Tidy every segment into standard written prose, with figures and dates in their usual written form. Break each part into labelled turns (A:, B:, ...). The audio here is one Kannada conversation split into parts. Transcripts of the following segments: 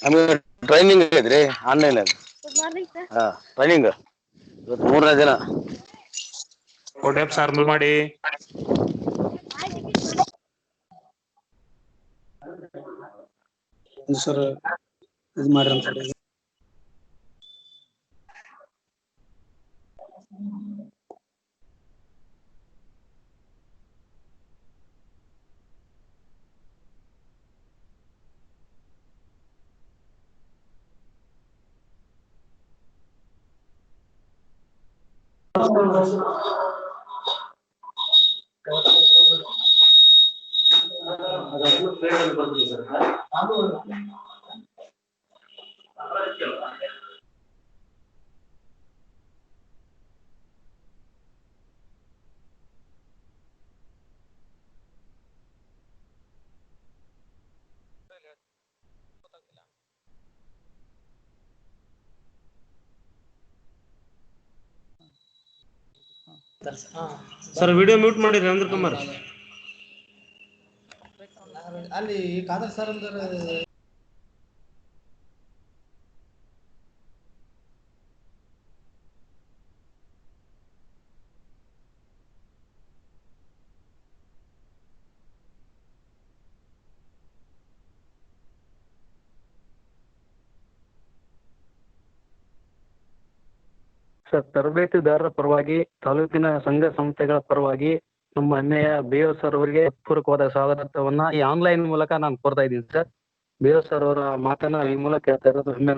A: ನಮಗೆ ಟ್ರೈನಿಂಗ್ ಐತ್ರಿ ಆನ್ಲೈನ್ ಅಲ್ಲಿ. ಹಾ ಟ್ರೈನಿಂಗ್ ಇವತ್ತು 3ನೇ ದಿನ.
B: ಕೋಟೆಪ್ ಸರ್ ಮಾಡಿ
C: ಸರ್ ಇದು ಮಾಡ್ರಿ ಅಂತ ಹೇಳಿ.
D: ಸರ್ ವಿಡಿಯೋ ಮ್ಯೂಟ್ ಮಾಡಿ ರವೀಂದ್ರ ಕುಮಾರ್.
E: ಅಲ್ಲಿ ಕಾದರ್ ಸರ್ ಅಂದ್ರೆ
F: ತರಬೇತಿದಾರರ ಪರವಾಗಿ ತಾಲೂಕಿನ ಸಂಘ ಸಂಸ್ಥೆಗಳ ಪರವಾಗಿ ನಮ್ಮ ಹೆಮ್ಮೆಯ BO ಸರ್ ಅವರಿಗೆ ಪೂರ್ವಕವಾದ ಸ್ವಾಗತವನ್ನ ಈ ಆನ್ಲೈನ್ ಮೂಲಕ ನಾನು ಕೋರ್ತಾ ಇದ್ದೀನಿ ಸರ್. BO ಸರ್ ಅವರ ಮಾತನ್ನ ಈ ಮೂಲಕ ಕೇಳ್ತಾ ಇರೋದು ಹೆಮ್ಮೆ.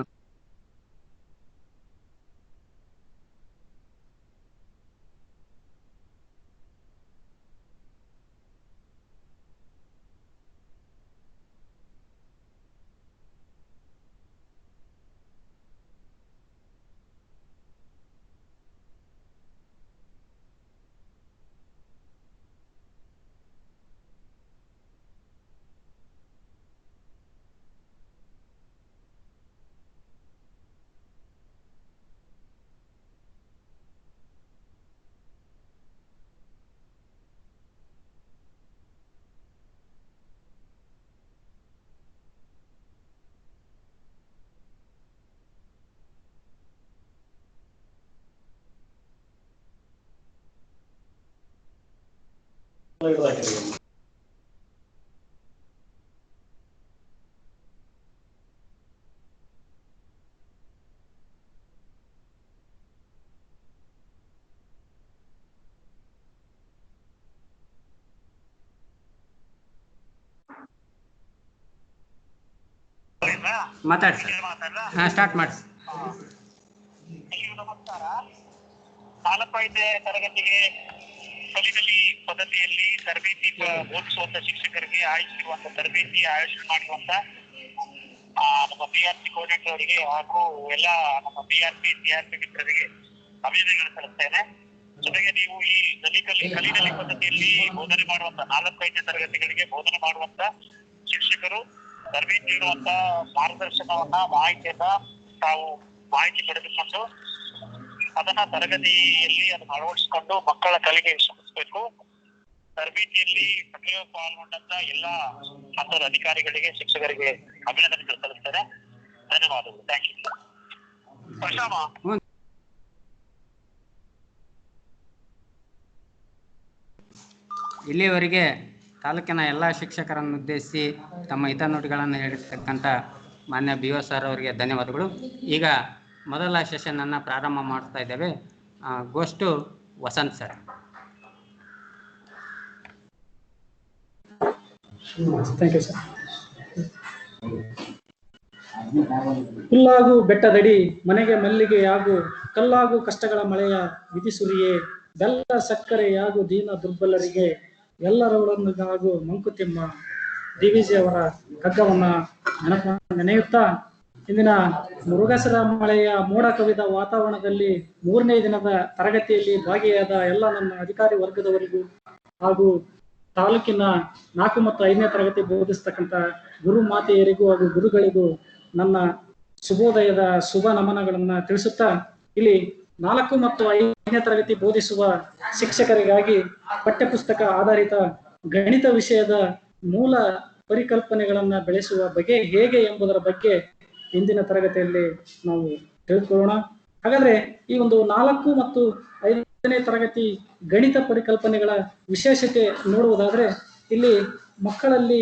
D: ಮಾತಾಡಿ ಸ್ಟಾರ್ಟ್ ಮಾಡಿ.
G: ನಮಸ್ಕಾರ. 4ನೇ ತರಗತಿಗೆ ಕಲಿಕಲಿ ಪದ್ಧತಿಯಲ್ಲಿ ತರಬೇತಿ ಬೋಧಿಸುವಂತ ಶಿಕ್ಷಕರಿಗೆ ಆಯೋಜಿಸಿರುವಂತ ತರಬೇತಿ ಆಯೋಜನೆ ಮಾಡಿರುವಂತ ನಮ್ಮ BRP ಕೋಆರ್ಡಿನೇಟರ್ ಅವರಿಗೆ ಹಾಗೂ ಎಲ್ಲ ನಮ್ಮ BRP CRP ಮಿತ್ರರಿಗೆ ಅಭಿನಂದನೆಗಳನ್ನು ಸಲ್ಲಿಸ್ತೇನೆ. ಜೊತೆಗೆ ನೀವು ಈ ಕಲಿಕಲಿ ಪದ್ಧತಿಯಲ್ಲಿ ಬೋಧನೆ ಮಾಡುವಂತ 4-5ನೇ ತರಗತಿಗಳಿಗೆ ಬೋಧನೆ ಮಾಡುವಂತ ಶಿಕ್ಷಕರು ತರಬೇತಿ ನೀಡುವಂತ ಮಾರ್ಗದರ್ಶನವನ್ನ ಮಾಹಿತಿಯನ್ನ ತಾವು ಮಾಹಿತಿ ಪಡೆದುಕೊಂಡು ಅದನ್ನ ತರಗತಿಯಲ್ಲಿ ಅದನ್ನು ಅಳವಡಿಸಿಕೊಂಡು ಮಕ್ಕಳ ಕಲಿಗೆ ಶ್ರಮಿಸಬೇಕು. ತರಬೇತಿಯಲ್ಲಿ ಸಕ್ರಿಯ ಪಾಲ್ಗೊಂಡಂತ ಎಲ್ಲ ಹಂತದ ಅಧಿಕಾರಿಗಳಿಗೆ ಶಿಕ್ಷಕರಿಗೆ ಅಭಿನಂದನೆಗಳು ಸಲ್ಲಿಸ್ತೇನೆ. ಧನ್ಯವಾದಗಳು. Thank you. ಪ್ರಶಾಮ
D: ಇಲ್ಲಿಯವರೆಗೆ ತಾಲೂಕಿನ ಎಲ್ಲ ಶಿಕ್ಷಕರನ್ನು ಉದ್ದೇಶಿಸಿ ತಮ್ಮ ಹಿತನುಡಿಗಳನ್ನು ಹೇಳಿರ್ತಕ್ಕಂಥ ಮಾನ್ಯ BO ಸರ್ ಅವರಿಗೆ ಧನ್ಯವಾದಗಳು. ಈಗ ಮೊದಲ ಸೆಷನನ್ನು ಪ್ರಾರಂಭ ಮಾಡ್ತಾ ಇದ್ದೇವೆ. Goes to Vasanth sir.
C: Thank you sir. ಹುಲ್ಲಾಗು ಬೆಟ್ಟದಡಿ ಮನೆಗೆ ಮಲ್ಲಿಗೆಯಾಗು ಕಲ್ಲಾಗು ಕಷ್ಟಗಳ ಮಳೆಯ ವಿಧಿಸುರಿಯೇ ಬೆಲ್ಲ ಸಕ್ಕರೆಯಾಗು ದೀನ ದುರ್ಬಲರಿಗೆ ಎಲ್ಲರೊಳಗಾಗು ಮಂಕುತಿಮ್ಮ DVಜಿ ಅವರ ಕಗ್ಗವನ್ನ ನೆನೆಯುತ್ತಾ ಇಂದಿನ ಮುರುಗಸರ ಮಳೆಯ ಮೋಡ ಕವಿದ ವಾತಾವರಣದಲ್ಲಿ 3ನೇ ದಿನದ ತರಗತಿಯಲ್ಲಿ ಭಾಗಿಯಾದ ಎಲ್ಲ ನನ್ನ ಅಧಿಕಾರಿ ವರ್ಗದವರಿಗೂ ಹಾಗೂ ತಾಲೂಕಿನ 4 ಮತ್ತು 5ನೇ ತರಗತಿ ಬೋಧಿಸ್ತಕ್ಕಂಥ ಗುರು ಮಾತೆಯರಿಗೂ ಹಾಗೂ ಗುರುಗಳಿಗೂ ನನ್ನ ಶುಭೋದಯದ ಶುಭ ನಮನಗಳನ್ನ ತಿಳಿಸುತ್ತಾ ಇಲ್ಲಿ 4 ಮತ್ತು 5ನೇ ತರಗತಿ ಬೋಧಿಸುವ ಶಿಕ್ಷಕರಿಗಾಗಿ ಪಠ್ಯಪುಸ್ತಕ ಆಧಾರಿತ ಗಣಿತ ವಿಷಯದ ಮೂಲ ಪರಿಕಲ್ಪನೆಗಳನ್ನ ಬೆಳೆಸುವ ಬಗೆ ಹೇಗೆ ಎಂಬುದರ ಬಗ್ಗೆ ಇಂದಿನ ತರಗತಿಯಲ್ಲಿ ನಾವು ತಿಳಿದುಕೊಳ್ಳೋಣ. ಹಾಗಾದ್ರೆ ಈ ಒಂದು 4 ಮತ್ತು 5ನೇ ತರಗತಿ ಗಣಿತ ಪರಿಕಲ್ಪನೆಗಳ ವಿಶೇಷತೆ ನೋಡುವುದಾದ್ರೆ, ಇಲ್ಲಿ ಮಕ್ಕಳಲ್ಲಿ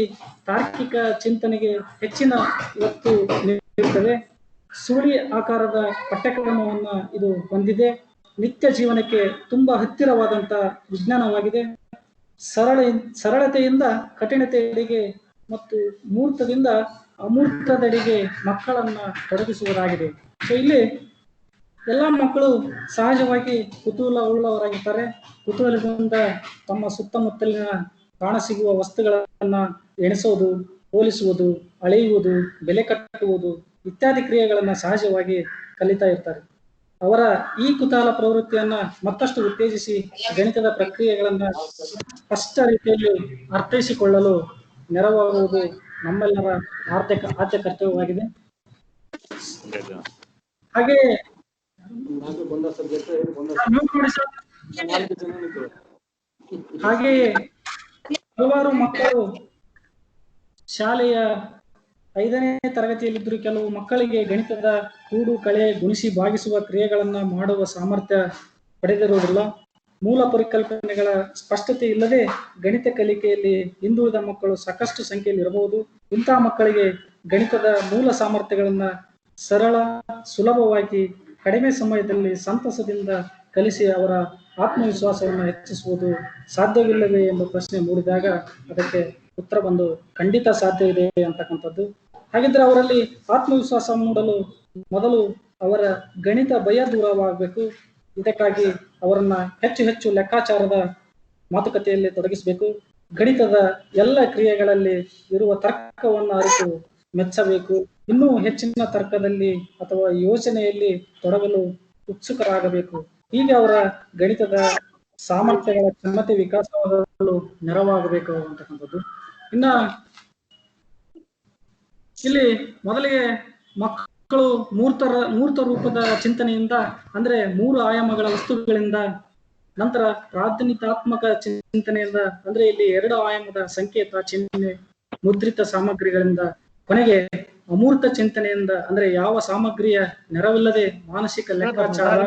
C: ತಾರ್ಕಿಕ ಚಿಂತನೆಗೆ ಹೆಚ್ಚಿನ ಒತ್ತು ನೀಡುತ್ತದೆ. ಸುರುಳಿ ಆಕಾರದ ಪಠ್ಯಕ್ರಮವನ್ನ ಇದು ಹೊಂದಿದೆ. ನಿತ್ಯ ಜೀವನಕ್ಕೆ ತುಂಬಾ ಹತ್ತಿರವಾದಂತ ವಿಜ್ಞಾನವಾಗಿದೆ. ಸರಳತೆಯಿಂದ ಕಠಿಣತೆಯೆಡೆಗೆ ಮತ್ತು ಮೂರ್ತದಿಂದ ಅಮೂರ್ತದೆಡೆಗೆ ಮಕ್ಕಳನ್ನ ತೊಡಗಿಸುವುದಾಗಿದೆ. ಸೊ ಇಲ್ಲಿ ಎಲ್ಲಾ ಮಕ್ಕಳು ಸಹಜವಾಗಿ ಕುತೂಹಲ ಉಳ್ಳವರಾಗಿರ್ತಾರೆ. ಕುತೂಹಲದಿಂದ ತಮ್ಮ ಸುತ್ತಮುತ್ತಲಿನ ಕಾಣಸಿಗುವ ವಸ್ತುಗಳನ್ನ ಎಣಿಸೋದು, ಹೋಲಿಸುವುದು, ಅಳೆಯುವುದು, ಬೆಲೆ ಕಟ್ಟುವುದು ಇತ್ಯಾದಿ ಕ್ರಿಯೆಗಳನ್ನ ಸಹಜವಾಗಿ ಕಲಿತಾ ಇರ್ತಾರೆ. ಅವರ ಈ ಕುತೂಹಲ ಪ್ರವೃತ್ತಿಯನ್ನ ಮತ್ತಷ್ಟು ಉತ್ತೇಜಿಸಿ ಗಣಿತದ ಪ್ರಕ್ರಿಯೆಗಳನ್ನ ಸ್ಪಷ್ಟ ರೀತಿಯಲ್ಲಿ ಅರ್ಥೈಸಿಕೊಳ್ಳಲು ನೆರವಾಗುವುದು ನಮ್ಮೆಲ್ಲರ ಆದ್ಯ ಕರ್ತವ್ಯವಾಗಿದೆ. ಹಾಗೆ ಹಾಗೆಯೇ ಹಲವಾರು ಮಕ್ಕಳು ಶಾಲೆಯ 5ನೇ ತರಗತಿಯಲ್ಲಿದ್ದರೂ ಕೆಲವು ಮಕ್ಕಳಿಗೆ ಗಣಿತದ ಕೂಡು, ಕಳೆ, ಗುಣಿಸಿ, ಭಾಗಿಸುವ ಕ್ರಿಯೆಗಳನ್ನ ಮಾಡುವ ಸಾಮರ್ಥ್ಯ ಪಡೆದಿರುವುದಿಲ್ಲ. ಮೂಲ ಪರಿಕಲ್ಪನೆಗಳ ಸ್ಪಷ್ಟತೆ ಇಲ್ಲದೆ ಗಣಿತ ಕಲಿಕೆಯಲ್ಲಿ ಹಿಂದುಳಿದ ಮಕ್ಕಳು ಸಾಕಷ್ಟು ಸಂಖ್ಯೆಯಲ್ಲಿ ಇರಬಹುದು. ಇಂತಹ ಮಕ್ಕಳಿಗೆ ಗಣಿತದ ಮೂಲ ಸಾಮರ್ಥ್ಯಗಳನ್ನ ಸರಳ, ಸುಲಭವಾಗಿ, ಕಡಿಮೆ ಸಮಯದಲ್ಲಿ ಸಂತಸದಿಂದ ಕಲಿಸಿ ಅವರ ಆತ್ಮವಿಶ್ವಾಸವನ್ನು ಹೆಚ್ಚಿಸುವುದು ಸಾಧ್ಯವಿಲ್ಲವೇ ಎಂಬ ಪ್ರಶ್ನೆ ಮೂಡಿದಾಗ ಅದಕ್ಕೆ ಉತ್ತರ ಬಂದು ಖಂಡಿತ ಸಾಧ್ಯ ಇದೆ ಅಂತಕ್ಕಂಥದ್ದು. ಹಾಗಿದ್ರೆ ಅವರಲ್ಲಿ ಆತ್ಮವಿಶ್ವಾಸ ಮೂಡಲು ಮೊದಲು ಅವರ ಗಣಿತ ಭಯ ದೂರವಾಗಬೇಕು. ಇದಕ್ಕಾಗಿ ಅವರನ್ನ ಹೆಚ್ಚು ಲೆಕ್ಕಾಚಾರದ ಮಾತುಕತೆಯಲ್ಲಿ ತೊಡಗಿಸಬೇಕು. ಗಣಿತದ ಎಲ್ಲ ಕ್ರಿಯೆಗಳಲ್ಲಿ ಇರುವ ತರ್ಕವನ್ನು ಅರಿತು ಮೆಚ್ಚಬೇಕು. ಇನ್ನೂ ಹೆಚ್ಚಿನ ತರ್ಕದಲ್ಲಿ ಅಥವಾ ಯೋಚನೆಯಲ್ಲಿ ತೊಡಗಲು ಉತ್ಸುಕರಾಗಬೇಕು. ಹೀಗೆ ಅವರ ಗಣಿತದ ಸಾಮರ್ಥ್ಯಗಳ ಕ್ಷಮತೆ ವಿಕಾಸವಾಗಲು ನೆರವಾಗಬೇಕು ಅಂತಕ್ಕಂಥದ್ದು. ಇನ್ನ ಇಲ್ಲಿ ಮೊದಲಿಗೆ ಮಕ್ಕಳು ಮೂರ್ತ ರೂಪದ ಚಿಂತನೆಯಿಂದ, ಅಂದ್ರೆ 3 ಆಯಾಮಗಳ ವಸ್ತುಗಳಿಂದ, ನಂತರ ಪ್ರಾತಿನಿಧಾತ್ಮಕ ಚಿಂತನೆಯಿಂದ, ಅಂದ್ರೆ ಇಲ್ಲಿ 2 ಆಯಾಮದ ಸಂಕೇತ, ಚಿಹ್ನೆ, ಮುದ್ರಿತ ಸಾಮಗ್ರಿಗಳಿಂದ, ಕೊನೆಗೆ ಅಮೂರ್ತ ಚಿಂತನೆಯಿಂದ, ಅಂದ್ರೆ ಯಾವ ಸಾಮಗ್ರಿಯ ನೆರವಿಲ್ಲದೆ ಮಾನಸಿಕ ಲೆಕ್ಕಾಚಾರ.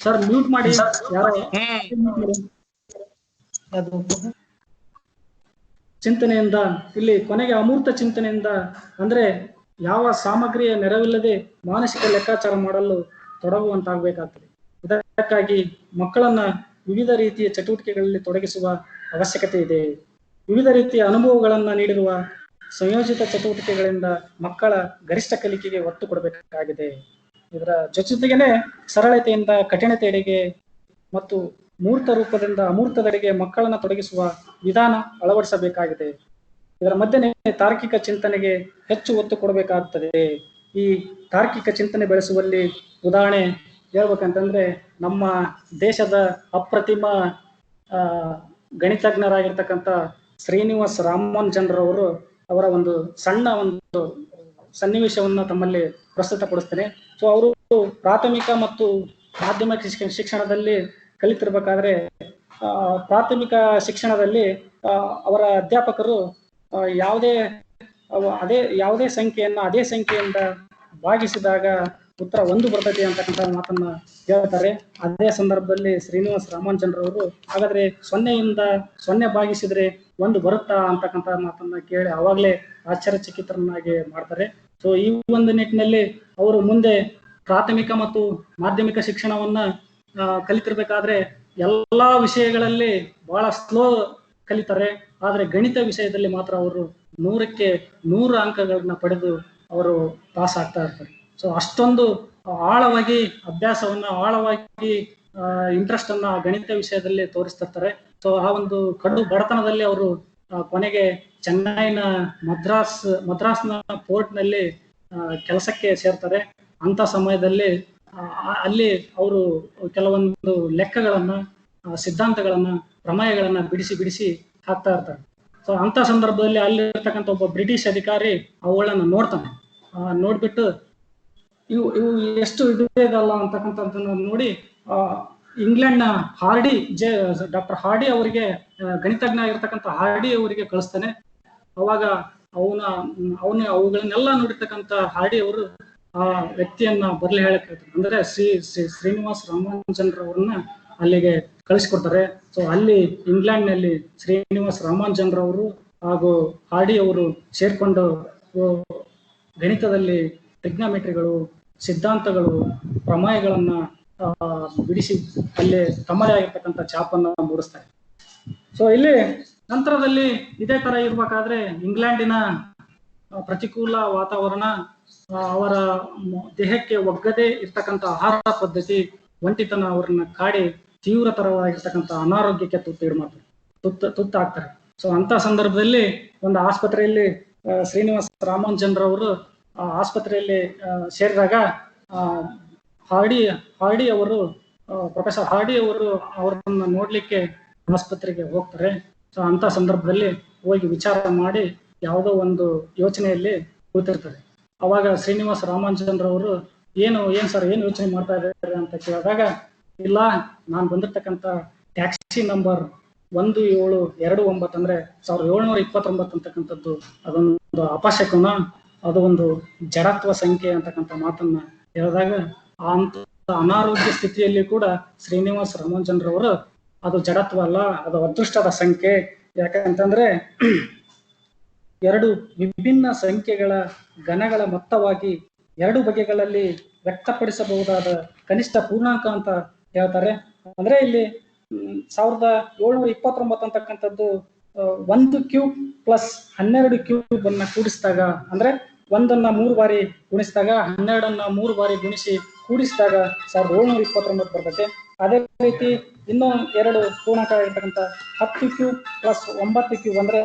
C: ಸರ್ ಮ್ಯೂಟ್ ಮಾಡಿ, ಚಿಂತನೆಯಿಂದ, ಇಲ್ಲಿ ಕೊನೆಗೆ ಅಮೂರ್ತ ಚಿಂತನೆಯಿಂದ, ಅಂದ್ರೆ ಯಾವ ಸಾಮಗ್ರಿಯ ನೆರವಿಲ್ಲದೆ ಮಾನಸಿಕ ಲೆಕ್ಕಾಚಾರ ಮಾಡಲು ತೊಡಗುವಂತಾಗಬೇಕಾಗ್ತದೆ. ಇದಕ್ಕಾಗಿ ಮಕ್ಕಳನ್ನ ವಿವಿಧ ರೀತಿಯ ಚಟುವಟಿಕೆಗಳಲ್ಲಿ ತೊಡಗಿಸುವ ಅವಶ್ಯಕತೆ ಇದೆ. ವಿವಿಧ ರೀತಿಯ ಅನುಭವಗಳನ್ನ ನೀಡಿರುವ ಸಂಯೋಜಿತ ಚಟುವಟಿಕೆಗಳಿಂದ ಮಕ್ಕಳ ಗರಿಷ್ಠ ಕಲಿಕೆಗೆ ಒತ್ತು ಕೊಡಬೇಕಾಗಿದೆ. ಇದರ ಜೊತೆಗೇನೆ ಸರಳತೆಯಿಂದ ಕಠಿಣತೆಯೆಡೆಗೆ ಮತ್ತು ಮೂರ್ತ ರೂಪದಿಂದ ಅಮೂರ್ತದೆಡೆಗೆ ಮಕ್ಕಳನ್ನ ತೊಡಗಿಸುವ ವಿಧಾನ ಅಳವಡಿಸಬೇಕಾಗಿದೆ. ಇದರ ಮಧ್ಯೆ ತಾರ್ಕಿಕ ಚಿಂತನೆಗೆ ಹೆಚ್ಚು ಒತ್ತು ಕೊಡಬೇಕಾಗುತ್ತದೆ. ಈ ತಾರ್ಕಿಕ ಚಿಂತನೆ ಬೆಳೆಸುವಲ್ಲಿ ಉದಾಹರಣೆ ಹೇಳ್ಬೇಕಂತಂದ್ರೆ, ನಮ್ಮ ದೇಶದ ಅಪ್ರತಿಮ ಗಣಿತಜ್ಞರಾಗಿರ್ತಕ್ಕಂಥ ಶ್ರೀನಿವಾಸ್ ರಾಮಾನುಜನ್ರವರು ಅವರ ಒಂದು ಸಣ್ಣ ಒಂದು ಸನ್ನಿವೇಶವನ್ನ ತಮ್ಮಲ್ಲಿ ಪ್ರಸ್ತುತಪಡಿಸ್ತೇನೆ. ಸೊ ಅವರು ಪ್ರಾಥಮಿಕ ಮತ್ತು ಮಾಧ್ಯಮಿಕ ಶಿಕ್ಷಣದಲ್ಲಿ ಕಲಿತಿರ್ಬೇಕಾದ್ರೆ, ಪ್ರಾಥಮಿಕ ಶಿಕ್ಷಣದಲ್ಲಿ ಅವರ ಅಧ್ಯಾಪಕರು ಯಾವುದೇ ಸಂಖ್ಯೆಯನ್ನ ಅದೇ ಸಂಖ್ಯೆಯಿಂದ ಭಾಗಿಸಿದಾಗ ಉತ್ತರ 1 ಬರ್ತದೆ ಅಂತಕ್ಕಂಥ ಮಾತನ್ನ ಹೇಳ್ತಾರೆ. ಅದೇ ಸಂದರ್ಭದಲ್ಲಿ ಶ್ರೀನಿವಾಸ್ ರಾಮಾನುಜನ್ರವರು ಹಾಗಾದ್ರೆ 0ಯಿಂದ 0 ಭಾಗಿಸಿದ್ರೆ 1 ಬರುತ್ತಾ ಅಂತಕ್ಕಂಥ ಮಾತನ್ನ ಕೇಳಿ ಅವಾಗಲೇ ಆಶ್ಚರ್ಯಚಕಿತರನ್ನಾಗಿ ಮಾಡ್ತಾರೆ. ಸೊ ಈ ಒಂದು ನಿಟ್ಟಿನಲ್ಲಿ ಅವರು ಮುಂದೆ ಪ್ರಾಥಮಿಕ ಮತ್ತು ಮಾಧ್ಯಮಿಕ ಶಿಕ್ಷಣವನ್ನ ಕಲಿತಿರ್ಬೇಕಾದ್ರೆ ಎಲ್ಲಾ ವಿಷಯಗಳಲ್ಲಿ ಬಹಳ ಸ್ಲೋ ಕಲಿತಾರೆ. ಆದ್ರೆ ಗಣಿತ ವಿಷಯದಲ್ಲಿ ಮಾತ್ರ ಅವರು 100ಕ್ಕೆ 100 ಅಂಕಗಳನ್ನ ಪಡೆದು ಅವರು ಪಾಸ್ ಆಗ್ತಾ ಇರ್ತಾರೆ. ಸೊ ಅಷ್ಟೊಂದು ಆಳವಾಗಿ ಅಭ್ಯಾಸವನ್ನ, ಆಳವಾಗಿ ಇಂಟ್ರೆಸ್ಟ್ ಅನ್ನ ಗಣಿತ ವಿಷಯದಲ್ಲಿ ತೋರಿಸ್ತಿರ್ತಾರೆ. ಸೊ ಆ ಒಂದು ಕಡು ಬಡತನದಲ್ಲಿ ಅವರು ಕೊನೆಗೆ ಚೆನ್ನೈನ ಮದ್ರಾಸ್ನ ಪೋರ್ಟ್ ನಲ್ಲಿ ಕೆಲಸಕ್ಕೆ ಸೇರ್ತಾರೆ. ಅಂತ ಸಮಯದಲ್ಲಿ ಅಲ್ಲಿ ಅವರು ಕೆಲವೊಂದು ಲೆಕ್ಕಗಳನ್ನ, ಸಿದ್ಧಾಂತಗಳನ್ನ, ಪ್ರಮೇಯಗಳನ್ನ ಬಿಡಿಸಿ ಹಾಕ್ತಾ ಇರ್ತಾರೆ. ಸೊ ಅಂತ ಸಂದರ್ಭದಲ್ಲಿ ಅಲ್ಲಿರ್ತಕ್ಕಂಥ ಒಬ್ಬ ಬ್ರಿಟಿಷ್ ಅಧಿಕಾರಿ ಅವುಗಳನ್ನ ನೋಡ್ತಾನೆ. ನೋಡ್ಬಿಟ್ಟು ಇವು ಎಷ್ಟು ಇದೆಯಲ್ಲ ಅಂತಕ್ಕಂಥದ್ದನ್ನು ನೋಡಿ ಇಂಗ್ಲೆಂಡ್ನ ಹಾರ್ಡಿ ಡಾಕ್ಟರ್ ಹಾರ್ಡಿ ಅವರಿಗೆ ಗಣಿತಜ್ಞ ಆಗಿರ್ತಕ್ಕಂಥ ಹಾರ್ಡಿ ಅವರಿಗೆ ಕಳಿಸ್ತಾನೆ. ಅವಾಗ ಅವುಗಳನ್ನೆಲ್ಲ ನೋಡಿರ್ತಕ್ಕಂಥ ಹಾರ್ಡಿ ಅವರು ಆ ವ್ಯಕ್ತಿಯನ್ನ ಬದಲು ಹೇಳಕ್ ಹೇಳ್ತಾರೆ. ಅಂದ್ರೆ ಶ್ರೀನಿವಾಸ ರಾಮಾನುಜನ್ರವ್ರನ್ನ ಅಲ್ಲಿಗೆ ಕಳಿಸ್ಕೊಡ್ತಾರೆ. ಸೊ ಅಲ್ಲಿ ಇಂಗ್ಲೆಂಡ್ ನಲ್ಲಿ ಶ್ರೀನಿವಾಸ ರಾಮಾನುಜನ್ರವರು ಹಾಗೂ ಹಾರ್ಡಿ ಅವರು ಸೇರ್ಕೊಂಡು ಗಣಿತದಲ್ಲಿ ಟ್ರಿಗ್ನಾಮೆಟ್ರಿಗಳು, ಸಿದ್ಧಾಂತಗಳು, ಪ್ರಮೇಯಗಳನ್ನ ಬಿಡಿಸಿ ಅಲ್ಲೇ ತಮ್ಮದೇ ಆಗಿರ್ತಕ್ಕಂಥ ಛಾಪನ್ನ ಮೂಡಿಸ್ತಾರೆ. ಸೊ ಇಲ್ಲಿ ನಂತರದಲ್ಲಿ ಇದೇ ತರ ಇರ್ಬೇಕಾದ್ರೆ ಇಂಗ್ಲೆಂಡಿನ ಪ್ರತಿಕೂಲ ವಾತಾವರಣ, ಅವರ ದೇಹಕ್ಕೆ ಒಗ್ಗದೆ ಇರ್ತಕ್ಕಂಥ ಆಹಾರ ಪದ್ಧತಿ, ಒಂಟಿತನ ಅವರನ್ನ ಕಾಡಿ ತೀವ್ರತರವಾಗಿರ್ತಕ್ಕಂಥ ಅನಾರೋಗ್ಯಕ್ಕೆ ತುತ್ತಾಗ್ತಾರೆ. ಸೊ ಅಂತ ಸಂದರ್ಭದಲ್ಲಿ ಒಂದು ಆಸ್ಪತ್ರೆಯಲ್ಲಿ ಶ್ರೀನಿವಾಸ ರಾಮಾನುಜನ್ರವರು ಆಸ್ಪತ್ರೆಯಲ್ಲಿ ಸೇರಿದಾಗ ಹಾರ್ಡಿ ಅವರು ಪ್ರೊಫೆಸರ್ ಹಾರ್ಡಿ ಅವರು ಅವರನ್ನ ನೋಡ್ಲಿಕ್ಕೆ ಆಸ್ಪತ್ರೆಗೆ ಹೋಗ್ತಾರೆ. ಸೊ ಅಂತ ಸಂದರ್ಭದಲ್ಲಿ ಹೋಗಿ ವಿಚಾರ ಮಾಡಿ ಯಾವುದೋ ಒಂದು ಯೋಚನೆಯಲ್ಲಿ ಕೂತಿರ್ತಾರೆ. ಅವಾಗ ಶ್ರೀನಿವಾಸ ರಾಮಾನುಜನ್ರವರು ಏನ್ ಸರ್ ಏನ್ ಯೋಚನೆ ಮಾಡ್ತಾ ಇದ್ದಾರೆ ಅಂತ ಕೇಳಿದಾಗ, ಇಲ್ಲ ನಾನು ಬಂದಿರ್ತಕ್ಕಂಥ ಟ್ಯಾಕ್ಸಿ ನಂಬರ್ 1729 ಅಂದ್ರೆ 1729 ಅಂತಕ್ಕಂಥದ್ದು ಅದೊಂದು ಅಪಶಕುನ, ಅದು ಒಂದು ಜಡತ್ವ ಸಂಖ್ಯೆ ಅಂತಕ್ಕಂಥ ಮಾತನ್ನ ಹೇಳಿದಾಗ ಅಂತ ಅನಾರೋಗ್ಯ ಸ್ಥಿತಿಯಲ್ಲಿ ಕೂಡ ಶ್ರೀನಿವಾಸ ರಾಮಾನುಜನ್ರವರು ಅದು ಜಡತ್ವ ಅಲ್ಲ, ಅದು ಅದೃಷ್ಟದ ಸಂಖ್ಯೆ. ಯಾಕಂತಂದ್ರೆ 2 ವಿಭಿನ್ನ ಸಂಖ್ಯೆಗಳ ಘನಗಳ ಮೊತ್ತವಾಗಿ 2 ಬಗೆಗಳಲ್ಲಿ ವ್ಯಕ್ತಪಡಿಸಬಹುದಾದ ಕನಿಷ್ಠ ಪೂರ್ಣಾಂಕ ಅಂತ ಹೇಳ್ತಾರೆ. ಅಂದ್ರೆ ಇಲ್ಲಿ 1729 ಅಂತಕ್ಕಂಥದ್ದು 1 ಕ್ಯೂಬ್ ಪ್ಲಸ್ 12 ಕ್ಯೂಬ್ ಅನ್ನ ಕೂಡಿಸಿದಾಗ, ಅಂದ್ರೆ 1ಅನ್ನ 3 ಬಾರಿ ಗುಣಿಸಿದಾಗ 12ಅನ್ನ 3 ಬಾರಿ ಗುಣಿಸಿ ಕೂಡಿಸಿದಾಗ 1729 ಬರ್ತದೆ. ಅದೇ ರೀತಿ ಇನ್ನೂ 2 ಪೂರ್ಣಾಂಕ ಆಗಿರ್ತಕ್ಕಂಥ 10 ಕ್ಯೂಬ್ ಪ್ಲಸ್ 9 ಕ್ಯೂಬ್ ಅಂದ್ರೆ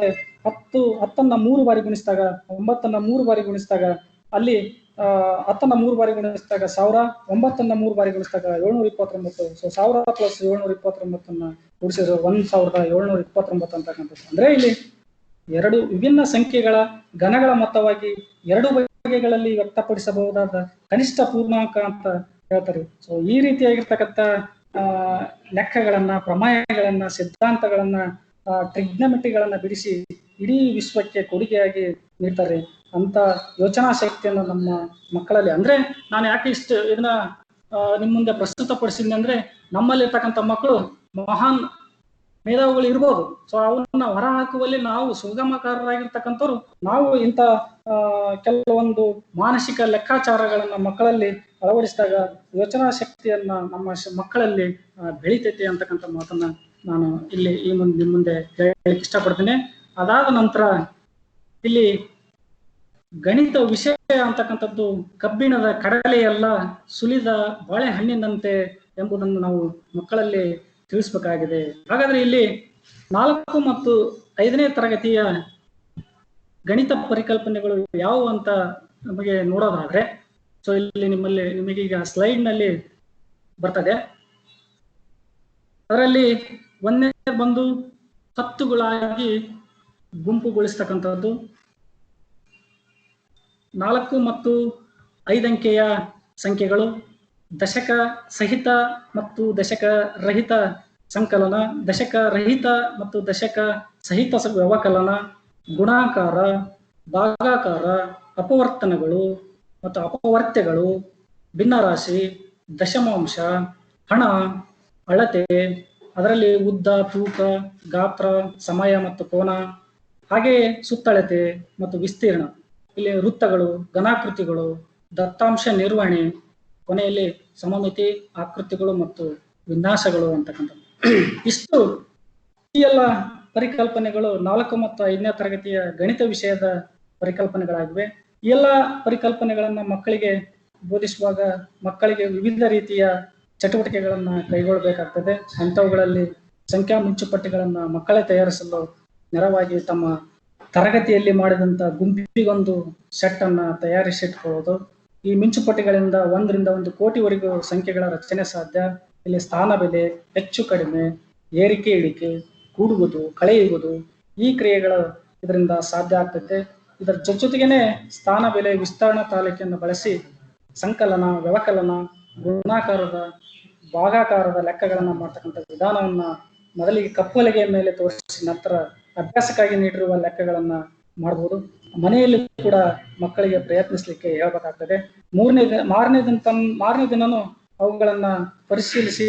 C: 10ಅನ್ನ 3 ಬಾರಿ ಗುಣಿಸಿದಾಗ 9ಅನ್ನ 3 ಬಾರಿ ಗುಣಿಸಿದಾಗ ಅಲ್ಲಿ 10ಅನ್ನ 3 ಬಾರಿ ಗುಣಿಸಿದಾಗ 1000, 9ಅನ್ನ 3 ಬಾರಿ ಗುಣಿಸಿದಾಗ 729. ಸೊ 1000 ಪ್ಲಸ್ 729 ಕೂಡಿಸಿದ್ರೆ 1729 ಅಂತಕ್ಕಂಥದ್ದು. ಅಂದ್ರೆ ಇಲ್ಲಿ 2 ವಿಭಿನ್ನ ಸಂಖ್ಯೆಗಳ ಘನಗಳ ಮೊತ್ತವಾಗಿ 2 ಬಗೆಗಳಲ್ಲಿ ವ್ಯಕ್ತಪಡಿಸಬಹುದಾದ ಕನಿಷ್ಠ ಪೂರ್ಣಾಂಕ ಅಂತ ಹೇಳ್ತಾರೆ. ಸೊ ಈ ರೀತಿಯಾಗಿರ್ತಕ್ಕಂಥ ಲೆಕ್ಕಗಳನ್ನ, ಪ್ರಮೇಯಗಳನ್ನ, ಸಿದ್ಧಾಂತಗಳನ್ನ, ಟ್ರಿಗ್ನಮಿಟಿಗಳನ್ನ ಬಿಡಿಸಿ ಇಡೀ ವಿಶ್ವಕ್ಕೆ ಕೊಡುಗೆಯಾಗಿ ನೀಡ್ತಾರೆ. ಅಂತ ಯೋಚನಾ ಶಕ್ತಿಯನ್ನು ನಮ್ಮ ಮಕ್ಕಳಲ್ಲಿ, ಅಂದ್ರೆ ನಾನು ಯಾಕೆ ಇದನ್ನ ನಿಮ್ ಮುಂದೆ ಪ್ರಸ್ತುತಪಡಿಸಿದ್ನಿ ಅಂದ್ರೆ, ನಮ್ಮಲ್ಲಿರ್ತಕ್ಕಂಥ ಮಕ್ಕಳು ಮಹಾನ್ ಮೇಧಾವಿಗಳು ಇರ್ಬೋದು. ಸೊ ಅವನ್ನ ಹೊರ ಹಾಕುವಲ್ಲಿ ನಾವು ಸುಗಮಕಾರರಾಗಿರ್ತಕ್ಕಂಥವ್ರು, ನಾವು ಇಂಥ ಕೆಲವೊಂದು ಮಾನಸಿಕ ಲೆಕ್ಕಾಚಾರಗಳನ್ನ ಮಕ್ಕಳಲ್ಲಿ ಅಳವಡಿಸಿದಾಗ ಯೋಚನಾ ಶಕ್ತಿಯನ್ನ ನಮ್ಮ ಮಕ್ಕಳಲ್ಲಿ ಬೆಳಿತೈತೆ ಅಂತಕ್ಕಂಥ ಮಾತನ್ನ ನಾನು ಇಲ್ಲಿ ನಿಮ್ಮ ಮುಂದೆ ಹೇಳಲಿಕ್ಕೆ ಇಷ್ಟಪಡ್ತೀನಿ. ಅದಾದ ನಂತರ ಇಲ್ಲಿ ಗಣಿತ ವಿಷಯ ಅಂತಕ್ಕಂಥದ್ದು ಕಬ್ಬಿಣದ ಕಡಲೆಯಲ್ಲ, ಸುಲಿದ ಬಾಳೆಹಣ್ಣಿನಂತೆ ಎಂಬುದನ್ನು ನಾವು ಮಕ್ಕಳಲ್ಲಿ ತಿಳಿಸ್ಬೇಕಾಗಿದೆ. ಹಾಗಾದ್ರೆ ಇಲ್ಲಿ 4 ಮತ್ತು 5ನೇ ತರಗತಿಯ ಗಣಿತ ಪರಿಕಲ್ಪನೆಗಳು ಯಾವುವು ಅಂತ ನಮಗೆ ನೋಡೋದಾದ್ರೆ, ಸೊ ಇಲ್ಲಿ ನಿಮಗೀಗ ಸ್ಲೈಡ್ ನಲ್ಲಿ ಬರ್ತದೆ. ಅದರಲ್ಲಿ 1ನೇ ಬಂದು ಹತ್ತುಗಳಾಗಿ ಗುಂಪುಗೊಳಿಸ್ತಕ್ಕಂಥದ್ದು, 4 ಮತ್ತು 5 ಅಂಕೆಯ ಸಂಖ್ಯೆಗಳು, ದಶಕ ಸಹಿತ ಮತ್ತು ದಶಕ ರಹಿತ ಸಂಕಲನ, ದಶಕ ರಹಿತ ಮತ್ತು ದಶಕ ಸಹಿತ ವ್ಯವಕಲನ, ಗುಣಾಕಾರ, ಭಾಗಾಕಾರ, ಅಪವರ್ತನಗಳು ಮತ್ತು ಅಪವರ್ತ್ಯಗಳು, ಭಿನ್ನರಾಶಿ, ದಶಮಾಂಶ, ಹಣ, ಅಳತೆ, ಅದರಲ್ಲಿ ಉದ್ದ, ತೂಕ, ಗಾತ್ರ, ಸಮಯ ಮತ್ತು ಕೋನ, ಹಾಗೆಯೇ ಸುತ್ತಳತೆ ಮತ್ತು ವಿಸ್ತೀರ್ಣ, ಇಲ್ಲಿ ವೃತ್ತಗಳು, ಘನಾಕೃತಿಗಳು, ದತ್ತಾಂಶ ನಿರ್ವಹಣೆ, ಕೊನೆಯಲ್ಲಿ ಸಮಮಿತಿ, ಆಕೃತಿಗಳು ಮತ್ತು ವಿನ್ಯಾಸಗಳು ಅಂತಕ್ಕಂಥದ್ದು. ಇಷ್ಟು ಈ ಎಲ್ಲ ಪರಿಕಲ್ಪನೆಗಳು 4 ಮತ್ತು 5ನೇ ತರಗತಿಯ ಗಣಿತ ವಿಷಯದ ಪರಿಕಲ್ಪನೆಗಳಾಗಿವೆ. ಈ ಎಲ್ಲ ಪರಿಕಲ್ಪನೆಗಳನ್ನ ಮಕ್ಕಳಿಗೆ ಬೋಧಿಸುವಾಗ ಮಕ್ಕಳಿಗೆ ವಿವಿಧ ರೀತಿಯ ಚಟುವಟಿಕೆಗಳನ್ನ ಕೈಗೊಳ್ಳಬೇಕಾಗ್ತದೆ. ಅಂಥವುಗಳಲ್ಲಿ ಸಂಖ್ಯಾ ಮಿಂಚುಪಟ್ಟಿಗಳನ್ನ ಮಕ್ಕಳೇ ತಯಾರಿಸಲು ನೆರವಾಗಿ ತಮ್ಮ ತರಗತಿಯಲ್ಲಿ ಮಾಡಿದಂಥ ಗುಂಪಿಗೊಂದು ಸೆಟ್ ಅನ್ನ ತಯಾರಿಸಿಟ್ಕೊಳ್ಳೋದು. ಈ ಮಿಂಚುಪಟ್ಟಿಗಳಿಂದ 1ರಿಂದ 1 ಕೋಟಿವರೆಗೂ ಸಂಖ್ಯೆಗಳ ರಚನೆ ಸಾಧ್ಯ. ಇಲ್ಲಿ ಸ್ಥಾನ ಬೆಲೆ, ಹೆಚ್ಚು ಕಡಿಮೆ, ಏರಿಕೆ ಇಳಿಕೆ, ಕೂಡುವುದು, ಕಳೆಯುವುದು, ಈ ಕ್ರಿಯೆಗಳು ಇದರಿಂದ ಸಾಧ್ಯ ಆಗ್ತದೆ. ಇದರ ಜೊತೆಗೇನೆ ಸ್ಥಾನ ಬೆಲೆ ವಿಸ್ತರಣಾ ತಾಲಿಕೆಯನ್ನು ಬಳಸಿ ಸಂಕಲನ, ವ್ಯವಕಲನ, ಗುಣಾಕಾರದ, ಭಾಗಾಕಾರದ ಲೆಕ್ಕಗಳನ್ನು ಮಾಡ್ತಕ್ಕಂಥ ವಿಧಾನವನ್ನ ಮೊದಲಿಗೆ ಕಪ್ಪುಲಿಗೆ ಮೇಲೆ ತೋರಿಸಿ ನಂತರ ಅಭ್ಯಾಸಕ್ಕಾಗಿ ನೀಡಿರುವ ಲೆಕ್ಕಗಳನ್ನ ಮಾಡಬಹುದು. ಮನೆಯಲ್ಲಿ ಕೂಡ ಮಕ್ಕಳಿಗೆ ಪ್ರಯತ್ನಿಸಲಿಕ್ಕೆ ಹೇಳ್ಬೇಕಾಗ್ತದೆ. ಮಾರನೇ ದಿನನೂ ಅವುಗಳನ್ನ ಪರಿಶೀಲಿಸಿ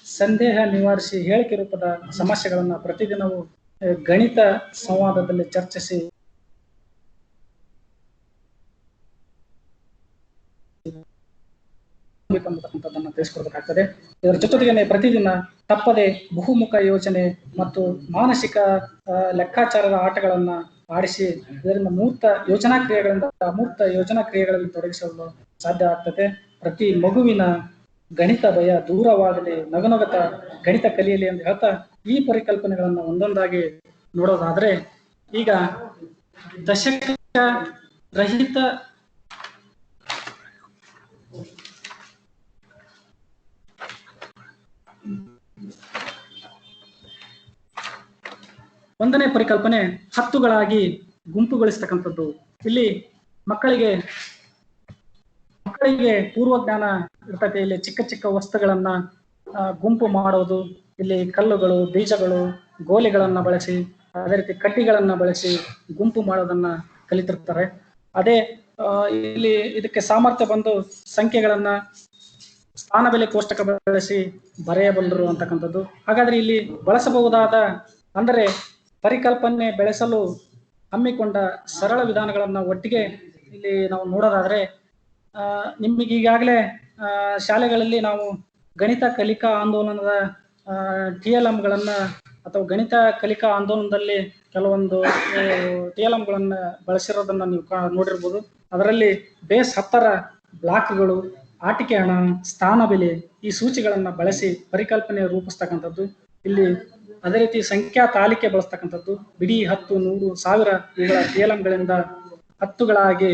C: ಸಂದೇಹ ನಿವಾರಿಸಿ ಹೇಳಿಕೆ ರೂಪದ ಸಮಸ್ಯೆಗಳನ್ನ ಪ್ರತಿದಿನವೂ ಗಣಿತ ಸಂವಾದದಲ್ಲಿ ಚರ್ಚಿಸಿ ತಿಳಿಸ್ಕೊಡ್ಬೇಕಾಗ್ತದೆ. ಇದರ ಜೊತೆಗೆ ಪ್ರತಿದಿನ ತಪ್ಪದೆ ಬಹುಮುಖ ಯೋಚನೆ ಮತ್ತು ಮಾನಸಿಕ ಲೆಕ್ಕಾಚಾರದ ಆಟಗಳನ್ನ ಆಡಿಸಿ ಇದರಿಂದ ಮೂರ್ತ ಯೋಜನಾ ಕ್ರಿಯೆಗಳಿಂದ ಅಮೂರ್ತ ಯೋಜನಾ ಕ್ರಿಯೆಗಳಲ್ಲಿ ತೊಡಗಿಸಲು ಸಾಧ್ಯ ಆಗ್ತದೆ. ಪ್ರತಿ ಮಗುವಿನ ಗಣಿತ ಭಯ ದೂರವಾಗಲಿ, ನಗನಗತ ಗಣಿತ ಕಲಿಯಲಿ ಅಂತ ಹೇಳ್ತಾ ಈ ಪರಿಕಲ್ಪನೆಗಳನ್ನ ಒಂದೊಂದಾಗಿ ನೋಡೋದಾದ್ರೆ, ಈಗ ದಶಕ ರಹಿತ ಒಂದನೇ ಪರಿಕಲ್ಪನೆ ಹತ್ತುಗಳಾಗಿ ಗುಂಪುಗೊಳಿಸ್ತಕ್ಕಂಥದ್ದು. ಇಲ್ಲಿ ಮಕ್ಕಳಿಗೆ ಪೂರ್ವಜ್ಞಾನ ಇರ್ತೈತೆ. ಇಲ್ಲಿ ಚಿಕ್ಕ ಚಿಕ್ಕ ವಸ್ತುಗಳನ್ನ ಗುಂಪು ಮಾಡೋದು, ಇಲ್ಲಿ ಕಲ್ಲುಗಳು, ಬೀಜಗಳು, ಗೋಲಿಗಳನ್ನ ಬಳಸಿ, ಅದೇ ರೀತಿ ಕಡ್ಡಿಗಳನ್ನ ಬಳಸಿ ಗುಂಪು ಮಾಡೋದನ್ನ ಕಲಿತಿರ್ತಾರೆ. ಅದೇ ಇಲ್ಲಿ ಇದಕ್ಕೆ ಸಾಮರ್ಥ್ಯ ಬಂದು ಸಂಖ್ಯೆಗಳನ್ನ ಸ್ಥಾನ ಬೆಲೆ ಕೋಷ್ಟಕ ಬಳಸಿ ಬರೆಯಬಲ್ಲರು ಅಂತಕ್ಕಂಥದ್ದು. ಹಾಗಾದ್ರೆ ಇಲ್ಲಿ ಬಳಸಬಹುದಾದ ಅಂದರೆ ಪರಿಕಲ್ಪನೆ ಬೆಳೆಸಲು ಹಮ್ಮಿಕೊಂಡ ಸರಳ ವಿಧಾನಗಳನ್ನ ಒಟ್ಟಿಗೆ ಇಲ್ಲಿ ನಾವು ನೋಡೋದಾದ್ರೆ, ನಿಮಗೆ ಈಗಾಗಲೇ ಶಾಲೆಗಳಲ್ಲಿ ನಾವು ಗಣಿತ ಕಲಿಕಾ ಆಂದೋಲನದ TLMಗಳನ್ನ ಅಥವಾ ಗಣಿತ ಕಲಿಕಾ ಆಂದೋಲನದಲ್ಲಿ ಕೆಲವೊಂದು TLMಗಳನ್ನ ಬಳಸಿರೋದನ್ನ ನೀವು ನೋಡಿರ್ಬೋದು. ಅದರಲ್ಲಿ ಬೇಸ್ 10ರ ಬ್ಲಾಕ್ಗಳು, ಆಟಿಕೆ ಹಣ, ಸ್ಥಾನ ಬೆಲೆ ಈ ಸೂಚಿಗಳನ್ನ ಬಳಸಿ ಪರಿಕಲ್ಪನೆ ರೂಪಿಸ್ತಕ್ಕಂಥದ್ದು. ಇಲ್ಲಿ ಅದೇ ರೀತಿ ಸಂಖ್ಯಾ ತಾಲಿಕೆ ಬಳಸ್ತಕ್ಕಂಥದ್ದು. ಬಿಡಿ 10, 100, 1000 ಇವುಗಳ TLMಗಳಿಂದ ಹತ್ತುಗಳಾಗಿ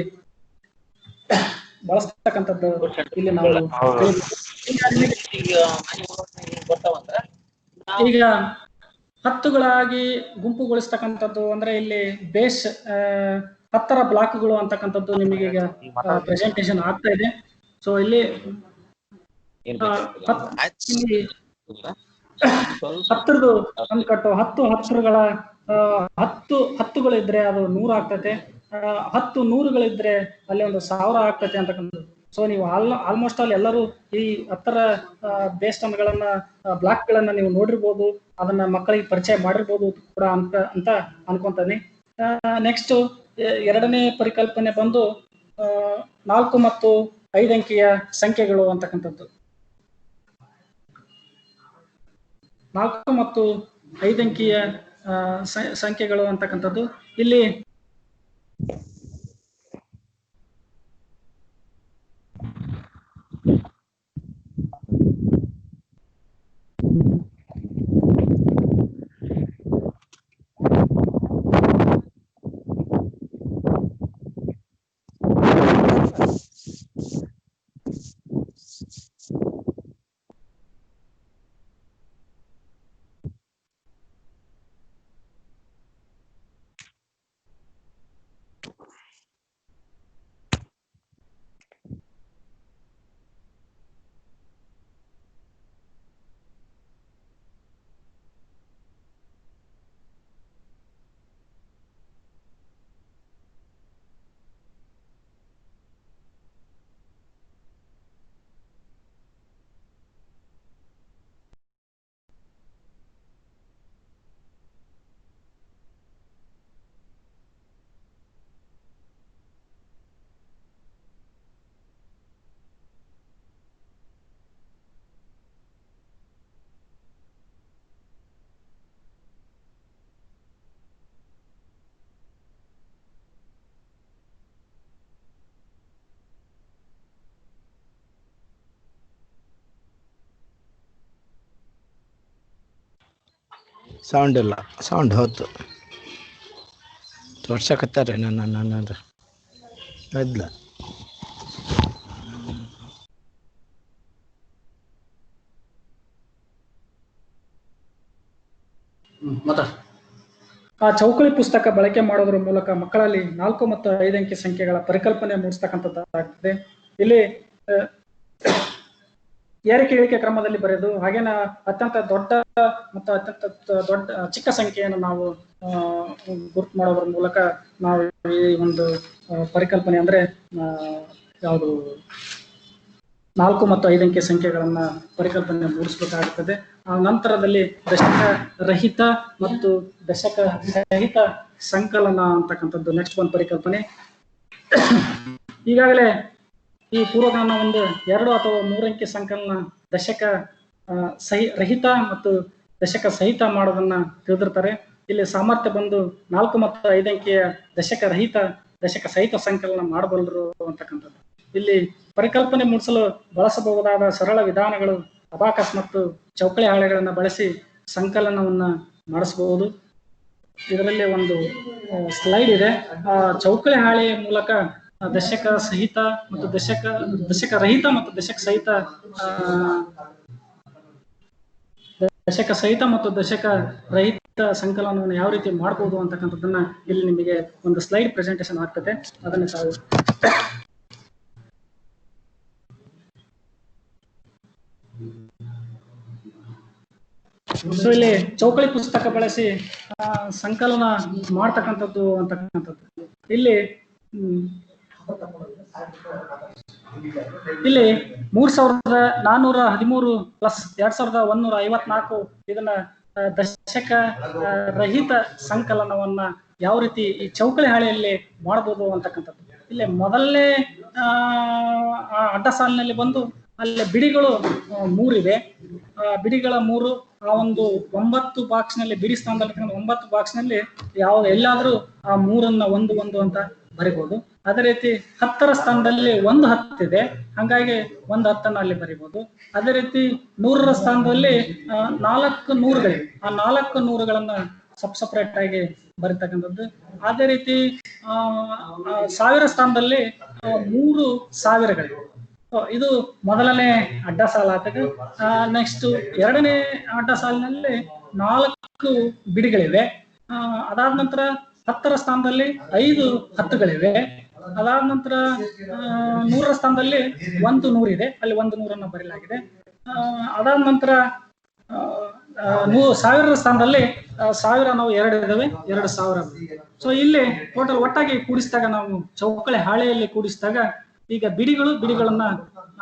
C: ಬಳಸ್ತಕ್ಕಂಥದ್ದು ಇಲ್ಲಿ ನಾವು ಈಗ ಹತ್ತುಗಳಾಗಿ ಗುಂಪುಗೊಳಿಸ್ತಕ್ಕಂಥದ್ದು ಅಂದ್ರೆ ಇಲ್ಲಿ ಬೇಸ್ 10ರ ಬ್ಲಾಕ್ಗಳು ಅಂತಕ್ಕಂಥದ್ದು ನಿಮಗೆ ಈಗ ಪ್ರೆಸೆಂಟೇಶನ್ ಆಗ್ತಾ ಇದೆ. ಸೊ ಇಲ್ಲಿ ಹತ್ತರದು ಅಂದ್ಕಟ್ಟು 10 ಹತ್ತುಗಳ 10 ಹತ್ತುಗಳಿದ್ರೆ ಅದು 100 ಆಗ್ತದೆ. 10 100ಗಳಿದ್ರೆ ಅಲ್ಲಿ ಒಂದು 1000 ಆಗ್ತದೆ ಅಂತಕ್ಕಂಥದ್ದು. ಸೊ ನೀವು ಆಲ್ಮೋಸ್ಟ್ ಆಲ್ ಎಲ್ಲರೂ ಈ 10ರ ಬೇಸ್ ಗಳನ್ನ ಬ್ಲಾಕ್ಗಳನ್ನ ನೀವು ನೋಡಿರ್ಬೋದು, ಅದನ್ನ ಮಕ್ಕಳಿಗೆ ಪರಿಚಯ ಮಾಡಿರ್ಬೋದು ಕೂಡ ಅಂತ ಅನ್ಕೊಂತಾನೆ. ನೆಕ್ಸ್ಟ್ ಎರಡನೇ ಪರಿಕಲ್ಪನೆ ಬಂದು 4 ಮತ್ತು 5 ಅಂಕಿಯ ಸಂಖ್ಯೆಗಳು ಅಂತಕ್ಕಂಥದ್ದು. 4 ಮತ್ತು 5 ಅಂಕಿಯ ಸಂಖ್ಯೆಗಳು ಅಂತಕ್ಕಂಥದ್ದು. ಇಲ್ಲಿ
E: ಸೌಂಡ್ ಇಲ್ಲ, ಸೌಂಡ್ ಹೊತ್ತು ತೋರ್ಸಕತ್ತಾರೆ ನನ್ನ ಇಲ್ಲ.
C: ಆ ಚೌಕಳಿ ಪುಸ್ತಕ ಬಳಕೆ ಮಾಡೋದ್ರ ಮೂಲಕ ಮಕ್ಕಳಲ್ಲಿ 4 ಮತ್ತು 5 ಅಂಕಿ ಸಂಖ್ಯೆಗಳ ಪರಿಕಲ್ಪನೆ ಮೂಡಿಸ್ತಕ್ಕಂಥದ್ದಾಗ್ತದೆ. ಇಲ್ಲಿ ಏರಿಕೆ ಇಳಿಕೆ ಕ್ರಮದಲ್ಲಿ ಬರೆದು ಹಾಗೇನ ಅತ್ಯಂತ ದೊಡ್ಡ ಮತ್ತು ಅತ್ಯಂತ ದೊಡ್ಡ ಚಿಕ್ಕ ಸಂಖ್ಯೆಯನ್ನು ನಾವು ಗುರುತು ಮಾಡೋದ್ರ ಮೂಲಕ ನಾವು ಈ ಒಂದು ಪರಿಕಲ್ಪನೆ ಅಂದ್ರೆ ಯಾವುದು 4 ಮತ್ತು 5 ಅಂಕೆ ಸಂಖ್ಯೆಗಳನ್ನ ಪರಿಕಲ್ಪನೆ ಮೂಡಿಸಬೇಕಾಗುತ್ತದೆ. ಆ ನಂತರದಲ್ಲಿ ದಶಕ ರಹಿತ ಮತ್ತು ದಶಕ ಸಹಿತ ಸಂಕಲನ ಅಂತಕ್ಕಂಥದ್ದು ನೆಕ್ಸ್ಟ್ ಒಂದು ಪರಿಕಲ್ಪನೆ. ಈಗಾಗಲೇ ಈ ಪೂರ್ವಜ್ಞಾನ ಒಂದು 2 ಅಥವಾ 3 ಅಂಕೆ ಸಂಕಲನ ದಶಕ ರಹಿತ ಮತ್ತು ದಶಕ ಸಹಿತ ಮಾಡೋದನ್ನ ತಿಳಿದಿರ್ತಾರೆ. ಇಲ್ಲಿ ಸಾಮರ್ಥ್ಯ ಬಂದು 4 ಮತ್ತು 5 ಅಂಕೆಯ ದಶಕ ರಹಿತ ದಶಕ ಸಹಿತ ಸಂಕಲನ ಮಾಡಬಲ್ಲರು ಅಂತಕ್ಕಂಥದ್ದು. ಇಲ್ಲಿ ಪರಿಕಲ್ಪನೆ ಮೂಡಿಸಲು ಬಳಸಬಹುದಾದ ಸರಳ ವಿಧಾನಗಳು ಅಬಾಕಸ್ ಮತ್ತು ಚೌಕಳಿ ಹಾಳೆಗಳನ್ನು ಬಳಸಿ ಸಂಕಲನವನ್ನ ಮಾಡಿಸಬಹುದು. ಇದರಲ್ಲಿ ಒಂದು ಸ್ಲೈಡ್ ಇದೆ. ಚೌಕಳಿ ಹಾಳೆಯ ಮೂಲಕ ದಶಕ ಸಹಿತ ಮತ್ತು ದಶಕ ರಹಿತ ಮತ್ತು ದಶಕ ಸಹಿತ ಮತ್ತು ದಶಕ ರಹಿತ ಸಂಕಲನವನ್ನು ಯಾವ ರೀತಿ ಮಾಡಬಹುದು ಅಂತಕ್ಕಂಥದ್ದನ್ನ ಇಲ್ಲಿ ನಿಮಗೆ ಒಂದು ಸ್ಲೈಡ್ ಪ್ರೆಸೆಂಟೇಶನ್ ಆಗ್ತದೆ. ಅದನ್ನು ತಾವು ಸೊ ಇಲ್ಲಿ ಚೌಕಳಿ ಪುಸ್ತಕ ಬಳಸಿ ಸಂಕಲನ ಮಾಡ್ತಕ್ಕಂಥದ್ದು ಅಂತಕ್ಕಂಥದ್ದು. ಇಲ್ಲಿ 3413 ಪ್ಲಸ್ 2154 ಇದನ್ನ ದಶಕ ರಹಿತ ಸಂಕಲನವನ್ನ ಯಾವ ರೀತಿ ಈ ಚೌಕಳಿ ಹಾಳೆಯಲ್ಲಿ ಮಾಡಬಹುದು ಅಂತಕ್ಕಂಥದ್ದು. ಇಲ್ಲಿ ಮೊದಲನೇ ಅಡ್ಡ ಸಾಲಿನಲ್ಲಿ ಬಂದು ಅಲ್ಲಿ ಬಿಡಿಗಳು 3 ಇವೆ. ಬಿಡಿಗಳ 3 ಆ ಒಂದು 9 ಬಾಕ್ಸ್ ನಲ್ಲಿ ಬಿಡಿ ಸ್ಥಾನದಲ್ಲಿ 9 ಬಾಕ್ಸ್ ನಲ್ಲಿ ಎಲ್ಲಾದ್ರೂ ಆ 3ಅನ್ನ 1 1 ಅಂತ ಬರಿಬಹುದು. ಅದೇ ರೀತಿ 10ರ ಸ್ಥಾನದಲ್ಲಿ 1 10 ಇದೆ, ಹಂಗಾಗಿ 1 10ಅನ್ನ ಅಲ್ಲಿ ಬರಿಬಹುದು. ಅದೇ ರೀತಿ 100ರ ಸ್ಥಾನದಲ್ಲಿ 4 100ಗಳಿವೆ. ಆ 4 100ಗಳನ್ನ ಸಪ್ರೇಟ್ ಆಗಿ ಬರೀತಕ್ಕಂಥದ್ದು. ಅದೇ ರೀತಿ 1000 ಸ್ಥಾನದಲ್ಲಿ 3 1000ಗಳಿವೆ. ಇದು ಮೊದಲನೇ ಅಡ್ಡ ಸಾಲ ಆಗ್ತದೆ. ನೆಕ್ಸ್ಟ್ ಎರಡನೇ ಅಡ್ಡ ಸಾಲಿನಲ್ಲಿ 4 ಬಿಡಿಗಳಿವೆ. ಅದಾದ ನಂತರ 10ರ ಸ್ಥಾನದಲ್ಲಿ 5 10ಗಳಿವೆ. ಅದಾದ ನಂತರ 100ರ ಸ್ಥಾನದಲ್ಲಿ 1 100 ಇದೆ, ಅಲ್ಲಿ 1 100ಅನ್ನು ಬರೆಯಲಾಗಿದೆ. ಅದಾದ ನಂತರ 1000ರ ಸ್ಥಾನದಲ್ಲಿ 1000 ನಾವು 2 ಇದಾವೆ, 2000. ಸೊ ಇಲ್ಲಿ ಟೋಟಲ್ ಒಟ್ಟಾಗಿ ಕೂಡಿಸಿದಾಗ ನಾವು ಚೌಕಳಿ ಹಾಳೆಯಲ್ಲಿ ಕೂಡಿಸಿದಾಗ ಈಗ ಬಿಡಿಗಳನ್ನ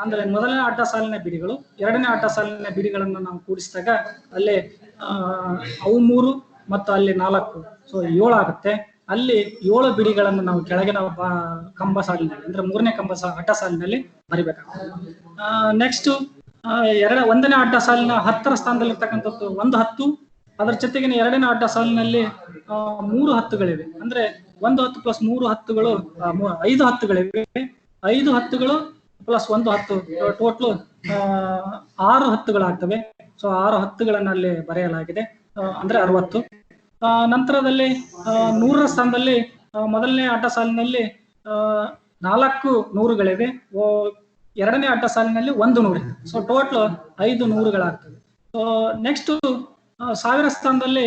C: ಅಂದ್ರೆ ಮೊದಲನೇ ಅಡ್ಡ ಸಾಲಿನ ಬಿಡಿಗಳು, ಎರಡನೇ ಅಡ್ಡ ಸಾಲಿನ ಬಿಡಿಗಳನ್ನ ನಾವು ಕೂಡಿಸಿದಾಗ ಅಲ್ಲೇ ಅವು 3 ಮತ್ತು ಅಲ್ಲಿ 4, ಸೊ 7 ಆಗುತ್ತೆ. ಅಲ್ಲಿ 7 ಬಿಡಿಗಳನ್ನು ನಾವು ಕೆಳಗಿನ ಕಂಬ ಸಾಲಿನಲ್ಲಿ ಅಂದ್ರೆ 3ನೇ ಅಡ್ಡ ಸಾಲಿನಲ್ಲಿ ಬರಿಬೇಕಾಗ್ತದೆ. ನೆಕ್ಸ್ಟ್ 1ನೇ ಅಡ್ಡ ಸಾಲಿನ 10ರ ಸ್ಥಾನದಲ್ಲಿ ಇರ್ತಕ್ಕಂಥದ್ದು 1 10. ಅದರ ಜೊತೆಗಿನ 2ನೇ ಅಡ್ಡ ಸಾಲಿನಲ್ಲಿ 3 10ಗಳಿವೆ. ಅಂದ್ರೆ 1 10 ಪ್ಲಸ್ 3 10ಗಳು 5 10ಗಳಿವೆ. 5 10ಗಳು ಪ್ಲಸ್ 1 10 ಟೋಟಲ್ 6 10ಗಳಾಗ್ತವೆ. ಸೊ 6 10ಗಳನ್ನ ಅಲ್ಲಿ ಬರೆಯಲಾಗಿದೆ, ಅಂದ್ರೆ 60. ನಂತರದಲ್ಲಿ 100ರ ಸ್ಥಾನದಲ್ಲಿ ಮೊದಲನೇ ಅಡ್ಡ ಸಾಲಿನಲ್ಲಿ 4 100ಗಳಿವೆ. ಎರಡನೇ ಅಡ್ಡ ಸಾಲಿನಲ್ಲಿ 1 100 ಇದೆ. So total 5 100ಗಳಾಗ್ತವೆ. ನೆಕ್ಸ್ಟ್ 1000 ಸ್ಥಾನದಲ್ಲಿ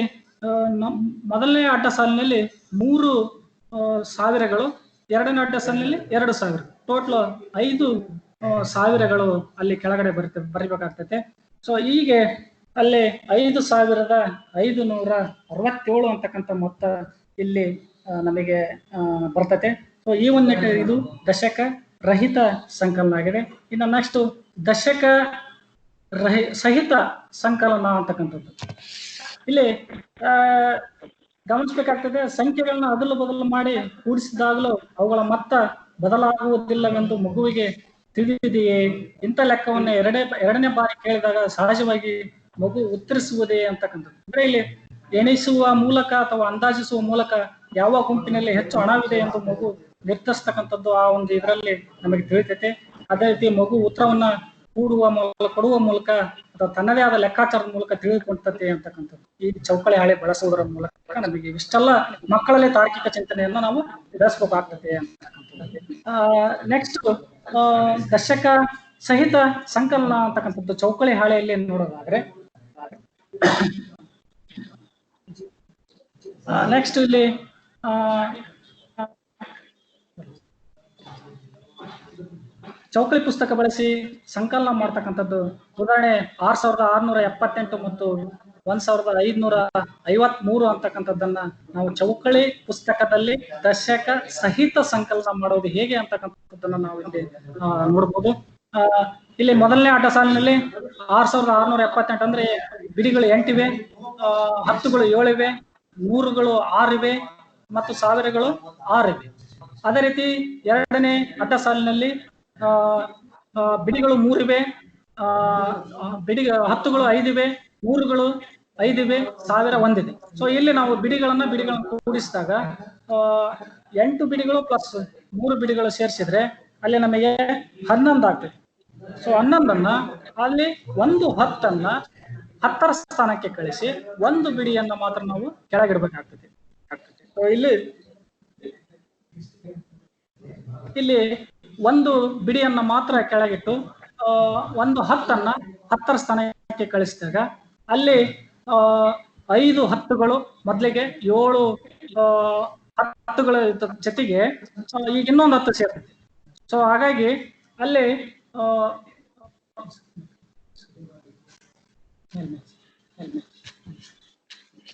C: ಮೊದಲನೇ ಅಡ್ಡ ಸಾಲಿನಲ್ಲಿ 3 1000ಗಳು, ಎರಡನೇ ಅಡ್ಡ ಸಾಲಿನಲ್ಲಿ 2000. ಟೋಟಲ್ 5 1000ಗಳು ಅಲ್ಲಿ ಕೆಳಗಡೆ ಬರಿಬೇಕಾಗ್ತದೆ. ಸೊ ಹೀಗೆ ಅಲ್ಲಿ 5567 ಅಂತಕ್ಕಂಥ ಮೊತ್ತ ಇಲ್ಲಿ ನಮಗೆ ಬರ್ತದೆ. ಸೊ ಈ ಒಂದು ಇದು ದಶಕ ರಹಿತ ಸಂಕಲನ ಆಗಿದೆ. ಇನ್ನು ನೆಕ್ಸ್ಟ್ ದಶಕ ಸಹಿತ ಸಂಕಲನ ಅಂತಕ್ಕಂಥದ್ದು. ಇಲ್ಲಿ ಗಮನಿಸಬೇಕಾಗ್ತದೆ, ಸಂಖ್ಯೆಗಳನ್ನ ಅದಲು ಬದಲು ಮಾಡಿ ಕೂಡಿಸಿದಾಗಲೂ ಅವುಗಳ ಮೊತ್ತ ಬದಲಾಗುವುದಿಲ್ಲವೆಂದು ಮಗುವಿಗೆ ತಿಳಿದಿದೆಯೇ? ಇಂಥ ಲೆಕ್ಕವನ್ನು ಎರಡನೇ ಬಾರಿ ಕೇಳಿದಾಗ ಸಹಜವಾಗಿ ಮಗು ಉತ್ತರಿಸುವುದೇ ಅಂತಕ್ಕಂಥದ್ದು. ಅಂದ್ರೆ ಇಲ್ಲಿ ಎಣಿಸುವ ಮೂಲಕ ಅಥವಾ ಅಂದಾಜಿಸುವ ಮೂಲಕ ಯಾವ ಗುಂಪಿನಲ್ಲಿ ಹೆಚ್ಚು ಹಣವಿದೆ ಎಂದು ಮಗು ನಿರ್ಧರಿಸ್ತಕ್ಕಂಥದ್ದು ಆ ಒಂದು ಇದರಲ್ಲಿ ನಮಗೆ ತಿಳಿತೈತೆ. ಅದೇ ರೀತಿ ಮಗು ಉತ್ತರವನ್ನ ಕೊಡುವ ಮೂಲಕ ಅಥವಾ ತನ್ನದೇ ಆದ ಲೆಕ್ಕಾಚಾರದ ಮೂಲಕ ತಿಳಿದುಕೊಳ್ತತೆ ಅಂತಕ್ಕಂಥದ್ದು ಈ ಚೌಕಳಿ ಹಾಳೆ ಬಳಸುವುದರ ಮೂಲಕ ನಮಗೆ ಇಷ್ಟೆಲ್ಲ ಮಕ್ಕಳಲ್ಲಿ ತಾರ್ಕಿಕ ಚಿಂತನೆಯನ್ನು ನಾವು ಬೆಳೆಸಬೇಕಾಗ್ತದೆ ಅಂತಕ್ಕಂಥದ್ದು. ನೆಕ್ಸ್ಟ್ ದಶಕ ಸಹಿತ ಸಂಕಲನ ಅಂತಕ್ಕಂಥದ್ದು ಚೌಕಳಿ ಹಾಳೆಯಲ್ಲಿ ನೋಡೋದಾದ್ರೆ ನೆಕ್ಸ್ಟ್ ಇಲ್ಲಿ ಚೌಕಳಿ ಪುಸ್ತಕ ಬಳಸಿ ಸಂಕಲನ ಮಾಡ್ತಕ್ಕಂಥದ್ದು. ಉದಾಹರಣೆ 6678 ಮತ್ತು 1553 ಅಂತಕ್ಕಂಥದ್ದನ್ನ ನಾವು ಚೌಕಳಿ ಪುಸ್ತಕದಲ್ಲಿ ದಶಕ ಸಹಿತ ಸಂಕಲನ ಮಾಡೋದು ಹೇಗೆ ಅಂತಕ್ಕಂಥದ್ದನ್ನ ನಾವು ಇಲ್ಲಿ ನೋಡ್ಬೋದು. ಇಲ್ಲಿ ಮೊದಲನೇ ಆಟ ಸಾಲಿನಲ್ಲಿ 6678 ಅಂದ್ರೆ ಬಿಡಿಗಳು 8 ಇವೆ, ಹತ್ತುಗಳು 7 ಇವೆ, ನೂರುಗಳು 6 ಇವೆ ಮತ್ತು ಸಾವಿರಗಳು 6 ಇವೆ. ಅದೇ ರೀತಿ ಎರಡನೇ ಅಡ್ಡ ಸಾಲಿನಲ್ಲಿ ಬಿಡಿಗಳು 3 ಇವೆ, ಹತ್ತುಗಳು 5 ಇವೆ, ನೂರುಗಳು 5 ಇವೆ, ಸಾವಿರ 1 ಇದೆ. ಸೊ ಇಲ್ಲಿ ನಾವು ಬಿಡಿಗಳನ್ನ ಕೂಡಿಸಿದಾಗ 8 ಬಿಡಿಗಳು ಪ್ಲಸ್ 3 ಬಿಡಿಗಳು ಸೇರಿಸಿದ್ರೆ ಅಲ್ಲಿ ನಮಗೆ 11 ಆಗ್ತದೆ. ಸೊ 11ಅನ್ನ ಅಲ್ಲಿ ಒಂದು 10ಅನ್ನ 10ರ ಸ್ಥಾನಕ್ಕೆ ಕಳಿಸಿ ಒಂದು ಬಿಡಿಯನ್ನ ಮಾತ್ರ ನಾವು ಕೆಳಗಿಡ್ಬೇಕಾಗ್ತದೆ. ಸೊ ಇಲ್ಲಿ ಒಂದು ಬಿಡಿಯನ್ನ ಮಾತ್ರ ಕೆಳಗಿಟ್ಟು ಒಂದು 10ಅನ್ನ 10ರ ಸ್ಥಾನಕ್ಕೆ ಕಳಿಸಿದಾಗ ಅಲ್ಲಿ 5 ಹತ್ತುಗಳು ಮೊದಲಿಗೆ 7 ಹತ್ತುಗಳ ಜೊತೆಗೆ ಈಗ ಇನ್ನೊಂದು 10 ಸೇರ್ತದೆ. ಸೊ ಹಾಗಾಗಿ ಅಲ್ಲಿ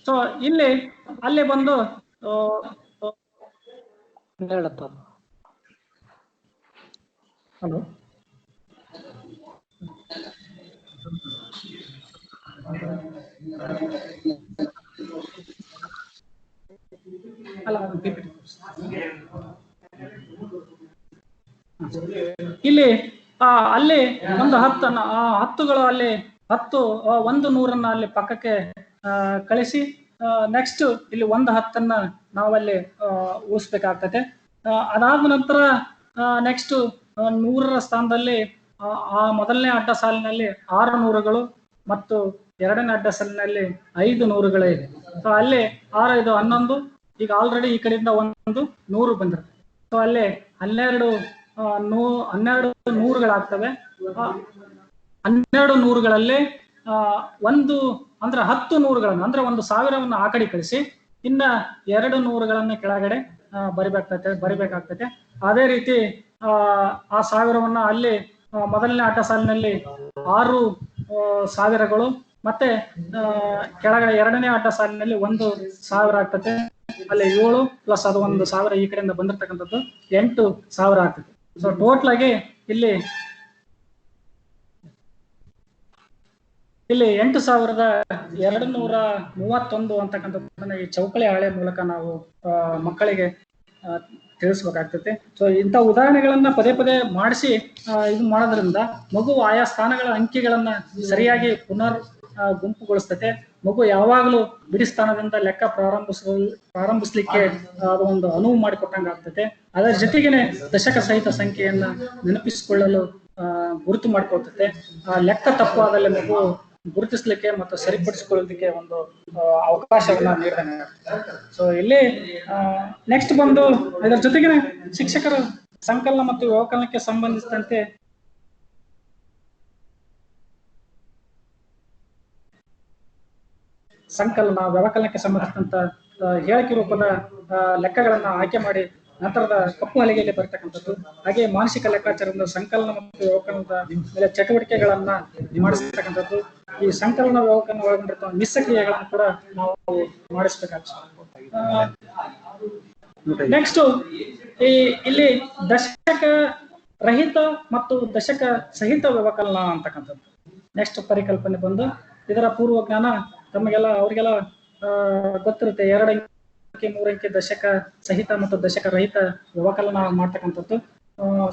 C: ಸೊ ಇಲ್ಲಿ ಅಲ್ಲಿ ಬಂದು ಹಲೋ ಅಲ್ಲ ಇಲ್ಲಿ ಅಲ್ಲಿ ಒಂದು 10 ಹತ್ತುಗಳು ಅಲ್ಲಿ 10 ಒಂದು 100ಅನ್ನ ಅಲ್ಲಿ ಪಕ್ಕಕ್ಕೆ ಕಳಿಸಿ ನೆಕ್ಸ್ಟ್ ಇಲ್ಲಿ ಒಂದು 10ಅನ್ನ ನಾವಲ್ಲಿ ಉಳಿಸ್ಬೇಕಾಗ್ತದೆ. ಅದಾದ ನಂತರ ನೆಕ್ಸ್ಟ್ 100ರ ಸ್ಥಾನದಲ್ಲಿ ಮೊದಲನೇ ಅಡ್ಡ ಸಾಲಿನಲ್ಲಿ 6 ನೂರುಗಳು ಮತ್ತು ಎರಡನೇ ಅಡ್ಡ ಸಾಲಿನಲ್ಲಿ 5 ನೂರುಗಳೇ ಇದೆ. ಸೊ ಅಲ್ಲಿ 6 5 11, ಈಗ ಆಲ್ರೆಡಿ ಈ ಕಡೆಯಿಂದ ಒಂದು 100 ಬಂದಿರುತ್ತೆ. ಸೊ ಅಲ್ಲಿ 12 ನೂರುಗಳಾಗ್ತವೆ. 12 ನೂರುಗಳಲ್ಲಿ ಒಂದು ಅಂದ್ರೆ 10 ನೂರುಗಳನ್ನು ಅಂದ್ರೆ ಒಂದು 1000ವನ್ನು ಆ ಕಡೆ ಕಳಿಸಿ ಇನ್ನ 2 ನೂರುಗಳನ್ನ ಕೆಳಗಡೆ ಬರಿಬೇಕಾಗ್ತದೆ. ಅದೇ ರೀತಿ ಆ 1000ವನ್ನ ಅಲ್ಲಿ ಮೊದಲನೇ ಆಟ ಸಾಲಿನಲ್ಲಿ 6 ಸಾವಿರಗಳು ಮತ್ತೆ ಕೆಳಗಡೆ ಎರಡನೇ ಆಟ ಸಾಲಿನಲ್ಲಿ 1,000 ಆಗ್ತದೆ. ಅಲ್ಲಿ 7 ಪ್ಲಸ್ ಅದು 1,000 ಈ ಕಡೆಯಿಂದ ಬಂದಿರತಕ್ಕಂಥದ್ದು 8,000 ಆಗ್ತದೆ. ಸೊ ಟೋಟಲ್ ಆಗಿ ಇಲ್ಲಿ 8,231 ಅಂತಕ್ಕಂಥದ್ದನ್ನ ಈ ಚೌಕಳಿ ಹಾಳೆ ಮೂಲಕ ನಾವು ಮಕ್ಕಳಿಗೆ ತಿಳಿಸ್ಬೇಕಾಗ್ತದೆ. ಸೊ ಇಂಥ ಉದಾಹರಣೆಗಳನ್ನ ಪದೇ ಪದೇ ಮಾಡಿಸಿ ಇದು ಮಾಡೋದ್ರಿಂದ ಮಗು ಆಯಾ ಸ್ಥಾನಗಳ ಅಂಕಿಗಳನ್ನ ಸರಿಯಾಗಿ ಪುನರ್ ಗುಂಪುಗೊಳಿಸ್ತತೆ. ಮಗು ಯಾವಾಗಲೂ ಬಿಡಿ ಸ್ಥಾನದಿಂದ ಲೆಕ್ಕ ಪ್ರಾರಂಭಿಸ್ಲಿಕ್ಕೆ ಅದು ಒಂದು ಅನುವು ಮಾಡಿಕೊಟ್ಟಂಗೆ ಆಗ್ತದೆ. ಅದರ ಜೊತೆಗೇನೆ ದಶಕ ಸಹಿತ ಸಂಖ್ಯೆಯನ್ನ ನೆನಪಿಸಿಕೊಳ್ಳಲು ಗುರುತು ಮಾಡ್ಕೊಳ್ತದೆ. ಆ ಲೆಕ್ಕ ತಪ್ಪಾದಲ್ಲಿ ಮಗು ಗುರುತಿಸ್ಲಿಕ್ಕೆ ಮತ್ತು ಸರಿಪಡಿಸಿಕೊಳ್ಳೋದಕ್ಕೆ ಒಂದು ಅವಕಾಶವನ್ನ ನೀಡಿದಂಗೆ. ಸೊ ಇಲ್ಲಿ ನೆಕ್ಸ್ಟ್ ಬಂದು ಇದರ ಜೊತೆಗೆ ಶಿಕ್ಷಕರ ಸಂಕಲನ ಮತ್ತು ವ್ಯವಕಲನಕ್ಕೆ ಸಂಬಂಧಿಸಿದಂತೆ ವ್ಯವಕಲನಕ್ಕೆ ಸಂಬಂಧಿಸಿದಂತ ಹೇಳಿಕೆ ರೂಪದ ಲೆಕ್ಕಗಳನ್ನ ಆಯ್ಕೆ ಮಾಡಿ ನಂತರದ ಕಪ್ಪು ಹಲಗೆಯಲ್ಲಿ ಬರ್ತಕ್ಕಂಥದ್ದು, ಹಾಗೆ ಮಾನಸಿಕ ಲೆಕ್ಕಾಚಾರದ ಸಂಕಲನ ಮತ್ತು ವ್ಯವಕಲನದ ಮೇಲೆ ಚಟುವಟಿಕೆಗಳನ್ನ ಮಾಡಿಸ್ತಕ್ಕಂಥದ್ದು, ಈ ಸಂಕಲನ ವ್ಯವಕಲನ ಒಳಗೊಂಡಿರುವ ಮಿಶ್ರ ಕ್ರಿಯೆಗಳನ್ನು ಕೂಡ ನಾವು ಮಾಡಿಸ್ಬೇಕಾಗ್ತದೆ. ನೆಕ್ಸ್ಟ್ ಇಲ್ಲಿ ದಶಕ ರಹಿತ ಮತ್ತು ದಶಕ ಸಹಿತ ವ್ಯವಕಲನ ಅಂತಕ್ಕಂಥದ್ದು ನೆಕ್ಸ್ಟ್ ಪರಿಕಲ್ಪನೆ ಬಂದು, ಇದರ ಪೂರ್ವ ಜ್ಞಾನ ತಮಗೆಲ್ಲ ಅವ್ರಿಗೆಲ್ಲ ಗೊತ್ತಿರುತ್ತೆ. 2 ಅಂಕಿ 3 ಅಂಕಿ ದಶಕ ಸಹಿತ ಮತ್ತು ದಶಕ ರಹಿತ ವ್ಯವಕಲನ ಮಾಡ್ತಕ್ಕಂಥದ್ದು.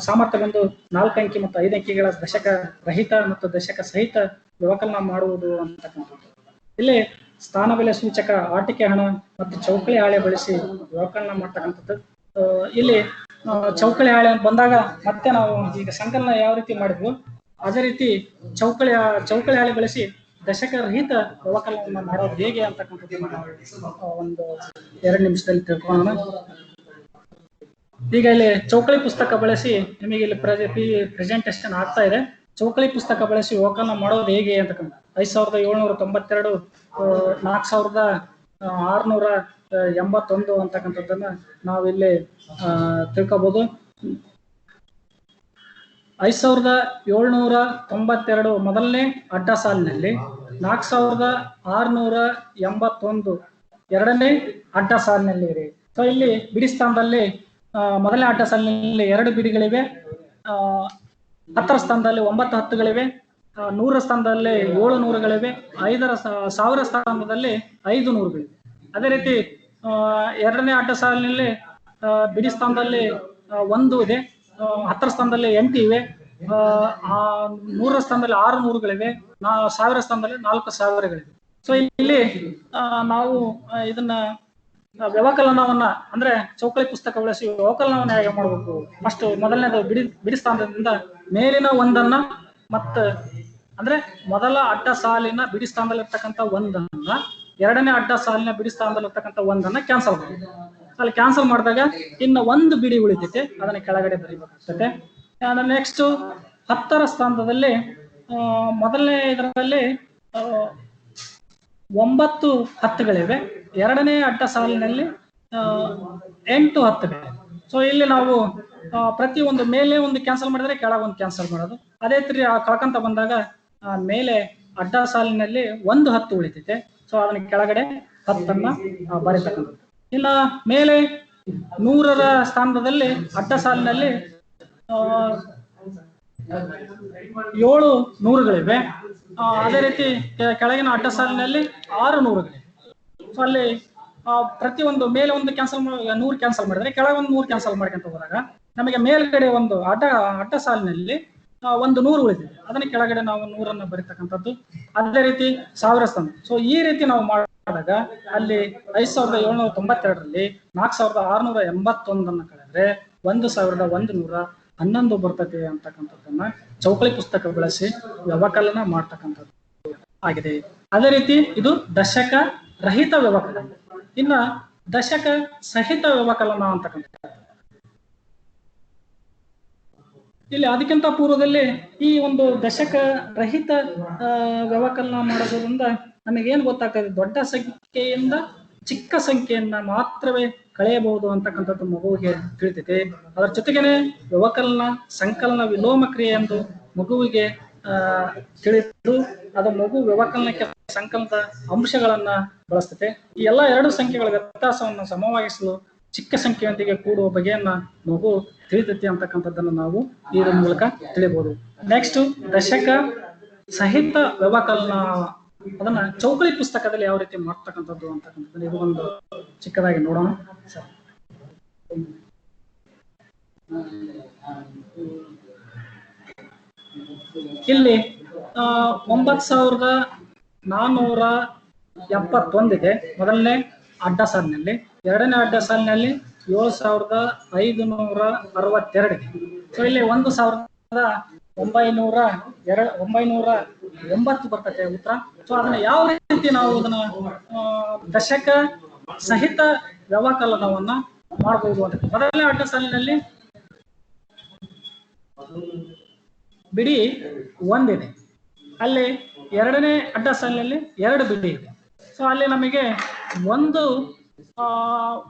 C: ಸಾಮರ್ಥ್ಯ ಬಂದು 4 ಅಂಕಿ ಮತ್ತು 5 ಅಂಕಿಗಳ ದಶಕ ರಹಿತ ಮತ್ತು ದಶಕ ಸಹಿತ ವ್ಯವಕಲನ ಮಾಡುವುದು ಅಂತಕ್ಕಂಥದ್ದು. ಇಲ್ಲಿ ಸ್ಥಾನ ಬೆಲೆ ಸೂಚಕ, ಆಟಿಕೆ ಹಣ ಮತ್ತು ಚೌಕಳಿ ಹಾಳೆ ಬಳಸಿ ವ್ಯವಕಲನ ಮಾಡ್ತಕ್ಕಂಥದ್ದು. ಇಲ್ಲಿ ಚೌಕಳಿ ಹಾಳೆ ಬಂದಾಗ ಮತ್ತೆ ನಾವು ಈಗ ಸಂಕಲನ ಯಾವ ರೀತಿ ಮಾಡಿದ್ವು ಅದೇ ರೀತಿ ಚೌಕಳಿ ಹಾಳೆ ಬಳಸಿ ದಶಕ ರಹಿತ ವ್ಯವಕಲನ ಮಾಡೋದು ಹೇಗೆ ಅಂತಕ್ಕಂಥದ್ದನ್ನ ನಾವು ಒಂದು 2 ನಿಮಿಷದಲ್ಲಿ ತಿಳ್ಕೊಳ್ಳೋಣ. ಈಗ ಇಲ್ಲಿ ಚೌಕಳಿ ಪುಸ್ತಕ ಬಳಸಿ ನಿಮಗೆ ಇಲ್ಲಿ ಪ್ರೆಸೆಂಟೇಷನ್ ಆಗ್ತಾ ಇದೆ. ಚೌಕಳಿ ಪುಸ್ತಕ ಬಳಸಿ ವ್ಯವಕಲನ ಮಾಡೋದು ಹೇಗೆ ಅಂತಕ್ಕಂಥ 5,792 4,681 ಅಂತಕ್ಕಂಥದ್ದನ್ನ ನಾವಿಲ್ಲಿ ತಿಳ್ಕೋಬಹುದು. 5792 ಮೊದಲನೇ ಅಡ್ಡ ಸಾಲಿನಲ್ಲಿ, 4681 ಎರಡನೇ ಅಡ್ಡ ಸಾಲಿನಲ್ಲಿ ಇದೆ. ಸೊ ಇಲ್ಲಿ ಬಿಡಿ ಸ್ಥಾನದಲ್ಲಿ ಮೊದಲನೇ ಅಡ್ಡ ಸಾಲಿನಲ್ಲಿ 2 ಬಿಡಿಗಳಿವೆ, 10ರ ಸ್ಥಾನದಲ್ಲಿ 9 10ಗಳಿವೆ, 100ರ ಸ್ಥಾನದಲ್ಲಿ 7 100ಗಳಿವೆ, 1000 ಸ್ಥಾನದಲ್ಲಿ 5 100ಗಳಿವೆ. ಅದೇ ರೀತಿ ಎರಡನೇ ಅಡ್ಡ ಸಾಲಿನಲ್ಲಿ ಬಿಡಿ ಸ್ಥಾನದಲ್ಲಿ 1 ಇದೆ, 10ರ ಸ್ಥಾನದಲ್ಲಿ 8 ಇವೆ, 100ರ ಸ್ಥಾನದಲ್ಲಿ 6 100ಗಳಿವೆ, 1000 ಸ್ಥಾನದಲ್ಲಿ 4 1000ಗಳಿವೆ. ಸೊ ಇಲ್ಲಿ ನಾವು ಇದನ್ನ ವ್ಯವಕಲನವನ್ನ ಅಂದ್ರೆ ಚೌಕಳಿ ಪುಸ್ತಕ ಬಳಸಿ ವ್ಯವಕಲನವನ್ನ ಹೇಗೆ ಮಾಡಬೇಕು? ಫಸ್ಟ್ ಮೊದಲನೇದು ಬಿಡಿ ಸ್ಥಾನದಿಂದ ಮೇಲಿನ ಒಂದನ್ನ ಮತ್ತೆ ಅಂದ್ರೆ ಮೊದಲ ಅಡ್ಡ ಸಾಲಿನ ಬಿಡಿ ಸ್ಥಾನದಲ್ಲಿರ್ತಕ್ಕಂಥ ಒಂದನ್ನ ಎರಡನೇ ಅಡ್ಡ ಸಾಲಿನ ಬಿಡಿ ಸ್ಥಾನದಲ್ಲಿರ್ತಕ್ಕಂಥ ಒಂದನ್ನ ಕ್ಯಾನ್ಸಲ್ ಮಾಡಬೇಕು. ಅಲ್ಲಿ ಕ್ಯಾನ್ಸಲ್ ಮಾಡಿದಾಗ ಇನ್ನು ಒಂದು ಬಿಡಿ ಉಳಿತೈತೆ, ಅದನ್ನ ಕೆಳಗಡೆ ಬರೀಬೇಕಾಗ್ತದೆ. ನೆಕ್ಸ್ಟ್ 10ರ ಸ್ಥಾನದಲ್ಲಿ ಮೊದಲನೇ ಇದರಲ್ಲಿ 9 10ಗಳಿವೆ, ಎರಡನೇ ಅಡ್ಡ ಸಾಲಿನಲ್ಲಿ 8 10ಗಳಿವೆ. ಸೊ ಇಲ್ಲಿ ನಾವು ಪ್ರತಿ ಒಂದು ಮೇಲೆ ಒಂದು ಕ್ಯಾನ್ಸಲ್ ಮಾಡಿದ್ರೆ ಕೆಳಗೆ ಒಂದು ಕ್ಯಾನ್ಸಲ್ ಮಾಡೋದು. ಅದೇ ರೀತಿ ಕಳ್ಕೊಂತ ಬಂದಾಗ ಮೇಲೆ ಅಡ್ಡ ಸಾಲಿನಲ್ಲಿ 1 10 ಉಳಿತೈತೆ, ಸೊ ಅದನ್ನ ಕೆಳಗಡೆ 10ಅನ್ನ ಬರೀತಕ್ಕಂಥದ್ದು. ಇನ್ನ ಮೇಲೆ 100ರ ಸ್ಥಾನದಲ್ಲಿ ಅಡ್ಡ ಸಾಲಿನಲ್ಲಿ 7 100ಗಳಿವೆ, ಅದೇ ರೀತಿ ಕೆಳಗಿನ ಅಡ್ಡ ಸಾಲಿನಲ್ಲಿ 6 100ಗಳಿವೆ. ಸೊ ಅಲ್ಲಿ ಪ್ರತಿ ಒಂದು ಮೇಲೆ ಒಂದು ಕ್ಯಾನ್ಸಲ್ 100 ಕ್ಯಾನ್ಸಲ್ ಮಾಡಿದ್ರೆ ಕೆಳಗೆ ಒಂದು 100 ಕ್ಯಾನ್ಸಲ್ ಮಾಡ್ಕೊಂತ ಹೋದಾಗ ನಮಗೆ ಮೇಲ್ಗಡೆ ಒಂದು ಅಡ್ಡ ಸಾಲಿನಲ್ಲಿ 1 100 ಉಳಿದಿದೆ, ಅದನ್ನ ಕೆಳಗಡೆ ನಾವು 100ಅನ್ನ ಬರೀತಕ್ಕಂಥದ್ದು. ಅದೇ ರೀತಿ 1000 ಸ್ಥಾನ. ಸೊ ಈ ರೀತಿ ನಾವು ಮಾಡಿದಾಗ ಅಲ್ಲಿ 5792ರಲ್ಲಿ 4681 ಕಳೆದ್ರೆ 1111 ಬರ್ತದೆ ಅಂತಕ್ಕಂಥದ್ದನ್ನ ಚೌಕಳಿ ಪುಸ್ತಕ ಬಳಸಿ ವ್ಯವಕಲನ ಮಾಡ್ತಕ್ಕಂಥದ್ದು ಆಗಿದೆ. ಅದೇ ರೀತಿ ಇದು ದಶಕ ರಹಿತ ವ್ಯವಕಲನ. ಇನ್ನ ದಶಕ ಸಹಿತ ವ್ಯವಕಲನ ಅಂತಕ್ಕಂಥದ್ದು ಇಲ್ಲಿ ಅದಕ್ಕಿಂತ ಪೂರ್ವದಲ್ಲಿ ಈ ಒಂದು ದಶಕ ರಹಿತ ವ್ಯವಕಲನ ಮಾಡೋದ್ರಿಂದ ನಮಗೇನು ಗೊತ್ತಾಗ್ತದೆ? ದೊಡ್ಡ ಸಂಖ್ಯೆಯಿಂದ ಚಿಕ್ಕ ಸಂಖ್ಯೆಯನ್ನ ಮಾತ್ರವೇ ಕಳೆಯಬಹುದು ಅಂತಕ್ಕಂಥದ್ದು ಮಗುವಿಗೆ ತಿಳಿತೈತೆ. ಅದರ ಜೊತೆಗೇನೆ ವ್ಯವಕಲನ, ಸಂಕಲನ, ವಿಲೋಮ ಕ್ರಿಯೆ ಎಂದು ಮಗುವಿಗೆ ತಿಳಿದು ಅದು ಮಗು ವ್ಯವಕಲನಕ್ಕೆ ಸಂಕಲನದ ಅಂಶಗಳನ್ನ ಬಳಸ್ತತೆ. ಈ ಎಲ್ಲ 2 ಸಂಖ್ಯೆಗಳ ವ್ಯತ್ಯಾಸವನ್ನು ಸಮವಾಗಿಸಲು ಚಿಕ್ಕ ಸಂಖ್ಯೆಯೊಂದಿಗೆ ಕೂಡುವ ಬಗೆಯನ್ನ ಮಗು ತಿಳಿತೈತಿ ಅಂತಕ್ಕಂಥದ್ದನ್ನು ನಾವು ಇದರ ಮೂಲಕ ತಿಳಿಬಹುದು. ನೆಕ್ಸ್ಟ್ ದಶಕ ಸಹಿತ ವ್ಯವಕಲನ, ಅದನ್ನ ಚೌಕಳಿ ಪುಸ್ತಕದಲ್ಲಿ ಯಾವ ರೀತಿ ಮಾಡ್ತಕ್ಕಂಥದ್ದು ಅಂತಕ್ಕಂಥದ್ದು ಇದು ಒಂದು ಚಿಕ್ಕದಾಗಿ ನೋಡೋಣ ಸರ್. ಇಲ್ಲಿ 9471 ಇದೆ ಮೊದಲನೇ ಅಡ್ಡ ಸಾಲಿನಲ್ಲಿ, ಎರಡನೇ ಅಡ್ಡ ಸಾಲಿನಲ್ಲಿ 7562 ಇದೆ. ಸೊ ಇಲ್ಲಿ 1909 ಬರ್ತದೆ ಉತ್ತರ. ಸೊ ಅದನ್ನ ಯಾವ ರೀತಿ ನಾವು ಅದನ್ನ ದಶಕ ಸಹಿತ ವ್ಯವಕಲನವನ್ನ ಮಾಡಬಹುದು ಅಂತ. ಮೊದಲನೇ ಅಡ್ಡ ಸಾಲಿನಲ್ಲಿ ಬಿಡಿ 1 ಇದೆ, ಅಲ್ಲಿ ಎರಡನೇ ಅಡ್ಡ ಸಾಲಿನಲ್ಲಿ 2 ಬಿಡಿ ಇದೆ. ಸೊ ಅಲ್ಲಿ ನಮಗೆ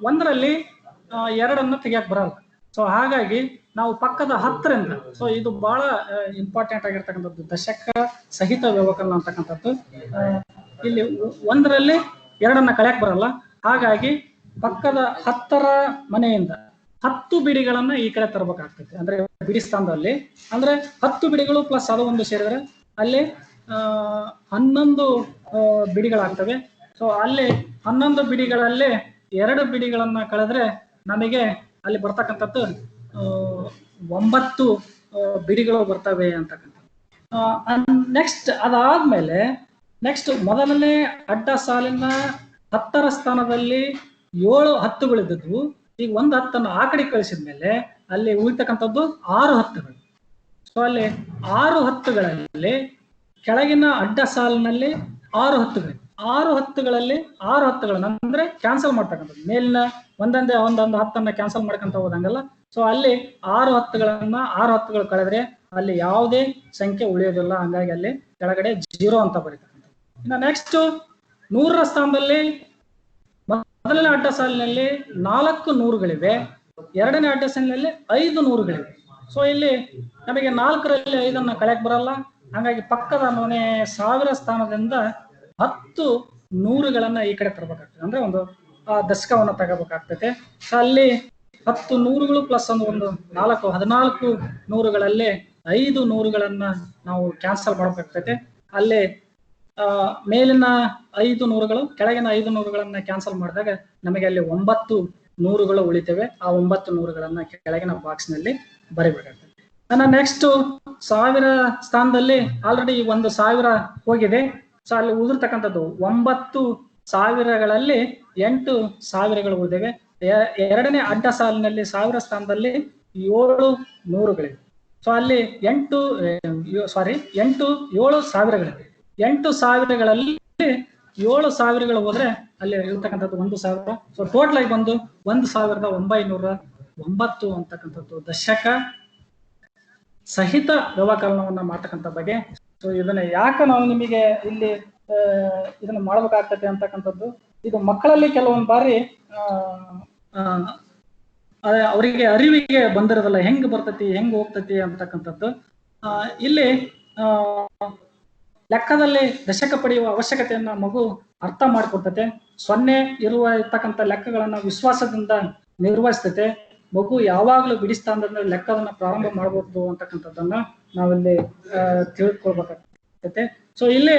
C: ಒಂದರಲ್ಲಿ 2ಅನ್ನು ತೆಗಿಯಕ್ ಬರಲ್ಲ. ಸೊ ಹಾಗಾಗಿ ನಾವು ಪಕ್ಕದ 10ರಿಂದ, ಸೊ ಇದು ಬಹಳ ಇಂಪಾರ್ಟೆಂಟ್ ಆಗಿರ್ತಕ್ಕಂಥದ್ದು ದಶಕ ಸಹಿತ ವ್ಯವಕಲನ ಅಂತಕ್ಕಂಥದ್ದು. ಇಲ್ಲಿ 1ರಲ್ಲಿ 2ಅನ್ನ ಕಳೆಯಕ್ ಬರಲ್ಲ, ಹಾಗಾಗಿ ಪಕ್ಕದ 10ರ ಮನೆಯಿಂದ 10 ಬಿಡಿಗಳನ್ನ ಈ ಕಡೆ ತರಬೇಕಾಗ್ತದೆ. ಅಂದ್ರೆ ಬಿಡಿ ಸ್ಥಾನದಲ್ಲಿ ಅಂದ್ರೆ 10 ಬಿಡಿಗಳು ಪ್ಲಸ್ ಅದು ಒಂದು ಸೇರಿದ್ರೆ ಅಲ್ಲಿ 11 ಬಿಡಿಗಳಾಗ್ತವೆ. ಸೊ ಅಲ್ಲಿ 11 ಬಿಡಿಗಳಲ್ಲಿ 2 ಬಿಡಿಗಳನ್ನ ಕಳೆದ್ರೆ ನಮಗೆ ಅಲ್ಲಿ ಬರ್ತಕ್ಕಂಥದ್ದು 9 ಬಿಡಿಗಳು ಬರ್ತವೆ ಅಂತಕ್ಕಂಥದ್ದು. ನೆಕ್ಸ್ಟ್ ಅದಾದ್ಮೇಲೆ ನೆಕ್ಸ್ಟ್ ಮೊದಲನೇ ಅಡ್ಡ ಸಾಲಿನ 10ರ ಸ್ಥಾನದಲ್ಲಿ 7 10ಗಳಿದ್ದವು. ಈಗ 1 10ಅನ್ನು ಆ ಕಡೆ ಕಳಿಸಿದ್ಮೇಲೆ ಅಲ್ಲಿ ಉಳಿತಕ್ಕಂಥದ್ದು 6 10ಗಳು. ಸೊ ಅಲ್ಲಿ 6 10ಗಳಲ್ಲಿ ಕೆಳಗಿನ ಅಡ್ಡ ಸಾಲಿನಲ್ಲಿ 6 10ಗಳಿವೆ. 6 10ಗಳಲ್ಲಿ 6 10ಗಳನ್ನ ಅಂದ್ರೆ ಕ್ಯಾನ್ಸಲ್ ಮಾಡ್ತಕ್ಕಂಥದ್ದು. ಮೇಲಿನ ಒಂದೊಂದು 10ಅನ್ನ ಕ್ಯಾನ್ಸಲ್ ಮಾಡ್ಕೊಂತ ಹೋದಂಗಲ್ಲ. ಸೊ ಅಲ್ಲಿ 6 10ಗಳನ್ನ 6 10ಗಳು ಕಳೆದ್ರೆ ಅಲ್ಲಿ ಯಾವುದೇ ಸಂಖ್ಯೆ ಉಳಿಯೋದಿಲ್ಲ, ಹಂಗಾಗಿ ಅಲ್ಲಿ ಕೆಳಗಡೆ 0 ಅಂತ ಬರೀತಕ್ಕಂಥದ್ದು. ಇನ್ನು ನೆಕ್ಸ್ಟ್ 100ರ ಸ್ಥಾನದಲ್ಲಿ ಮೊದಲನೇ ಅಡ್ಡ ಸಾಲಿನಲ್ಲಿ 4 100ಗಳಿವೆ, ಎರಡನೇ ಅಡ್ಡ ಸಾಲಿನಲ್ಲಿ 5 100ಗಳಿವೆ. ಸೊ ಇಲ್ಲಿ ನಮಗೆ 4ರಲ್ಲಿ 5 ಕಳೆಯಕ್ ಬರಲ್ಲ. ಹಾಗಾಗಿ ಪಕ್ಕದ ಮನೆ 1000 ಸ್ಥಾನದಿಂದ 10 ನೂರುಗಳನ್ನ ಈ ಕಡೆ ತರಬೇಕಾಗ್ತದೆ. ಅಂದ್ರೆ ಒಂದು ದಶಕವನ್ನ ತಗೋಬೇಕಾಗ್ತದೆ. ಸೊ ಅಲ್ಲಿ 10 ನೂರುಗಳು ಪ್ಲಸ್ ಒಂದು 14 ನೂರುಗಳಲ್ಲಿ 5 ನೂರುಗಳನ್ನ ನಾವು ಕ್ಯಾನ್ಸಲ್ ಮಾಡಬೇಕಾಗ್ತದೆ. ಅಲ್ಲಿ ಮೇಲಿನ 5 ನೂರುಗಳು ಕೆಳಗಿನ 5 ನೂರುಗಳನ್ನ ಕ್ಯಾನ್ಸಲ್ ಮಾಡಿದಾಗ ನಮಗೆ ಅಲ್ಲಿ 9 ನೂರುಗಳು ಉಳಿತೇವೆ. ಆ 9 ನೂರುಗಳನ್ನ ಕೆಳಗಿನ ಬಾಕ್ಸ್ ನಲ್ಲಿ ಬರಿಬೇಕಾಗ್ತದೆ. ನೆಕ್ಸ್ಟ್ 1000 ಸ್ಥಾನದಲ್ಲಿ ಆಲ್ರೆಡಿ 1000 ಹೋಗಿದೆ. ಸೊ ಅಲ್ಲಿ ಉಳಿದಿರ್ತಕ್ಕಂಥದ್ದು 9000ಗಳಲ್ಲಿ 8000ಗಳು ಉಳಿದಿವೆ. ಎರಡನೇ ಅಡ್ಡ ಸಾಲಿನಲ್ಲಿ 1000 ಸ್ಥಾನದಲ್ಲಿ 7 ನೂರುಗಳಿವೆ. ಸೊ ಅಲ್ಲಿ 7 ಸಾವಿರಗಳಿವೆ. 8 ಸಾವಿರಗಳಲ್ಲಿ 7 ಸಾವಿರಗಳು ಹೋದ್ರೆ ಅಲ್ಲಿ ಇರ್ತಕ್ಕಂಥದ್ದು 1000. ಸೊ ಟೋಟಲ್ ಆಗಿ ಬಂದು 1909 ಅಂತಕ್ಕಂಥದ್ದು ದಶಕ ಸಹಿತ ವ್ಯವಕಲನವನ್ನ ಮಾಡ್ತಕ್ಕಂಥ ಬಗ್ಗೆ. ಸೊ ಇದನ್ನ ಯಾಕೆ ನಾವು ನಿಮಗೆ ಇಲ್ಲಿ ಇದನ್ನ ಮಾಡ್ಬೇಕಾಗ್ತದೆ ಅಂತಕ್ಕಂಥದ್ದು, ಇದು ಮಕ್ಕಳಲ್ಲಿ ಕೆಲವೊಂದು ಬಾರಿ ಅವರಿಗೆ ಅರಿವಿಗೆ ಬಂದಿರೋದಲ್ಲ, ಹೆಂಗ್ ಬರ್ತತಿ ಹೆಂಗ್ ಹೋಗ್ತತಿ ಅಂತಕ್ಕಂಥದ್ದು. ಇಲ್ಲಿ ಲೆಕ್ಕದಲ್ಲಿ ದಶಕ ಪಡೆಯುವ ಅವಶ್ಯಕತೆಯನ್ನ ಮಗು ಅರ್ಥ ಮಾಡಿಕೊಡ್ತತೆ. 0 ಇರ್ತಕ್ಕಂಥ ಲೆಕ್ಕಗಳನ್ನ ವಿಶ್ವಾಸದಿಂದ ನಿರ್ವಹಿಸ್ತತೆ. ಮಗು ಯಾವಾಗ್ಲೂ ಬಿಡಿಸ್ತಾಂದ್ರೆ ಲೆಕ್ಕವನ್ನ ಪ್ರಾರಂಭ ಮಾಡಬಹುದು ಅಂತಕ್ಕಂಥದ್ದನ್ನ ನಾವಿಲ್ಲಿ ತಿಳ್ಕೊಳ್ಬೇಕಾಗ್ತದೆ. ಸೊ ಇಲ್ಲಿ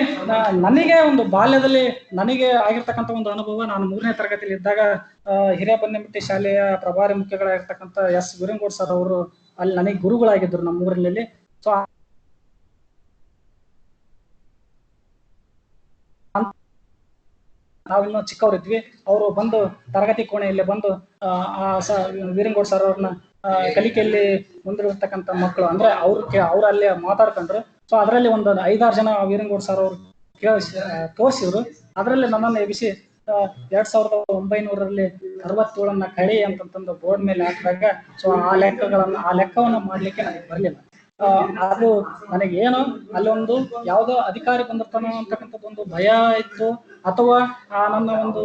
C: ನನಗೆ ಒಂದು ಬಾಲ್ಯದಲ್ಲಿ ನನಗೆ ಆಗಿರ್ತಕ್ಕಂಥ ಒಂದು ಅನುಭವ, ನಾನು 3ನೇ ತರಗತಿಯಲ್ಲಿ ಇದ್ದಾಗ ಹಿರೇಬನ್ನಮಟ್ಟಿ ಶಾಲೆಯ ಪ್ರಭಾರಿ ಮುಖ್ಯಗಳಾಗಿರ್ತಕ್ಕಂಥ ಎಸ್ ವೀರಂಗೌಡ ಸರ್ ಅವರು ಅಲ್ಲಿ ನನಗೆ ಗುರುಗಳಾಗಿದ್ರು ನಮ್ಮ ಊರಿನಲ್ಲಿ. ಸೊ ನಾವಿನ್ನೂ ಚಿಕ್ಕವರಿದ್ವಿ. ಅವರು ಬಂದು ತರಗತಿ ಕೋಣೆಯಲ್ಲಿ ಬಂದು ವೀರಂಗೌಡ ಸರ್ ಅವ್ರನ್ನ ಕಲಿಕೆಯಲ್ಲಿ ಮುಂದಿರ್ತಕ್ಕಂಥ ಮಕ್ಕಳು ಅಂದ್ರೆ ಅವ್ರು ಅಲ್ಲಿ ಮಾತಾಡ್ಕೊಂಡ್ರು. ಸೊ ಅದರಲ್ಲಿ ಒಂದು 5-6 ಜನ ವೀರಂಗೌಡ ಸರ್ ಅವರು ತೋರಿಸಿದ್ರು. ಅದರಲ್ಲಿ ನನ್ನನ್ನು ಎಬ್ಬಿಸಿ 2900ರಲ್ಲಿ 67 ಕಳಿ ಅಂತಂದು ಬೋರ್ಡ್ ಮೇಲೆ ಹಾಕಿದಾಗ ಸೊ ಆ ಲೆಕ್ಕವನ್ನ ಮಾಡ್ಲಿಕ್ಕೆ ನನಗೆ ಬರಲಿಲ್ಲ. ಅದು ನನಗೇನು ಅಲ್ಲೊಂದು ಯಾವುದೋ ಅಧಿಕಾರಿ ಬಂದಿರ್ತಾನೋ ಅಂತಕ್ಕಂಥದ್ದು ಒಂದು ಭಯ ಇತ್ತು. ಅಥವಾ ನನ್ನ ಒಂದು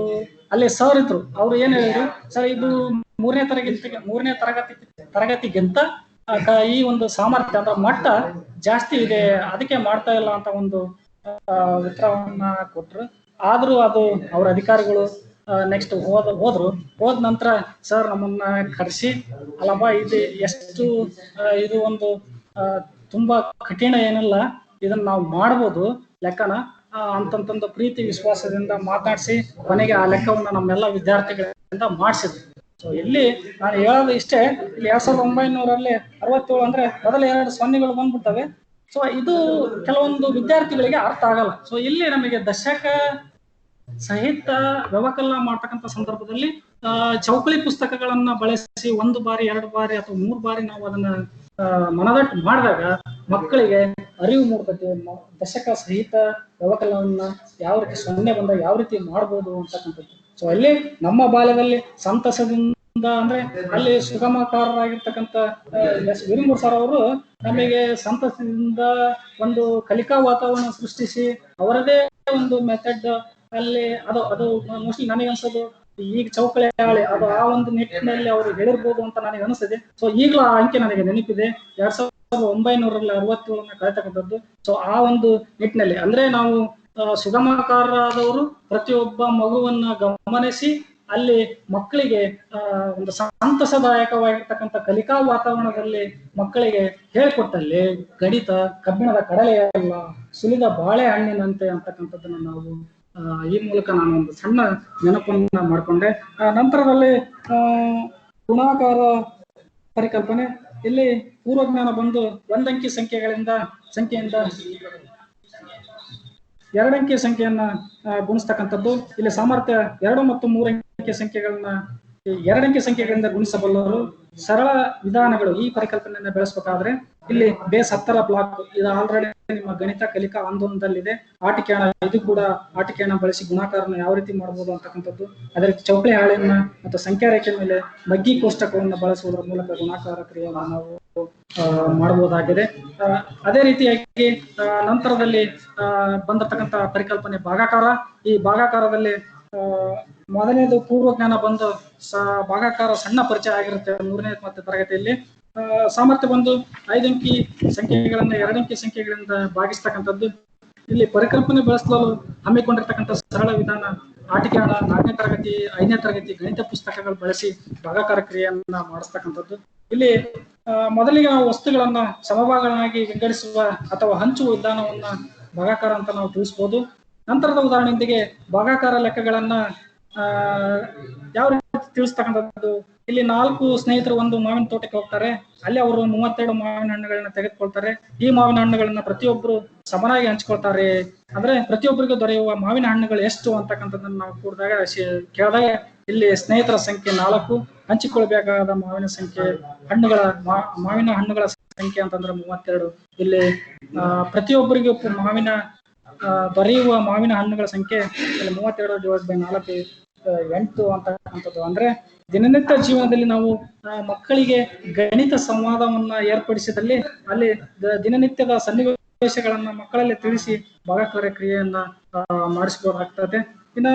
C: ಅಲ್ಲಿ ಸರ್ ಇದ್ರು, ಅವ್ರು ಏನ್ ಹೇಳಿದ್ರು, ಸರ್ ಇದು 3ನೇ ತರಗತಿಗಿಂತ ಈ ಒಂದು ಸಾಮರ್ಥ್ಯ ಅಂದ್ರೆ ಮಟ್ಟ ಜಾಸ್ತಿ ಇದೆ, ಅದಕ್ಕೆ ಮಾಡ್ತಾ ಇಲ್ಲ ಅಂತ ಒಂದು ಉತ್ತರವನ್ನ ಕೊಟ್ರು. ಆದ್ರೂ ಅದು ಅವ್ರ ಅಧಿಕಾರಿಗಳು ನೆಕ್ಸ್ಟ್ ಹೋದ ನಂತರ ಸರ್ ನಮ್ಮನ್ನ ಕರೆಸಿ, ಅಲ್ಲಪ್ಪ ಇದು ಎಷ್ಟು ಇದು ಒಂದು ತುಂಬಾ ಕಠಿಣ ಏನಿಲ್ಲ, ಇದನ್ನ ನಾವು ಮಾಡ್ಬೋದು ಲೆಕ್ಕನ ಅಂತಂತಂದು ಪ್ರೀತಿ ವಿಶ್ವಾಸದಿಂದ ಮಾತಾಡಿಸಿ ಕೊನೆಗೆ ಆ ಲೆಕ್ಕವನ್ನ ನಮ್ಮೆಲ್ಲ ವಿದ್ಯಾರ್ಥಿಗಳಿಂದ ಮಾಡಿಸಿದ್ರು. ಸೊ ಇಲ್ಲಿ ನಾನು ಹೇಳೋದು ಇಷ್ಟೇ, ಇಲ್ಲಿ 1900ರಲ್ಲಿ 67 ಅಂದ್ರೆ ಮೊದಲ 2 ಸೊನ್ನೆಗಳು ಬಂದ್ಬಿಡ್ತವೆ. ಸೊ ಇದು ಕೆಲವೊಂದು ವಿದ್ಯಾರ್ಥಿಗಳಿಗೆ ಅರ್ಥ ಆಗಲ್ಲ. ಸೊ ಇಲ್ಲಿ ನಮಗೆ ದಶಕ ಸಹಿತ ವ್ಯವಕಲನ ಮಾಡ್ತಕ್ಕಂಥ ಸಂದರ್ಭದಲ್ಲಿ ಚೌಕಳಿ ಪುಸ್ತಕಗಳನ್ನ ಬಳಸಿ 1 ಬಾರಿ 2 ಬಾರಿ ಅಥವಾ 3 ಬಾರಿ ನಾವು ಅದನ್ನ ಮನದಟ್ಟು ಮಾಡಿದಾಗ ಮಕ್ಕಳಿಗೆ ಅರಿವು ಮೂಡ್ತೈತಿ. ದಶಕ ಸಹಿತ ವ್ಯವಕಲನವನ್ನ ಯಾವ ರೀತಿ 0 ಬಂದಾಗ ಯಾವ ರೀತಿ ಮಾಡ್ಬೋದು ಅಂತಕ್ಕಂಥದ್ದು. ಸೊ ಅಲ್ಲಿ ನಮ್ಮ ಬಾಲ್ಯದಲ್ಲಿ ಸಂತಸದಿಂದ ಅಂದ್ರೆ ಅಲ್ಲಿ ಸುಗಮಕಾರರಾಗಿರ್ತಕ್ಕಂಥ ಎಸ್ ವೀರಂಗೌಡ ಸರ್ ಅವರು ನಮಗೆ ಸಂತಸದಿಂದ ಒಂದು ಕಲಿಕಾ ವಾತಾವರಣ ಸೃಷ್ಟಿಸಿ ಅವರದೇ ಒಂದು ಮೆಥಡ್ ಅಲ್ಲಿ ಅದು ಮೋಸ್ಟ್ಲಿ ನನಗೆ ಅನ್ಸೋದು ಈಗ ಚೌಕಳಿ ಹಾಳಿ ಅದು ಆ ಒಂದು ನಿಟ್ಟಿನಲ್ಲಿ ಅವರು ಹೇಳಿರ್ಬೋದು ಅಂತ ನನಗೆ ಅನಿಸ್ತದೆ. ಸೊ ಈಗಲೂ ಆ ಅಂಕೆ ನನಗೆ ನೆನಪಿದೆ, 2900ರಲ್ಲಿ 67 ಕಲಿತಕ್ಕಂಥದ್ದು. ಸೊ ಆ ಒಂದು ನಿಟ್ಟಿನಲ್ಲಿ ಅಂದ್ರೆ ನಾವು ಸುಗಮಕಾರರಾದವರು ಪ್ರತಿಯೊಬ್ಬ ಮಗುವನ್ನ ಗಮನಿಸಿ ಅಲ್ಲಿ ಮಕ್ಕಳಿಗೆ ಒಂದು ಸಂತಸದಾಯಕವಾಗಿರ್ತಕ್ಕಂಥ ಕಲಿಕಾ ವಾತಾವರಣದಲ್ಲಿ ಮಕ್ಕಳಿಗೆ ಹೇಳ್ಕೊಟ್ಟಲ್ಲಿ ಗಣಿತ ಕಬ್ಬಿಣದ ಕಡಲೆಯಲ್ಲ ಸುಲಿದ ಬಾಳೆಹಣ್ಣಿನಂತೆ ಅಂತಕ್ಕಂಥದ್ದನ್ನ ನಾವು ಈ ಮೂಲಕ ನಾನು ಒಂದು ಸಣ್ಣ ನೆನಪನ್ನ ಮಾಡಿಕೊಂಡೆ. ನಂತರದಲ್ಲಿ ಗುಣಾಕಾರ ಪರಿಕಲ್ಪನೆ, ಇಲ್ಲಿ ಪೂರ್ವಜ್ಞಾನ ಬಂದು 1 ಅಂಕಿ ಸಂಖ್ಯೆಯಿಂದ 2 ಅಂಕಿ ಸಂಖ್ಯೆಯನ್ನ ಗುಣಿಸ್ತಕ್ಕಂಥದ್ದು. ಇಲ್ಲಿ ಸಾಮರ್ಥ್ಯ 2 ಮತ್ತು 3 ಅಂಕಿ ಸಂಖ್ಯೆಗಳನ್ನ 2 ಅಂಕಿ ಸಂಖ್ಯೆಗಳಿಂದ ಗುಣಿಸಬಲ್ಲವರು. ಸರಳ ವಿಧಾನಗಳು ಈ ಪರಿಕಲ್ಪನೆಯನ್ನ ಬೆಳೆಸಬೇಕಾದ್ರೆ ಇಲ್ಲಿ ಬೇಸ್ 10ರ ಬ್ಲಾಕ್ ಇದು ಆಲ್ರೆಡಿ ನಿಮ್ಮ ಗಣಿತ ಕಲಿಕಾ ಆಂದೋಲನದಲ್ಲಿದೆ. ಆಟಿಕೆಣ ಇದು ಕೂಡ ಆಟಿಕೆಣ ಬಳಸಿ ಗುಣಾಕಾರನ ಯಾವ ರೀತಿ ಮಾಡಬಹುದು ಅಂತಕ್ಕಂಥದ್ದು. ಅದೇ ರೀತಿ ಚೌಕಳಿ ಹಾಳೆಯನ್ನ ಮತ್ತು ಸಂಖ್ಯಾ ರೇಖೆ ಮೇಲೆ ಮಗ್ಗಿ ಕೋಷ್ಟಕವನ್ನು ಬಳಸುವುದರ ಮೂಲಕ ಗುಣಾಕಾರ ಕ್ರಿಯೆಯನ್ನು ನಾವು ಮಾಡಬಹುದಾಗಿದೆ. ಅದೇ ರೀತಿಯಾಗಿ ನಂತರದಲ್ಲಿ ಬಂದಿರತಕ್ಕಂಥ ಪರಿಕಲ್ಪನೆ ಭಾಗಾಕಾರ. ಈ ಭಾಗಾಕಾರದಲ್ಲಿ ಮೊದಲನೇದು ಪೂರ್ವಜ್ಞಾನ ಬಂದು ಭಾಗಾಕಾರ ಸಣ್ಣ ಪರಿಚಯ ಆಗಿರುತ್ತೆ 3ನೇ ಮತ್ತು ತರಗತಿಯಲ್ಲಿ. ಸಾಮರ್ಥ್ಯ ಬಂದು 5 ಅಂಕಿ ಸಂಖ್ಯೆಗಳನ್ನ 2 ಅಂಕಿ ಸಂಖ್ಯೆಗಳಿಂದ ಭಾಗಿಸ್ತಕ್ಕಂಥದ್ದು. ಇಲ್ಲಿ ಪರಿಕಲ್ಪನೆ ಬಳಸಲು ಹಮ್ಮಿಕೊಂಡಿರ್ತಕ್ಕಂಥ ಸರಳ ವಿಧಾನ ಆಟಿಕೆ ಹಣ, 4ನೇ ತರಗತಿ 5ನೇ ತರಗತಿ ಗಣಿತ ಪುಸ್ತಕಗಳು ಬಳಸಿ ಭಾಗಾಕಾರ ಕ್ರಿಯೆಯನ್ನ ಮಾಡಿಸ್ತಕ್ಕಂಥದ್ದು. ಇಲ್ಲಿ ಮೊದಲಿಗೆ ನಾವು ವಸ್ತುಗಳನ್ನ ಸಮಭಾಗಗಳಾಗಿ ವಿಂಗಡಿಸುವ ಅಥವಾ ಹಂಚುವ ವಿಧಾನವನ್ನ ಭಾಗಾಕಾರ ಅಂತ ನಾವು ತಿಳಿಸಬಹುದು. ನಂತರದ ಉದಾಹರಣೆಯೊಂದಿಗೆ ಭಾಗಾಕಾರ ಲೆಕ್ಕಗಳನ್ನ ಯಾವ ರೀತಿ ತಿಳಿಸ್ತಕ್ಕಂಥದ್ದು. ಇಲ್ಲಿ 4 ಸ್ನೇಹಿತರು ಒಂದು ಮಾವಿನ ತೋಟಕ್ಕೆ ಹೋಗ್ತಾರೆ. ಅಲ್ಲಿ ಅವರು 32 ಮಾವಿನ ಹಣ್ಣುಗಳನ್ನ ತೆಗೆದುಕೊಳ್ತಾರೆ. ಈ ಮಾವಿನ ಹಣ್ಣುಗಳನ್ನ ಪ್ರತಿಯೊಬ್ಬರು ಸಮನಾಗಿ ಹಂಚ್ಕೊಳ್ತಾರೆ. ಅಂದ್ರೆ ಪ್ರತಿಯೊಬ್ಬರಿಗೂ ದೊರೆಯುವ ಮಾವಿನ ಹಣ್ಣುಗಳು ಎಷ್ಟು ಅಂತಕ್ಕಂಥದ್ದನ್ನ ನಾವು ಕೇಳಿದಾಗ ಇಲ್ಲಿ ಸ್ನೇಹಿತರ ಸಂಖ್ಯೆ 4, ಹಂಚಿಕೊಳ್ಬೇಕಾದ ಮಾವಿನ ಸಂಖ್ಯೆ ಮಾವಿನ ಹಣ್ಣುಗಳ ಸಂಖ್ಯೆ ಅಂತಂದ್ರೆ 32. ಇಲ್ಲಿ ಪ್ರತಿಯೊಬ್ಬರಿಗೂ ದೊರೆಯುವ ಮಾವಿನ ಹಣ್ಣುಗಳ ಸಂಖ್ಯೆ 32/4 8 ಅಂತಕ್ಕಂಥದ್ದು. ಅಂದ್ರೆ ದಿನನಿತ್ಯ ಜೀವನದಲ್ಲಿ ನಾವು ಮಕ್ಕಳಿಗೆ ಗಣಿತ ಸಂವಾದವನ್ನ ಏರ್ಪಡಿಸಿದಲ್ಲಿ ಅಲ್ಲಿ ದಿನನಿತ್ಯದ ಸನ್ನಿವೇಶಗಳನ್ನ ಮಕ್ಕಳಲ್ಲಿ ತಿಳಿಸಿ ಭಾಗಾಕಾರ ಕ್ರಿಯೆಯನ್ನ ಮಾಡಿಸಬಹುದಾಗ್ತದೆ. ಇನ್ನು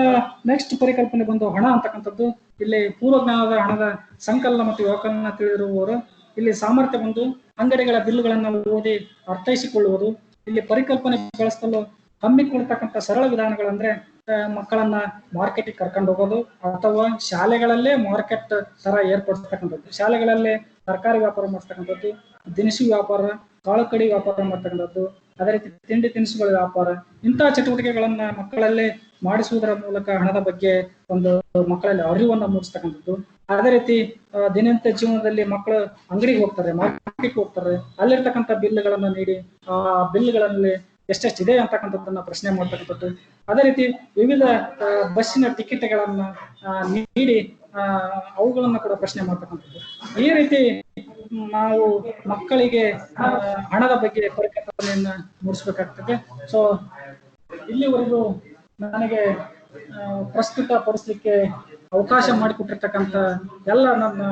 C: ನೆಕ್ಸ್ಟ್ ಪರಿಕಲ್ಪನೆ ಬಂದು ಹಣ ಅಂತಕ್ಕಂಥದ್ದು. ಇಲ್ಲಿ ಪೂರ್ವಜ್ಞಾನದ ಹಣದ ಸಂಕಲನ ಮತ್ತು ವ್ಯವಕಲನ ತಿಳಿದಿರುವವರು ಇಲ್ಲಿ ಸಾಮರ್ಥ್ಯ ಬಂದು ಅಂಗಡಿಗಳ ಬಿಲ್ಲುಗಳನ್ನ ಓದಿ ಅರ್ಥೈಸಿಕೊಳ್ಳುವುದು. ಇಲ್ಲಿ ಪರಿಕಲ್ಪನೆ ಬಳಸಲು ಹಮ್ಮಿಕೊಳ್ತಕ್ಕಂಥ ಸರಳ ವಿಧಾನಗಳಂದ್ರೆ ಮಕ್ಕಳನ್ನ ಮಾರ್ಕೆಟಿಗೆ ಕರ್ಕೊಂಡು ಹೋಗೋದು ಅಥವಾ ಶಾಲೆಗಳಲ್ಲೇ ಮಾರ್ಕೆಟ್ ತರ ಏರ್ಪಡಿಸ್ತಕ್ಕಂಥದ್ದು. ಶಾಲೆಗಳಲ್ಲೇ ತರಕಾರಿ ವ್ಯಾಪಾರ ಮಾಡ್ತಕ್ಕಂಥದ್ದು, ದಿನಸಿ ವ್ಯಾಪಾರ, ಕಾಳು ಕಡಿ ವ್ಯಾಪಾರ ಮಾಡ್ತಕ್ಕಂಥದ್ದು, ಅದೇ ರೀತಿ ತಿಂಡಿ ತಿನಿಸುಗಳ ವ್ಯಾಪಾರ, ಇಂತಹ ಚಟುವಟಿಕೆಗಳನ್ನ ಮಕ್ಕಳಲ್ಲೇ ಮಾಡಿಸುವುದರ ಮೂಲಕ ಹಣದ ಬಗ್ಗೆ ಒಂದು ಮಕ್ಕಳಲ್ಲಿ ಅರಿವನ್ನ ಮೂಡಿಸ್ತಕ್ಕಂಥದ್ದು. ಅದೇ ರೀತಿ ದಿನನಿತ್ಯ ಜೀವನದಲ್ಲಿ ಮಕ್ಕಳು ಅಂಗಡಿಗೆ ಹೋಗ್ತಾರೆ, ಮಾರ್ಕೆಟ್ಗೆ ಹೋಗ್ತಾರೆ, ಅಲ್ಲಿರ್ತಕ್ಕಂಥ ಬಿಲ್ಗಳನ್ನ ನೀಡಿ ಆ ಬಿಲ್ಗಳಲ್ಲಿ ಎಷ್ಟೆಷ್ಟಿದೆ ಅಂತಕ್ಕಂಥದ್ದನ್ನ ಪ್ರಶ್ನೆ ಮಾಡ್ತಕ್ಕಂಥದ್ದು. ಅದೇ ರೀತಿ ವಿವಿಧ ಬಸ್ಸಿನ ಟಿಕೆಟ್ಗಳನ್ನ ನೀಡಿ ಅವುಗಳನ್ನ ಕೂಡ ಪ್ರಶ್ನೆ ಮಾಡ್ತಕ್ಕಂಥದ್ದು. ಈ ರೀತಿ ನಾವು ಮಕ್ಕಳಿಗೆ ಹಣದ ಬಗ್ಗೆ ಪರಿಕಲ್ಪನೆಯನ್ನ ಮೂಡಿಸ್ಬೇಕಾಗ್ತದೆ. ಸೊ ಇಲ್ಲಿವರೆಗೂ ನನಗೆ ಪ್ರಸ್ತುತ ಪಡಿಸ್ಲಿಕ್ಕೆ ಅವಕಾಶ ಮಾಡಿಕೊಟ್ಟಿರ್ತಕ್ಕಂಥ ಎಲ್ಲ ನನ್ನ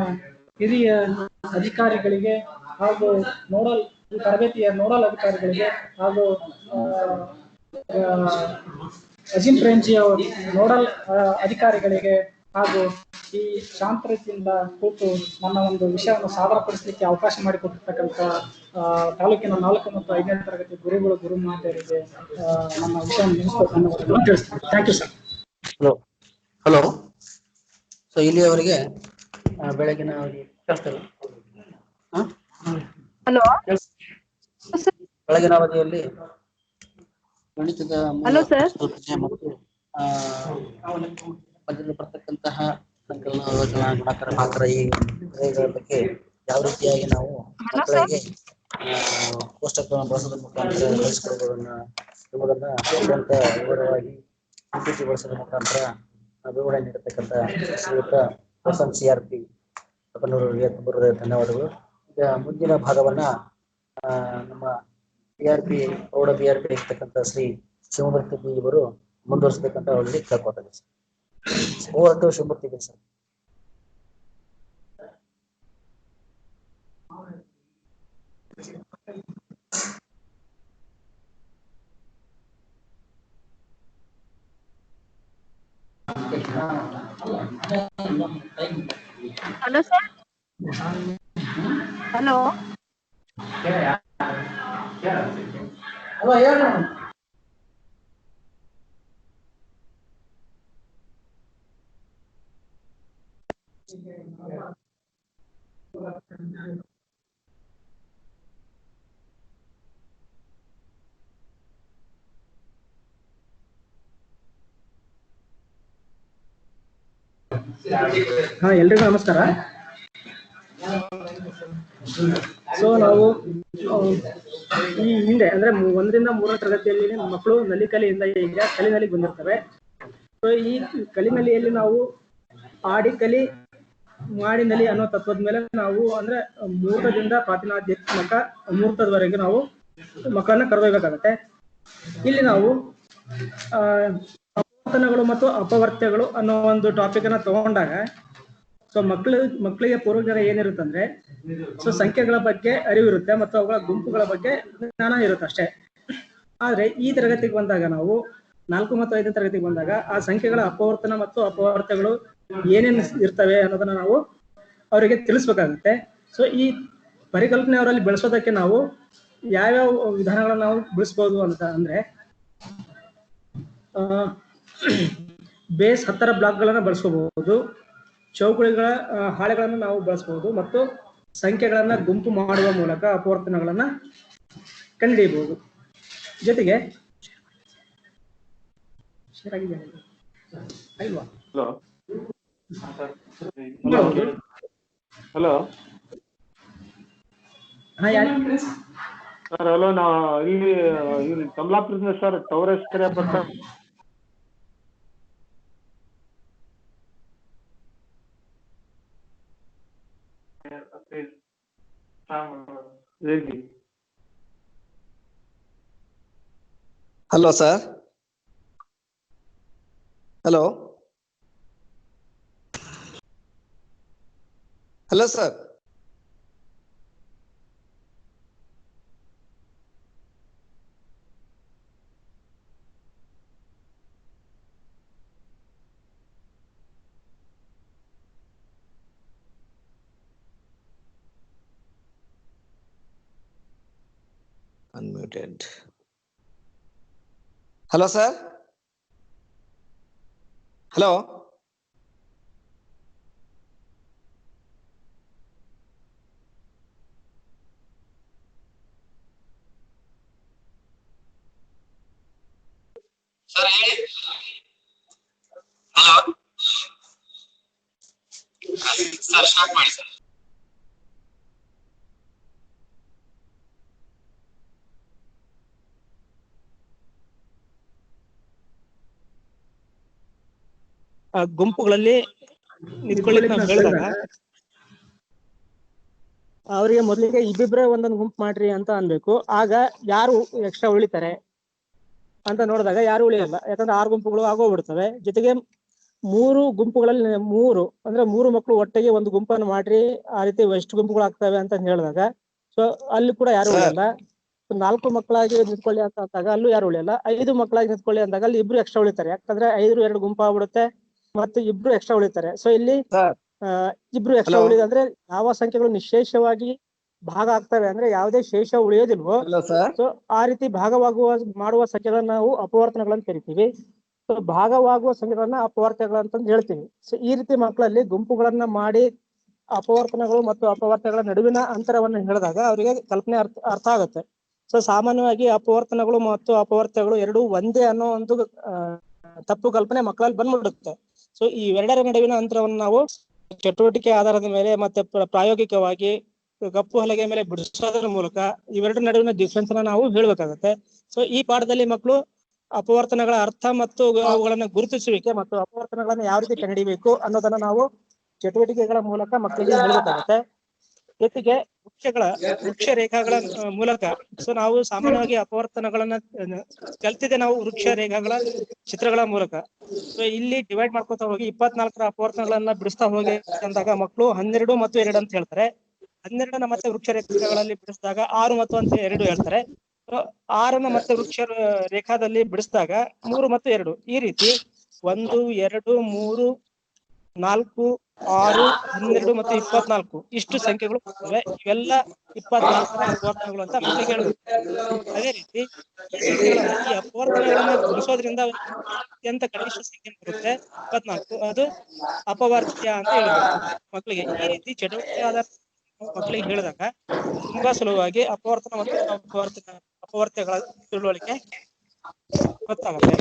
C: ಹಿರಿಯ ಅಧಿಕಾರಿಗಳಿಗೆ ಹಾಗೂ ಈ ತರಬೇತಿಯ ನೋಡಲ್ ಅಧಿಕಾರಿಗಳಿಗೆ ಹಾಗೂ ಅಜಿಂ ಪ್ರೇಮ್ಜಿ ಅವರು ನೋಡಲ್ ಅಧಿಕಾರಿಗಳಿಗೆ ಹಾಗೂ ಈ ಶಾಂತ ರೀತಿಯಿಂದ ಕೂತು ನನ್ನ ಒಂದು ವಿಷಯವನ್ನು ಸಾದರಪಡಿಸಲಿಕ್ಕೆ ಅವಕಾಶ ಮಾಡಿಕೊಟ್ಟಿರ್ತಕ್ಕಂಥ ತಾಲೂಕಿನ 4 ಮತ್ತು 5ನೇ ತರಗತಿ ಗುರುಗಳು ಗುರುಮಾತೆಯರಿಗೆ ನನ್ನ ವಿಷಯವನ್ನು ಮುಗಿಸ್ಕೊಂಡು ತಿಳಿಸ್ತೀನಿ. Thank you sir.
H: Hello. So ಇಲ್ಲಿಯವರೆಗೆ ಬೆಳಗಿನ ಬೆಳಗಿನ ಅವಧಿಯಲ್ಲಿ ಗಣಿತದ ಮತ್ತು ಮಧ್ಯದಲ್ಲಿ ಬರ್ತಕ್ಕಂತಹ ಸಂಕಲನ ಯೋಜನಾ ಗುಣಾಕಾರ ಮಾತ್ರ ಈ ಕ್ರಿಯೆಗಳ ಬಗ್ಗೆ ಯಾವ ರೀತಿಯಾಗಿ ನಾವು ಮಕ್ಕಳಿಗೆ ಕೋಷ್ಟಕಗಳನ್ನು ಬಳಸೋದ್ರ ಮುಖಾಂತರ ಎಂಬುದನ್ನ ಅತ್ಯಂತ ವಿವರವಾಗಿ ಬಳಸೋದ್ರ ಮುಖಾಂತರ ವಿವರಣೆ ನೀಡತಕ್ಕಂಥ ಶ್ರೀಯುತ CRP ಅವರಿಗೆ ತುಂಬ ಧನ್ಯವಾದಗಳು. ಈಗ ಮುಂದಿನ ಭಾಗವನ್ನ ನಮ್ಮ BRP ಪ್ರೌಢ BRP ಇರ್ತಕ್ಕಂಥ ಶ್ರೀ ಶಿವಮೂರ್ತಿ ಬಿ ಇವರು ಮುಂದುವರಿಸಬೇಕಂತ ಅವರಿಗೆ ಕೇಳ್ಕೊತಾರೆ sir. Over to Shivamurthy B sir.
I: Hello sir. Hello.
C: ಎಲ್ರಿಗೂ ನಮಸ್ಕಾರ. ಸೊ ನಾವು ಈ ಹಿಂದೆ ಅಂದ್ರೆ 1ರಿಂದ 3ನೇ ತರಗತಿಯಲ್ಲಿ ಮಕ್ಕಳು ನಲಿಕಲಿಯಿಂದ ಈಗ ಕಲಿನಲಿಗೆ ಬಂದಿರ್ತವೆ. ಸೊ ಈ ಕಲಿನಲಿಯಲ್ಲಿ ನಾವು ಆಡಿ ಕಲಿ ಮಾಡಿ ನಲಿ ಅನ್ನೋ ತತ್ವದ ಮೇಲೆ ನಾವು ಅಂದ್ರೆ ಮುಹೂರ್ತದಿಂದ ಪಾತಿನಾದ್ಯತ್ಮಕ ಮುಹೂರ್ತದವರೆಗೆ ನಾವು ಮಕ್ಕಳನ್ನ ಕರೆದೊಯ್ಬೇಕಾಗತ್ತೆ. ಇಲ್ಲಿ ನಾವು ಅಪವರ್ತನಗಳು ಮತ್ತು ಅಪವರ್ತ್ಯಗಳು ಅನ್ನೋ ಒಂದು ಟಾಪಿಕ್ ಅನ್ನ ತಗೊಂಡಾಗ ಸೊ ಮಕ್ಕಳಿಗೆ ಪೂರ್ವಜ್ಞಾನ ಏನಿರುತ್ತಂದ್ರೆ ಸೊ ಸಂಖ್ಯೆಗಳ ಬಗ್ಗೆ ಅರಿವಿರುತ್ತೆ ಮತ್ತು ಅವುಗಳ ಗುಂಪುಗಳ ಬಗ್ಗೆ ಜ್ಞಾನ ಇರುತ್ತೆ ಅಷ್ಟೇ. ಆದ್ರೆ ಈ ತರಗತಿಗೆ ಬಂದಾಗ ನಾವು 4 ಮತ್ತು 5ನೇ ತರಗತಿಗೆ ಬಂದಾಗ ಆ ಸಂಖ್ಯೆಗಳ ಅಪವರ್ತನ ಮತ್ತು ಅಪವರ್ತ್ಯಗಳು ಏನೇನು ಇರ್ತವೆ ಅನ್ನೋದನ್ನ ನಾವು ಅವರಿಗೆ ತಿಳಿಸ್ಬೇಕಾಗುತ್ತೆ. ಸೊ ಈ ಪರಿಕಲ್ಪನೆ ಅವರಲ್ಲಿ ಬೆಳೆಸೋದಕ್ಕೆ ನಾವು ಯಾವ್ಯಾವ ವಿಧಾನಗಳನ್ನ ನಾವು ಬಿಡಿಸ್ಬೋದು ಅಂತ ಅಂದ್ರೆ ಬೇಸ್ 10 ಬ್ಲಾಕ್ಗಳನ್ನು ಬಳಸ್ಕೋಬಹುದು, ಚೌಕಳಿಗಳ ಹಾಳೆಗಳನ್ನು ನಾವು ಬಳಸಬಹುದು ಮತ್ತು ಸಂಖ್ಯೆಗಳನ್ನ ಗುಂಪು ಮಾಡುವ ಮೂಲಕ ಅಪವರ್ತನಗಳನ್ನ ಕಂಡುಹಿಡಿಯಬಹುದು. ಜೊತೆಗೆ ಅಲ್ವಾ
B: ಹಲೋ ಸರ್, ಹಲೋ. ನಾ ಇಲ್ಲಿ ಕಮಲಾಪುರದಿಂದ ಸರ್, ಟವರೇಶ್ ಕರೆ ಬರ್ತಾರೆ.
I: Hello sir, hello hello sir. Unmuted. Hello, sir. Hello.
D: Sir ಹೇಳಿ. ಹಲೋ ಸರ್, ಸ್ಟಾರ್ಟ್ ಮಾಡಿ ಸರ್.
J: ಗುಂಪುಗಳಲ್ಲಿ ನಿಂತ್ಕೊಳ್ಳಿಕ್ಕೆ ನಾವು ಹೇಳಿದಾಗ ಅವರಿಗೆ ಮೊದಲಿಗೆ ಇಬ್ಬಿಬ್ರೆ ಒಂದೊಂದು ಗುಂಪು ಮಾಡ್ರಿ ಅಂತ ಅನ್ಬೇಕು. ಆಗ ಯಾರು ಎಕ್ಸ್ಟ್ರಾ ಉಳಿತಾರೆ ಅಂತ ನೋಡಿದಾಗ ಯಾರು ಉಳಿಯಲ್ಲ, ಯಾಕಂದ್ರೆ 6 ಗುಂಪುಗಳು ಆಗೋಗ್ಬಿಡ್ತವೆ. ಜೊತೆಗೆ 3 ಗುಂಪುಗಳಲ್ಲಿ 3 ಮಕ್ಕಳು ಒಟ್ಟಿಗೆ ಒಂದು ಗುಂಪನ್ನು ಮಾಡ್ರಿ, ಆ ರೀತಿ ಎಷ್ಟು ಗುಂಪುಗಳು ಆಗ್ತವೆ ಅಂತ ಹೇಳಿದಾಗ ಸೊ ಅಲ್ಲಿ ಕೂಡ ಯಾರು ಉಳಿಯಲ್ಲ. 4 ಮಕ್ಕಳಾಗಿ ನಿಂತ್ಕೊಳ್ಳಿ ಅಂತ ಅಂದಾಗ ಅಲ್ಲೂ ಯಾರು ಉಳಿಯಲ್ಲ. 5 ಮಕ್ಕಳಾಗಿ ನಿಂತ್ಕೊಳ್ಳಿ ಅಂದಾಗ ಅಲ್ಲಿ ಇಬ್ರು ಎಕ್ಸ್ಟ್ರಾ ಉಳಿತಾರೆ, ಯಾಕಂದ್ರೆ 5 2 ಗುಂಪು ಆಗ್ಬಿಡುತ್ತೆ ಮತ್ತು ಇಬ್ರು ಎಕ್ಸ್ಟ್ರಾ ಉಳಿತಾರೆ. ಸೊ ಇಲ್ಲಿ ಇಬ್ರು ಎಕ್ಸ್ಟ್ರಾ ಉಳಿದಂದ್ರೆ ಯಾವ ಸಂಖ್ಯೆಗಳು ನಿಶೇಷವಾಗಿ ಭಾಗ ಆಗ್ತವೆ ಅಂದ್ರೆ ಯಾವುದೇ ಶೇಷ ಉಳಿಯೋದಿಲ್ವೋ ಸೊ ಆ ರೀತಿ ಮಾಡುವ ಸಂಖ್ಯೆಗಳನ್ನ ನಾವು ಅಪವರ್ತನಗಳಂತ ಕರಿತೀವಿ. ಸೊ ಭಾಗವಾಗುವ ಸಂಖ್ಯೆಗಳನ್ನ ಅಪವರ್ತನಗಳಂತ ಹೇಳ್ತೀವಿ. ಸೊ ಈ ರೀತಿ ಮಕ್ಕಳಲ್ಲಿ ಗುಂಪುಗಳನ್ನ ಮಾಡಿ ಅಪವರ್ತನಗಳು ಮತ್ತು ಅಪವರ್ತನಗಳ ನಡುವಿನ ಅಂತರವನ್ನು ಹೇಳಿದಾಗ ಅವರಿಗೆ ಕಲ್ಪನೆ ಅರ್ಥ ಆಗುತ್ತೆ. ಸೊ ಸಾಮಾನ್ಯವಾಗಿ ಅಪವರ್ತನಗಳು ಮತ್ತು ಅಪವರ್ತನಗಳು ಎರಡೂ ಒಂದೇ ಅನ್ನೋ ಒಂದು ತಪ್ಪು ಕಲ್ಪನೆ ಮಕ್ಕಳಲ್ಲಿ ಬಂದ್ಬಿಡುತ್ತೆ. ಸೊ ಈ ಎರಡರ ನಡುವಿನ ಅಂತರವನ್ನು ನಾವು ಚಟುವಟಿಕೆ ಆಧಾರದ ಮೇಲೆ ಮತ್ತೆ ಪ್ರಾಯೋಗಿಕವಾಗಿ ಕಪ್ಪು ಹಲಗೆ ಮೇಲೆ ಬಿಡಿಸೋದ್ರ ಮೂಲಕ ಇವೆರಡರ ನಡುವಿನ ಡಿಫ್ರೆನ್ಸ್ ನಾವು ಹೇಳ್ಬೇಕಾಗತ್ತೆ. ಸೊ ಈ ಪಾಠದಲ್ಲಿ ಮಕ್ಕಳು ಅಪವರ್ತನಗಳ ಅರ್ಥ ಮತ್ತು ಅವುಗಳನ್ನ ಗುರುತಿಸುವಿಕೆ ಮತ್ತು ಅಪವರ್ತನಗಳನ್ನ ಯಾವ ರೀತಿ ಕಂಡುಹಿಡಿಯಬೇಕು ಅನ್ನೋದನ್ನ ನಾವು ಚಟುವಟಿಕೆಗಳ ಮೂಲಕ ಮಕ್ಕಳಿಗೆ ಹೇಳ್ಬೇಕಾಗತ್ತೆ. ಜೊತೆಗೆ ವೃಕ್ಷ ರೇಖಾಗಳ ಮೂಲಕ ಸೊ ನಾವು ಸಾಮಾನ್ಯವಾಗಿ ಅಪವರ್ತನಗಳನ್ನ ಕಲ್ತಿದೆ ನಾವು ವೃಕ್ಷ ರೇಖಾಗಳ ಚಿತ್ರಗಳ ಮೂಲಕ. ಸೊ ಇಲ್ಲಿ ಡಿವೈಡ್ ಮಾಡ್ಕೊತಾ ಹೋಗಿ 24 ಅಪವರ್ತನಗಳನ್ನ ಬಿಡಿಸ್ತಾ ಹೋಗಿ ಅಂದಾಗ ಮಕ್ಕಳು 12 ಮತ್ತು 2 ಅಂತ ಹೇಳ್ತಾರೆ. 12ನ ಮತ್ತೆ ವೃಕ್ಷ ರೇಖಾಗಳಲ್ಲಿ ಬಿಡಿಸಿದಾಗ 6 ಮತ್ತು 2 ಹೇಳ್ತಾರೆ. 6ನ ಮತ್ತೆ ವೃಕ್ಷ ರೇಖಾದಲ್ಲಿ ಬಿಡಿಸಿದಾಗ 3 ಮತ್ತು 2 ಈ ರೀತಿ 1 2 3 4 6 12 ಮತ್ತು 24 ಇಷ್ಟು ಸಂಖ್ಯೆಗಳು ಬರ್ತವೆ. ಇವೆಲ್ಲ 24ರ ಅಪವರ್ತನಗಳು ಅಂತ ಮಕ್ಕಳಿಗೆ ಹೇಳಬೇಕು. ಅದೇ ರೀತಿ ಈ ಅಪವರ್ತನಗಳನ್ನ ಗುಣಿಸೋದ್ರಿಂದ ಅತ್ಯಂತ ಕನಿಷ್ಠ ಸಂಖ್ಯೆ ಬರುತ್ತೆ 24, ಅದು ಅಪವರ್ತ್ಯ ಅಂತ ಹೇಳ್ಬೇಕು ಮಕ್ಕಳಿಗೆ. ಈ ರೀತಿ ಚಟುವಟಿಕೆ ಆಧಾರ ಮಕ್ಕಳಿಗೆ ಹೇಳಿದಾಗ ತುಂಬಾ ಸುಲಭವಾಗಿ ಅಪವರ್ತನ ಮತ್ತು ಅಪವರ್ತ್ಯಗಳ ತಿಳುವಳಿಕೆ ಗೊತ್ತಾಗುತ್ತೆ.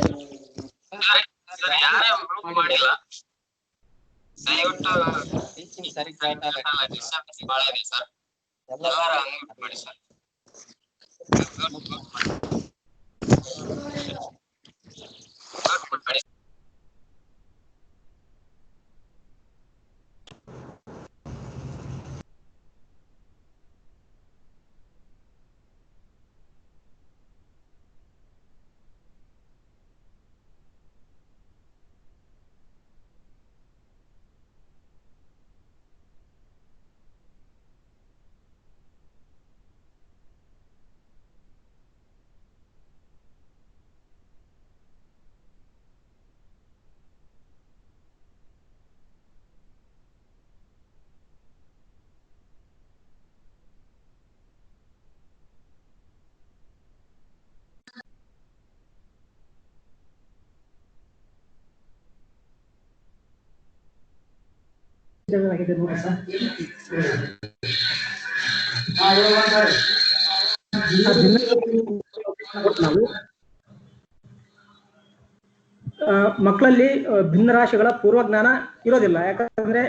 C: ಆಗಿದೆ ನೋಡಿ ಸರ್. ನಾವು ಮಕ್ಕಳಲ್ಲಿ ಭಿನ್ನರಾಶಿಗಳ ಪೂರ್ವಜ್ಞಾನ ಇರೋದಿಲ್ಲ. ಯಾಕಂದ್ರೆ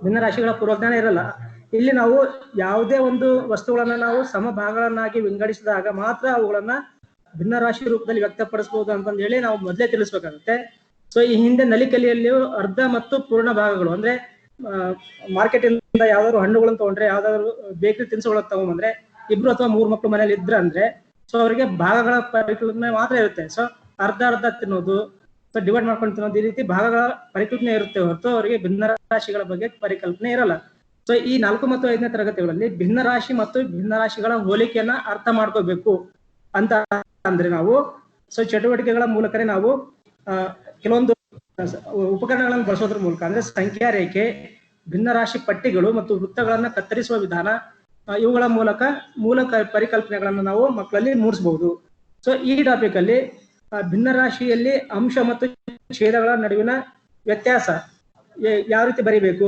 C: ಭಿನ್ನರಾಶಿಗಳ ಪೂರ್ವಜ್ಞಾನ ಇರಲ್ಲ. ಇಲ್ಲಿ ನಾವು ಯಾವುದೇ ಒಂದು ವಸ್ತುಗಳನ್ನ ನಾವು ಸಮಭಾಗಗಳನ್ನಾಗಿ ವಿಂಗಡಿಸಿದಾಗ ಮಾತ್ರ ಅವುಗಳನ್ನ ಭಿನ್ನರಾಶಿ ರೂಪದಲ್ಲಿ ವ್ಯಕ್ತಪಡಿಸಬಹುದು ಅಂತಂದು ಹೇಳಿ ನಾವು ಮೊದಲೇ ತಿಳಿಸ್ಬೇಕಾಗುತ್ತೆ. ಸೊ ಈ ಹಿಂದೆ ನಲಿಕಲಿಯಲ್ಲಿಯೂ ಅರ್ಧ ಮತ್ತು ಪೂರ್ಣ ಭಾಗಗಳು ಅಂದ್ರೆ ಮಾರ್ಕೆಟ್ ಇಂದ ಯಾವ್ದಾದ್ರು ಹಣ್ಣುಗಳನ್ನು ತಗೊಂಡ್ರೆ, ಯಾವ್ದಾದ್ರು ಬೇಕರಿ ತಿನಿಸುಗಳನ್ನ ತಗೊಂಡ್ಬಂದ್ರೆ 2 ಅಥವಾ 3 ಮಕ್ಕಳು ಮನೇಲಿ ಇದ್ರ ಅಂದ್ರೆ ಸೊ ಅವರಿಗೆ ಭಾಗಗಳ ಪರಿಕಲ್ಪನೆ ಮಾತ್ರ ಇರುತ್ತೆ. ಸೊ ಅರ್ಧ ತಿನ್ನೋದು, ಸೊ ಡಿವೈಡ್ ಮಾಡ್ಕೊಂಡು ತಿನ್ನೋದು, ಈ ರೀತಿ ಭಾಗಗಳ ಪರಿಕಲ್ಪನೆ ಇರುತ್ತೆ ಹೊರತು ಅವರಿಗೆ ಭಿನ್ನರಾಶಿಗಳ ಬಗ್ಗೆ ಪರಿಕಲ್ಪನೆ ಇರಲ್ಲ. ಸೊ ಈ 4 ಮತ್ತು 5ನೇ ತರಗತಿಗಳಲ್ಲಿ ಭಿನ್ನರಾಶಿ ಮತ್ತು ಭಿನ್ನರಾಶಿಗಳ ಹೋಲಿಕೆಯನ್ನ ಅರ್ಥ ಮಾಡ್ಕೋಬೇಕು ಅಂತ ಅಂದ್ರೆ ನಾವು ಸೊ ಚಟುವಟಿಕೆಗಳ ಮೂಲಕನೇ ನಾವು ಕೆಲವೊಂದು ಉಪಕರಣಗಳನ್ನು ಬಳಸೋದ್ರ ಮೂಲಕ ಅಂದ್ರೆ ಸಂಖ್ಯಾ ರೇಖೆ, ಭಿನ್ನರಾಶಿ ಪಟ್ಟಿಗಳು ಮತ್ತು ವೃತ್ತಗಳನ್ನ ಕತ್ತರಿಸುವ ವಿಧಾನ, ಇವುಗಳ ಮೂಲ ಪರಿಕಲ್ಪನೆಗಳನ್ನ ನಾವು ಮಕ್ಕಳಲ್ಲಿ ಮೂಡಿಸಬಹುದು. ಸೊ ಈ ಟಾಪಿಕ್ ಅಲ್ಲಿ ಭಿನ್ನರಾಶಿಯಲ್ಲಿ ಅಂಶ ಮತ್ತು ಛೇದಗಳ ನಡುವಿನ ವ್ಯತ್ಯಾಸ ಯಾವ ರೀತಿ ಬರಿಬೇಕು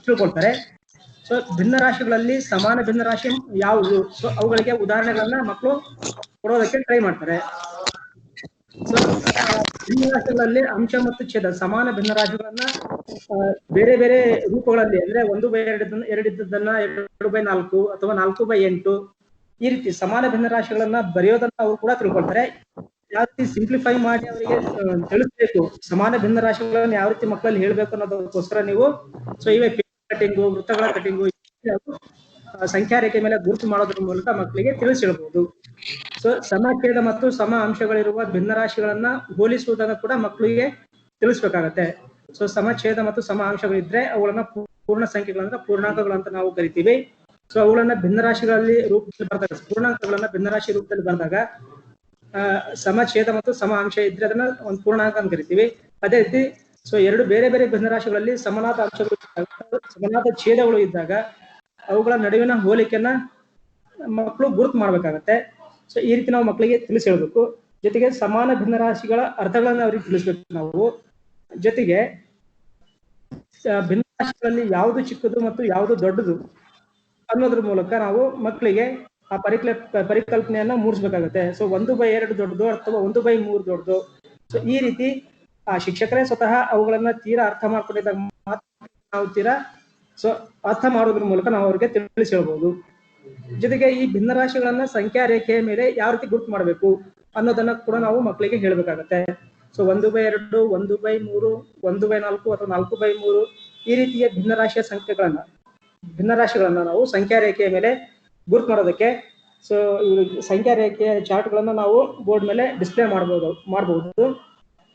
C: ತಿಳ್ಕೊಳ್ತಾರೆ. ಸೊ ಭಿನ್ನರಾಶಿಗಳಲ್ಲಿ ಸಮಾನ ಭಿನ್ನರಾಶಿ ಯಾವುದು, ಸೊ ಅವುಗಳಿಗೆ ಉದಾಹರಣೆಗಳನ್ನ ಮಕ್ಕಳು ಕೊಡೋದಕ್ಕೆ ಟ್ರೈ ಮಾಡ್ತಾರೆ. ಸೊ ಭಿನ್ನರಾಶಿಗಳಲ್ಲಿ ಅಂಶ ಮತ್ತು ಛೇದ ಸಮಾನ ಭಿನ್ನರಾಶಿಗಳನ್ನ ಬೇರೆ ಬೇರೆ ರೂಪಗಳಲ್ಲಿ ಅಂದ್ರೆ 1/2 ಇದ್ದದನ್ನ 2/4 ಅಥವಾ 4/8 ಈ ರೀತಿ ಸಮಾನ ಭಿನ್ನರಾಶಿಗಳನ್ನ ಬರೆಯೋದನ್ನ ಅವ್ರು ಕೂಡ ತಿಳ್ಕೊಳ್ತಾರೆ. ಯಾವ ರೀತಿ ಸಿಂಪ್ಲಿಫೈ ಮಾಡಿ ಅವರಿಗೆ ತಿಳಿಸ್ಬೇಕು, ಸಮಾನ ಭಿನ್ನರಾಶಿಗಳನ್ನ ಯಾವ ರೀತಿ ಮಕ್ಕಳಲ್ಲಿ ಹೇಳ್ಬೇಕು ಅನ್ನೋದಕ್ಕೋಸ್ಕರ ನೀವು ಸೊ ಇವೇ ಕಟಿಂಗು, ವೃತ್ತಗಳ ಕಟಿಂಗು, ಸಂಖ್ಯಾ ರೇಖೆ ಮೇಲೆ ಗುರುತು ಮಾಡೋದ್ರ ಮೂಲಕ ಮಕ್ಕಳಿಗೆ ತಿಳಿಸಿ ಹೇಳ್ಬಹುದು. ಸೊ ಸಮಛೇದ ಮತ್ತು ಸಮ ಅಂಶಗಳಿರುವ ಭಿನ್ನರಾಶಿಗಳನ್ನ ಹೋಲಿಸುವುದನ್ನು ಕೂಡ ಮಕ್ಕಳಿಗೆ ತಿಳಿಸ್ಬೇಕಾಗತ್ತೆ. ಸೊ ಸಮಛೇದ ಮತ್ತು ಸಮ ಅಂಶಗಳಿದ್ರೆ ಅವುಗಳನ್ನ ಪೂರ್ಣ ಸಂಖ್ಯೆಗಳಂದ್ರೆ ಪೂರ್ಣಾಂಕಗಳಂತ ನಾವು ಕರಿತೀವಿ. ಸೊ ಅವುಗಳನ್ನ ಭಿನ್ನರಾಶಿಗಳಲ್ಲಿ ರೂಪದಲ್ಲಿ ಬಂದಾಗ, ಪೂರ್ಣಾಂಕಗಳನ್ನ ಭಿನ್ನರಾಶಿ ರೂಪದಲ್ಲಿ ಬಂದಾಗ ಸಮಛೇದ ಮತ್ತು ಸಮ ಅಂಶ ಇದ್ರೆ ಅದನ್ನ ಒಂದು ಪೂರ್ಣಾಂಕ ಅಂತ ಕರಿತೀವಿ. ಅದೇ ರೀತಿ ಸೊ 2 ಬೇರೆ ಬೇರೆ ಭಿನ್ನರಾಶಿಗಳಲ್ಲಿ ಸಮನಾದ ಅಂಶಗಳು ಸಮನಾದ ಛೇದಗಳು ಇದ್ದಾಗ ಅವುಗಳ ನಡುವಿನ ಹೋಲಿಕೆಯನ್ನ ಮಕ್ಕಳು ಗುರುತು ಮಾಡ್ಬೇಕಾಗತ್ತೆ. ಸೊ ಈ ರೀತಿ ನಾವು ಮಕ್ಕಳಿಗೆ ತಿಳಿಸಿ ಹೇಳ್ಬೇಕು. ಜೊತೆಗೆ ಸಮಾನ ಭಿನ್ನರಾಶಿಗಳ ಅರ್ಥಗಳನ್ನ ಅವ್ರಿಗೆ ತಿಳಿಸ್ಬೇಕು ನಾವು. ಜೊತೆಗೆ ಭಿನ್ನರಾಶಿಗಳಲ್ಲಿ ಯಾವುದು ಚಿಕ್ಕದು ಮತ್ತು ಯಾವುದು ದೊಡ್ಡದು ಅನ್ನೋದ್ರ ಮೂಲಕ ನಾವು ಮಕ್ಕಳಿಗೆ ಆ ಪರಿಕಲ್ಪನೆಯನ್ನ ಮೂಡಿಸ್ಬೇಕಾಗತ್ತೆ. ಸೊ 1/2 ದೊಡ್ಡದು ಅಥವಾ 1/3 ದೊಡ್ಡದು. ಸೊ ಈ ರೀತಿ ಆ ಶಿಕ್ಷಕರೇ ಸ್ವತಃ ಅವುಗಳನ್ನ ತೀರಾ ಅರ್ಥ ಮಾಡ್ಕೊಂಡಿದ್ದಾಗ ನಾವು ತೀರಾ ಸೊ ಅರ್ಥ ಮಾಡೋದ್ರ ಮೂಲಕ ನಾವು ಅವ್ರಿಗೆ ತಿಳಿಸಿ ಹೇಳ್ಬಹುದು. ಜೊತೆಗೆ ಈ ಭಿನ್ನರಾಶಿಗಳನ್ನ ಸಂಖ್ಯಾ ರೇಖೆಯ ಮೇಲೆ ಯಾವ ರೀತಿ ಗುರುತು ಮಾಡಬೇಕು ಅನ್ನೋದನ್ನ ಕೂಡ ನಾವು ಮಕ್ಕಳಿಗೆ ಹೇಳ್ಬೇಕಾಗತ್ತೆ. ಸೊ 1/2, 1/3, 1/4 ಅಥವಾ 4/3 ಈ ರೀತಿಯ ಭಿನ್ನರಾಶಿಗಳನ್ನ ನಾವು ಸಂಖ್ಯಾ ರೇಖೆಯ ಮೇಲೆ ಗುರುತು ಮಾಡೋದಕ್ಕೆ ಸೊ ಸಂಖ್ಯಾ ರೇಖೆಯ ಚಾರ್ಟ್ಗಳನ್ನ ನಾವು ಬೋರ್ಡ್ ಮೇಲೆ ಡಿಸ್ಪ್ಲೇ ಮಾಡಬಹುದು.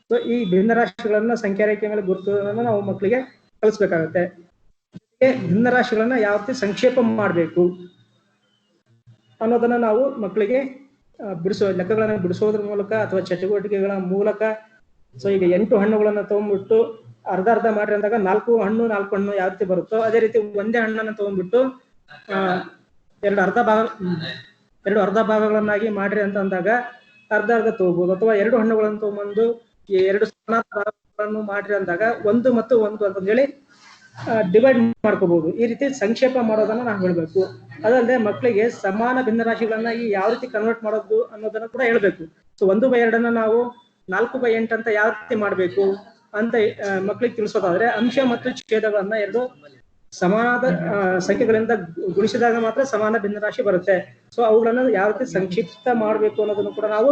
C: ಸೊ ಈ ಭಿನ್ನರಾಶಿಗಳನ್ನ ಸಂಖ್ಯಾ ರೇಖೆಯ ಮೇಲೆ ಗುರುತನ್ನ ನಾವು ಮಕ್ಕಳಿಗೆ ಕಲಿಸ್ಬೇಕಾಗತ್ತೆ. ಭಿನ್ನರಾಶಿಗಳನ್ನ ಯಾವ ರೀತಿ ಸಂಕ್ಷೇಪ ಮಾಡಬೇಕು ಅನ್ನೋದನ್ನ ನಾವು ಮಕ್ಕಳಿಗೆ ಲೆಕ್ಕಗಳನ್ನ ಬಿಡಿಸೋದ್ರ ಮೂಲಕ ಅಥವಾ ಚಟುವಟಿಕೆಗಳ ಮೂಲಕ. ಸೊ ಈಗ 8 ಹಣ್ಣುಗಳನ್ನ ತಗೊಂಡ್ಬಿಟ್ಟು ಅರ್ಧ ಮಾಡ್ರಿ ಅಂದಾಗ 4 ಹಣ್ಣು ಯಾವ ರೀತಿ ಬರುತ್ತೋ ಅದೇ ರೀತಿ ಒಂದೇ ಹಣ್ಣನ್ನ ತಗೊಂಡ್ಬಿಟ್ಟು 2 ಅರ್ಧ ಭಾಗಗಳನ್ನಾಗಿ ಮಾಡ್ರಿ ಅಂತ ಅಂದಾಗ ಅರ್ಧ ತಗೋಬಹುದು. ಅಥವಾ 2 ಹಣ್ಣುಗಳನ್ನು ತಗೊಂಡ್ಬಂದು 2 ಸಮಾನ ಭಾಗಗಳನ್ನು ಮಾಡ್ರಿ ಅಂದಾಗ 1 ಮತ್ತು 1 ಅಂತ ಹೇಳಿ ಡಿವೈಡ್ ಮಾಡ್ಕೋಬಹುದು. ಈ ರೀತಿ ಸಂಕ್ಷೇಪ ಮಾಡೋದನ್ನ ನಾವು ಹೇಳ್ಬೇಕು. ಅದಲ್ಲದೆ ಮಕ್ಕಳಿಗೆ ಸಮಾನ ಭಿನ್ನರಾಶಿಗಳನ್ನ ಈ ಯಾವ ರೀತಿ ಕನ್ವರ್ಟ್ ಮಾಡೋದು ಅನ್ನೋದನ್ನ ಕೂಡ ಹೇಳ್ಬೇಕು. ಸೊ 1/2 ನಾವು 4/8 ಅಂತ ಯಾವ ರೀತಿ ಮಾಡ್ಬೇಕು ಅಂತ ಮಕ್ಕಳಿಗೆ ತಿಳಿಸೋದಾದ್ರೆ ಅಂಶ ಮತ್ತು ಛೇದಗಳನ್ನ 2 ಸಮಾನದ ಸಂಖ್ಯೆಗಳಿಂದ ಗುಣಿಸಿದಾಗ ಮಾತ್ರ ಸಮಾನ ಭಿನ್ನರಾಶಿ ಬರುತ್ತೆ. ಸೊ ಅವುಗಳನ್ನ ಯಾವ ರೀತಿ ಸಂಕ್ಷಿಪ್ತ ಮಾಡ್ಬೇಕು ಅನ್ನೋದನ್ನು ಕೂಡ ನಾವು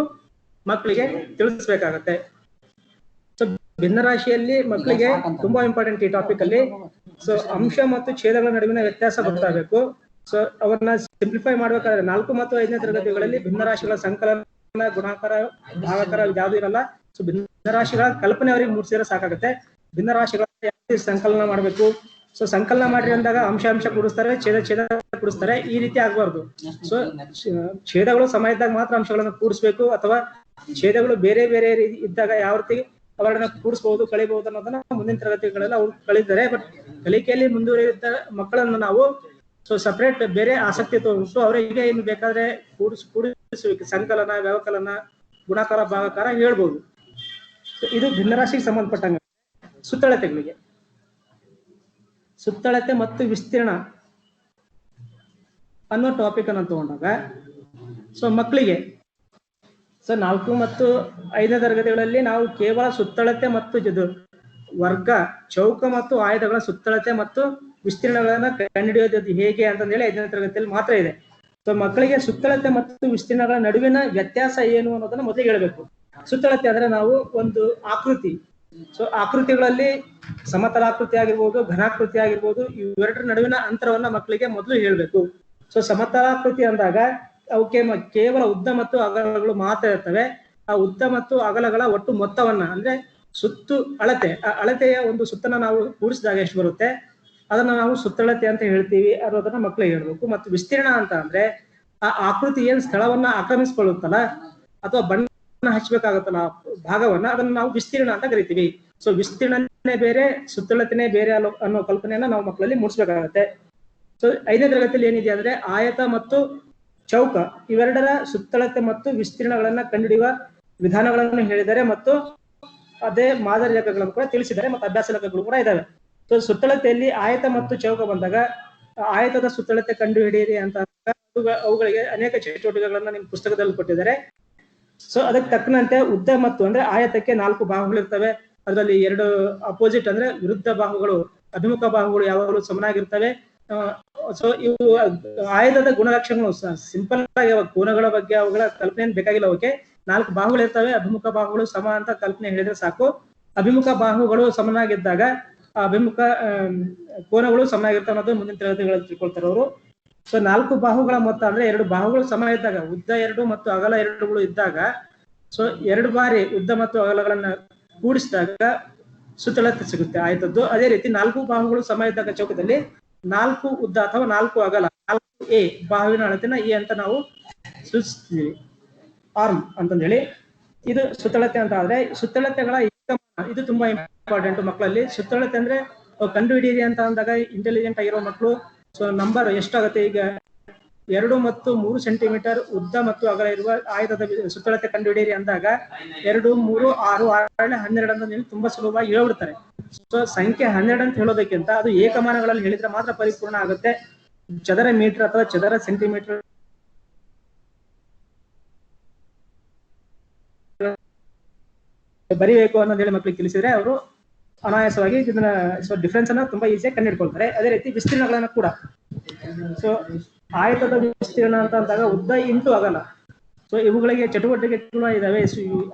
C: ಮಕ್ಕಳಿಗೆ ತಿಳಿಸ್ಬೇಕಾಗತ್ತೆ. ಸೊ ಭಿನ್ನರಾಶಿಯಲ್ಲಿ ಮಕ್ಕಳಿಗೆ ತುಂಬಾ ಇಂಪಾರ್ಟೆಂಟ್ ಈ ಟಾಪಿಕ್ ಅಲ್ಲಿ. ಸೊ ಅಂಶ ಮತ್ತು ಛೇದಗಳ ನಡುವಿನ ವ್ಯತ್ಯಾಸ ಗೊತ್ತಾಗಬೇಕು. ಸೊ ಅವನ್ನ ಸಿಂಪ್ಲಿಫೈ ಮಾಡ್ಬೇಕಾದ್ರೆ 4 ಮತ್ತು 5ನೇ ತರಗತಿಗಳಲ್ಲಿ ಭಿನ್ನರಾಶಿಗಳ ಸಂಕಲನ, ಗುಣಾಕಾರ, ಭಾಗಾಕಾರ ಯಾವ್ದು ಇರಲ್ಲ. ಸೊ ಭಿನ್ನರಾಶಿಗಳ ಕಲ್ಪನೆ ಅವರಿಗೆ ಮೂಡಿಸಿದ್ರೆ ಸಾಕಾಗುತ್ತೆ. ಭಿನ್ನರಾಶಿಗಳ ಸಂಕಲನ ಮಾಡ್ಬೇಕು. ಸೊ ಸಂಕಲನ ಮಾಡ್ರಿ ಅಂದಾಗ ಅಂಶ ಕೂಡಿಸ್ತಾರೆ, ಛೇದ ಕೂಡಿಸ್ತಾರೆ. ಈ ರೀತಿ ಆಗ್ಬಾರ್ದು. ಸೊ ಛೇದಗಳು ಸಮ ಇದ್ದಾಗ ಮಾತ್ರ ಅಂಶಗಳನ್ನ ಕೂಡಿಸ್ಬೇಕು, ಅಥವಾ ಛೇದಗಳು ಬೇರೆ ಬೇರೆ ಇದ್ದಾಗ ಯಾವ ರೀತಿ ಅವರನ್ನ ಕೂಡಿಸಬಹುದು, ಕಳಿಬಹುದು ಅನ್ನೋದನ್ನ ಮುಂದಿನ ತರಗತಿಗಳೆಲ್ಲ ಅವ್ರು ಕಲಿತಾರೆ. ಬಟ್ ಕಲಿಕೆಯಲ್ಲಿ ಮುಂದುವರಿಯುತ್ತ ಮಕ್ಕಳನ್ನ ನಾವು ಸೊ ಸಪರೇಟ್ ಬೇರೆ ಆಸಕ್ತಿ ತಗೊಂಡು ಅವರಿಗೆ ಏನು ಬೇಕಾದ್ರೆ ಕೂಡಿಸುವಿಕೆ, ಸಂಕಲನ, ವ್ಯವಕಲನ, ಗುಣಾಕಾರ, ಭಾಗಾಕಾರ ಹೇಳ್ಬೋದು. ಇದು ಭಿನ್ನರಾಶಿಗೆ ಸಂಬಂಧಪಟ್ಟಂಗ.
J: ಸುತ್ತಳತೆಗಳಿಗೆ, ಸುತ್ತಳತೆ ಮತ್ತು ವಿಸ್ತೀರ್ಣ ಅನ್ನೋ ಟಾಪಿಕ್ ಅನ್ನು ತಗೊಂಡಾಗ ಸೊ ಮಕ್ಕಳಿಗೆ 4 ಮತ್ತು 5ನೇ ತರಗತಿಗಳಲ್ಲಿ ನಾವು ಕೇವಲ ಸುತ್ತಳತೆ ಮತ್ತು ವರ್ಗ, ಚೌಕ ಮತ್ತು ಆಯತಗಳ ಸುತ್ತಳತೆ ಮತ್ತು ವಿಸ್ತೀರ್ಣಗಳನ್ನ ಕಂಡುಹಿಡಿಯೋದು ಹೇಗೆ ಅಂತಂದೇಳಿ 5ನೇ ತರಗತಿಯಲ್ಲಿ ಮಾತ್ರ ಇದೆ. ಸೊ ಮಕ್ಕಳಿಗೆ ಸುತ್ತಳತೆ ಮತ್ತು ವಿಸ್ತೀರ್ಣಗಳ ನಡುವಿನ ವ್ಯತ್ಯಾಸ ಏನು ಅನ್ನೋದನ್ನ ಮೊದಲಿಗೆ ಹೇಳಬೇಕು. ಸುತ್ತಳತೆ ಅಂದ್ರೆ ನಾವು ಒಂದು ಆಕೃತಿ, ಸೊ ಆಕೃತಿಗಳಲ್ಲಿ ಸಮತಲಾಕೃತಿ ಆಗಿರ್ಬೋದು, ಘನಾಕೃತಿ ಆಗಿರ್ಬೋದು, ಇವೆರಡರ ನಡುವಿನ ಅಂತರವನ್ನ ಮಕ್ಕಳಿಗೆ ಮೊದಲು ಹೇಳ್ಬೇಕು. ಸೊ ಸಮತಲಾಕೃತಿ ಅಂದಾಗ ಅವಕ್ಕೆ ಕೇವಲ ಉದ್ದ ಮತ್ತು ಅಗಲಗಳು ಮಾತ್ರ ಇರ್ತವೆ. ಆ ಉದ್ದ ಮತ್ತು ಅಗಲಗಳ ಒಟ್ಟು ಮೊತ್ತವನ್ನ ಅಂದ್ರೆ ಸುತ್ತು ಅಳತೆ, ಆ ಅಳತೆಯ ಒಂದು ಸುತ್ತನ್ನ ನಾವು ಕೂಡಿಸಿದಾಗ ಎಷ್ಟು ಬರುತ್ತೆ ಅದನ್ನ ನಾವು ಸುತ್ತಳತೆ ಅಂತ ಹೇಳ್ತೀವಿ ಅನ್ನೋದನ್ನ ಮಕ್ಕಳಿಗೆ ಹೇಳ್ಬೇಕು. ಮತ್ತು ವಿಸ್ತೀರ್ಣ ಅಂತ ಅಂದ್ರೆ ಆ ಆಕೃತಿ ಏನ್ ಸ್ಥಳವನ್ನ ಆಕ್ರಮಿಸ್ಕೊಳ್ಳುತ್ತಲ್ಲ ಅಥವಾ ಬಣ್ಣ ಹಚ್ಚಬೇಕಾಗುತ್ತಲ್ಲ ಭಾಗವನ್ನ, ಅದನ್ನ ನಾವು ವಿಸ್ತೀರ್ಣ ಅಂತ ಕರಿತೀವಿ. ಸೊ ವಿಸ್ತೀರ್ಣನೇ ಬೇರೆ, ಸುತ್ತಳತೆನೇ ಬೇರೆ ಅನ್ನೋ ಕಲ್ಪನೆಯನ್ನ ನಾವು ಮಕ್ಕಳಲ್ಲಿ ಮೂಡಿಸ್ಬೇಕಾಗತ್ತೆ. ಸೊ 5ನೇ ತರಗತಿಯಲ್ಲಿ ಏನಿದೆ ಅಂದ್ರೆ ಆಯತ ಮತ್ತು ಚೌಕ ಇವೆರಡರ ಸುತ್ತಳತೆ ಮತ್ತು ವಿಸ್ತೀರ್ಣಗಳನ್ನ ಕಂಡುಹಿಡಿಯುವ ವಿಧಾನಗಳನ್ನು ಹೇಳಿದ್ದಾರೆ ಮತ್ತು ಅದೇ ಮಾದರಿ ಲೆಕ್ಕಗಳನ್ನು ಕೂಡ ತಿಳಿಸಿದ್ದಾರೆ ಮತ್ತು ಅಭ್ಯಾಸ ಲೆಕ್ಕಗಳು ಕೂಡ ಇದಾವೆ. ಸೊ ಸುತ್ತಳತೆಯಲ್ಲಿ ಆಯತ ಮತ್ತು ಚೌಕ ಬಂದಾಗ ಆಯತದ ಸುತ್ತಳತೆ ಕಂಡು ಹಿಡಿಯಿರಿ ಅಂತ ಅವುಗಳಿಗೆ ಅನೇಕ ಚಟುವಟಿಕೆಗಳನ್ನ ನಿಮ್ಮ ಪುಸ್ತಕದಲ್ಲಿ ಕೊಟ್ಟಿದ್ದಾರೆ. ಸೊ ಅದಕ್ಕೆ ತಕ್ಕಂತೆ ಉದ್ದ ಮತ್ತು ಅಂದ್ರೆ ಆಯತಕ್ಕೆ 4 ಬಾಹುಗಳಿರ್ತವೆ. ಅದರಲ್ಲಿ 2 ಅಪೋಸಿಟ್ ಅಂದ್ರೆ ವಿರುದ್ಧ ಬಾಹುಗಳು, ಅಭಿಮುಖ ಬಾಹುಗಳು ಯಾವಾಗಲೂ ಸಮನಾಗಿರ್ತವೆ. ಸೊ ಇವು ಆಯತದ ಗುಣಲಕ್ಷಣಗಳು ಸಿಂಪಲ್ ಆಗಿ ಕೋನಗಳ ಬಗ್ಗೆ ಅವುಗಳ ಕಲ್ಪನೆ ಬೇಕಾಗಿಲ್ಲ. ಅವಕ್ಕೆ 4 ಬಾಹುಗಳು ಇರ್ತವೆ, ಅಭಿಮುಖ ಬಾಹುಗಳು ಸಮ ಅಂತ ಕಲ್ಪನೆ ಹೇಳಿದ್ರೆ ಸಾಕು. ಅಭಿಮುಖ ಬಾಹುಗಳು ಸಮನಾಗಿದ್ದಾಗ ಅಭಿಮುಖ ಕೋನಗಳು ಸಮನಾಗಿರ್ತವೆ ಅನ್ನೋದು ಮುಂದಿನ ತರಗತಿಗಳಲ್ಲಿ ತಿಳ್ಕೊಳ್ತಾರೆ ಅವರು. ಸೊ 4 ಬಾಹುಗಳ ಮೊತ್ತ ಅಂದ್ರೆ 2 ಬಾಹುಗಳು ಸಮ ಇದ್ದಾಗ, ಉದ್ದ 2 ಮತ್ತು ಅಗಲ 2ಗಳು ಇದ್ದಾಗ, ಸೊ 2 ಬಾರಿ ಉದ್ದ ಮತ್ತು ಅಗಲಗಳನ್ನ ಕೂಡಿಸಿದಾಗ ಸುತ್ತಳತೆ ಸಿಗುತ್ತೆ ಆಯತದ್ದು. ಅದೇ ರೀತಿ 4 ಬಾಹುಗಳು ಸಮ ಇದ್ದಾಗ ಚೌಕದಲ್ಲಿ 4 ಉದ್ದ ಅಥವಾ 4 ಅಗಲ, 4A ಬಾಹುವಿನ ಅಳತೆನ ಎ ಅಂತ ನಾವು ಸೂಚಿಸ್ತೀವಿ, ಆರ್ಮ್ ಅಂತಂದ ಹೇಳಿ. ಇದು ಸುತ್ತಳತೆ ಅಂತ ಆದ್ರೆ ಸುತ್ತಳತೆಗಳ ಏಕಮಾನ, ಇದು ತುಂಬಾ ಇಂಪಾರ್ಟೆಂಟ್ ಮಕ್ಕಳಲ್ಲಿ. ಸುತ್ತಳತೆ ಅಂದ್ರೆ ಕಂಡು ಹಿಡಿಯಿರಿ ಅಂತ ಅಂದಾಗ ಇಂಟೆಲಿಜೆಂಟ್ ಆಗಿರೋ ಮಕ್ಕಳು ಸೊ ನಂಬರ್ ಎಷ್ಟಾಗುತ್ತೆ, ಈಗ 2 ಮತ್ತು 3 ಸೆಂಟಿಮೀಟರ್ ಉದ್ದ ಮತ್ತು ಅಗಲ ಇರುವ ಆಯತದ ಸುತ್ತಳತೆ ಕಂಡು ಹಿಡಿಯಿರಿ ಅಂದಾಗ 2, 3, 6, 6, 12 ಅಂತ ತುಂಬಾ ಸುಲಭವಾಗಿ ಹೇಳ್ಬಿಡ್ತಾರೆ. ಸೊ ಸಂಖ್ಯೆ 12 ಅಂತ ಹೇಳೋದಕ್ಕಿಂತ ಅದು ಏಕಮಾನಗಳಲ್ಲಿ ಹೇಳಿದ್ರೆ ಮಾತ್ರ ಪರಿಪೂರ್ಣ ಆಗುತ್ತೆ. ಚದರ ಮೀಟರ್ ಅಥವಾ ಚದರ ಸೆಂಟಿಮೀಟರ್ ಬರಿಬೇಕು ಅನ್ನೋದು ಹೇಳಿ ಮಕ್ಕಳಿಗೆ ತಿಳಿಸಿದ್ರೆ ಅವರು ಅನಾಯಾಸವಾಗಿ ಇದನ್ನ ಸೊ ಡಿಫ್ರೆನ್ಸ್ ಅನ್ನ ತುಂಬಾ ಈಸಿಯಾಗಿ ಕಂಡುಹಿಡ್ಕೊಳ್ತಾರೆ. ಅದೇ ರೀತಿ ವಿಸ್ತೀರ್ಣಗಳನ್ನ ಕೂಡ, ಸೊ ಆಯತದ ವಿಸ್ತೀರ್ಣ ಅಂತ ಅಂದಾಗ ಉದ್ದ ಇಂಟು ಅಗಲ, ಸೊ ಇವುಗಳಿಗೆ ಚಟುವಟಿಕೆ ಕೂಡ ಇದಾವೆ.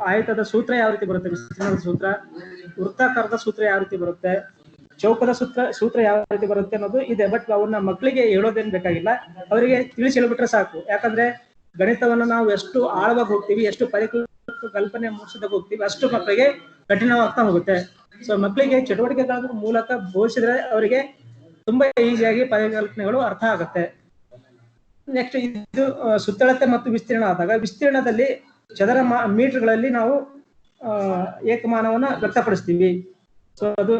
J: ಆಯತದ ಸೂತ್ರ ಯಾವ ರೀತಿ ಬರುತ್ತೆ, ವಿಸ್ತೀರ್ಣದ ಸೂತ್ರ, ವೃತ್ತಾಕಾರದ ಸೂತ್ರ ಯಾವ ರೀತಿ ಬರುತ್ತೆ, ಚೌಕದ ಸೂತ್ರ ಯಾವ ರೀತಿ ಬರುತ್ತೆ ಅನ್ನೋದು ಇದೆ. ಬಟ್ ಅವನ್ನ ಮಕ್ಕಳಿಗೆ ಹೇಳೋದೇನ್ ಬೇಕಾಗಿಲ್ಲ, ಅವರಿಗೆ ತಿಳಿಸಿ ಹೇಳ್ಬಿಟ್ರೆ ಸಾಕು. ಯಾಕಂದ್ರೆ ಗಣಿತವನ್ನ ನಾವು ಎಷ್ಟು ಆಳವಾಗಿ ಹೋಗ್ತೀವಿ, ಎಷ್ಟು ಕಲ್ಪನೆ ಮೂಡಿಸೋದಾಗ ಹೋಗ್ತೀವಿ, ಅಷ್ಟು ಮಕ್ಕಳಿಗೆ ಕಠಿಣವಾಗ್ತಾ ಹೋಗುತ್ತೆ. ಸೊ ಮಕ್ಕಳಿಗೆ ಚಟುವಟಿಕೆಗಳ ಮೂಲಕ ಬೋಧಿಸಿದ್ರೆ ಅವರಿಗೆ ತುಂಬಾ ಈಸಿಯಾಗಿ ಪರಿಕಲ್ಪನೆಗಳು ಅರ್ಥ ಆಗುತ್ತೆ. ನೆಕ್ಸ್ಟ್ ಇದು ಸುತ್ತಳತೆ ಮತ್ತು ವಿಸ್ತೀರ್ಣ ಆದಾಗ ವಿಸ್ತೀರ್ಣದಲ್ಲಿ ಚದರ ಮೀಟರ್ಗಳಲ್ಲಿ ನಾವು ಏಕಮಾನವನ್ನ ವ್ಯಕ್ತಪಡಿಸ್ತೀವಿ. ಸೊ ಅದು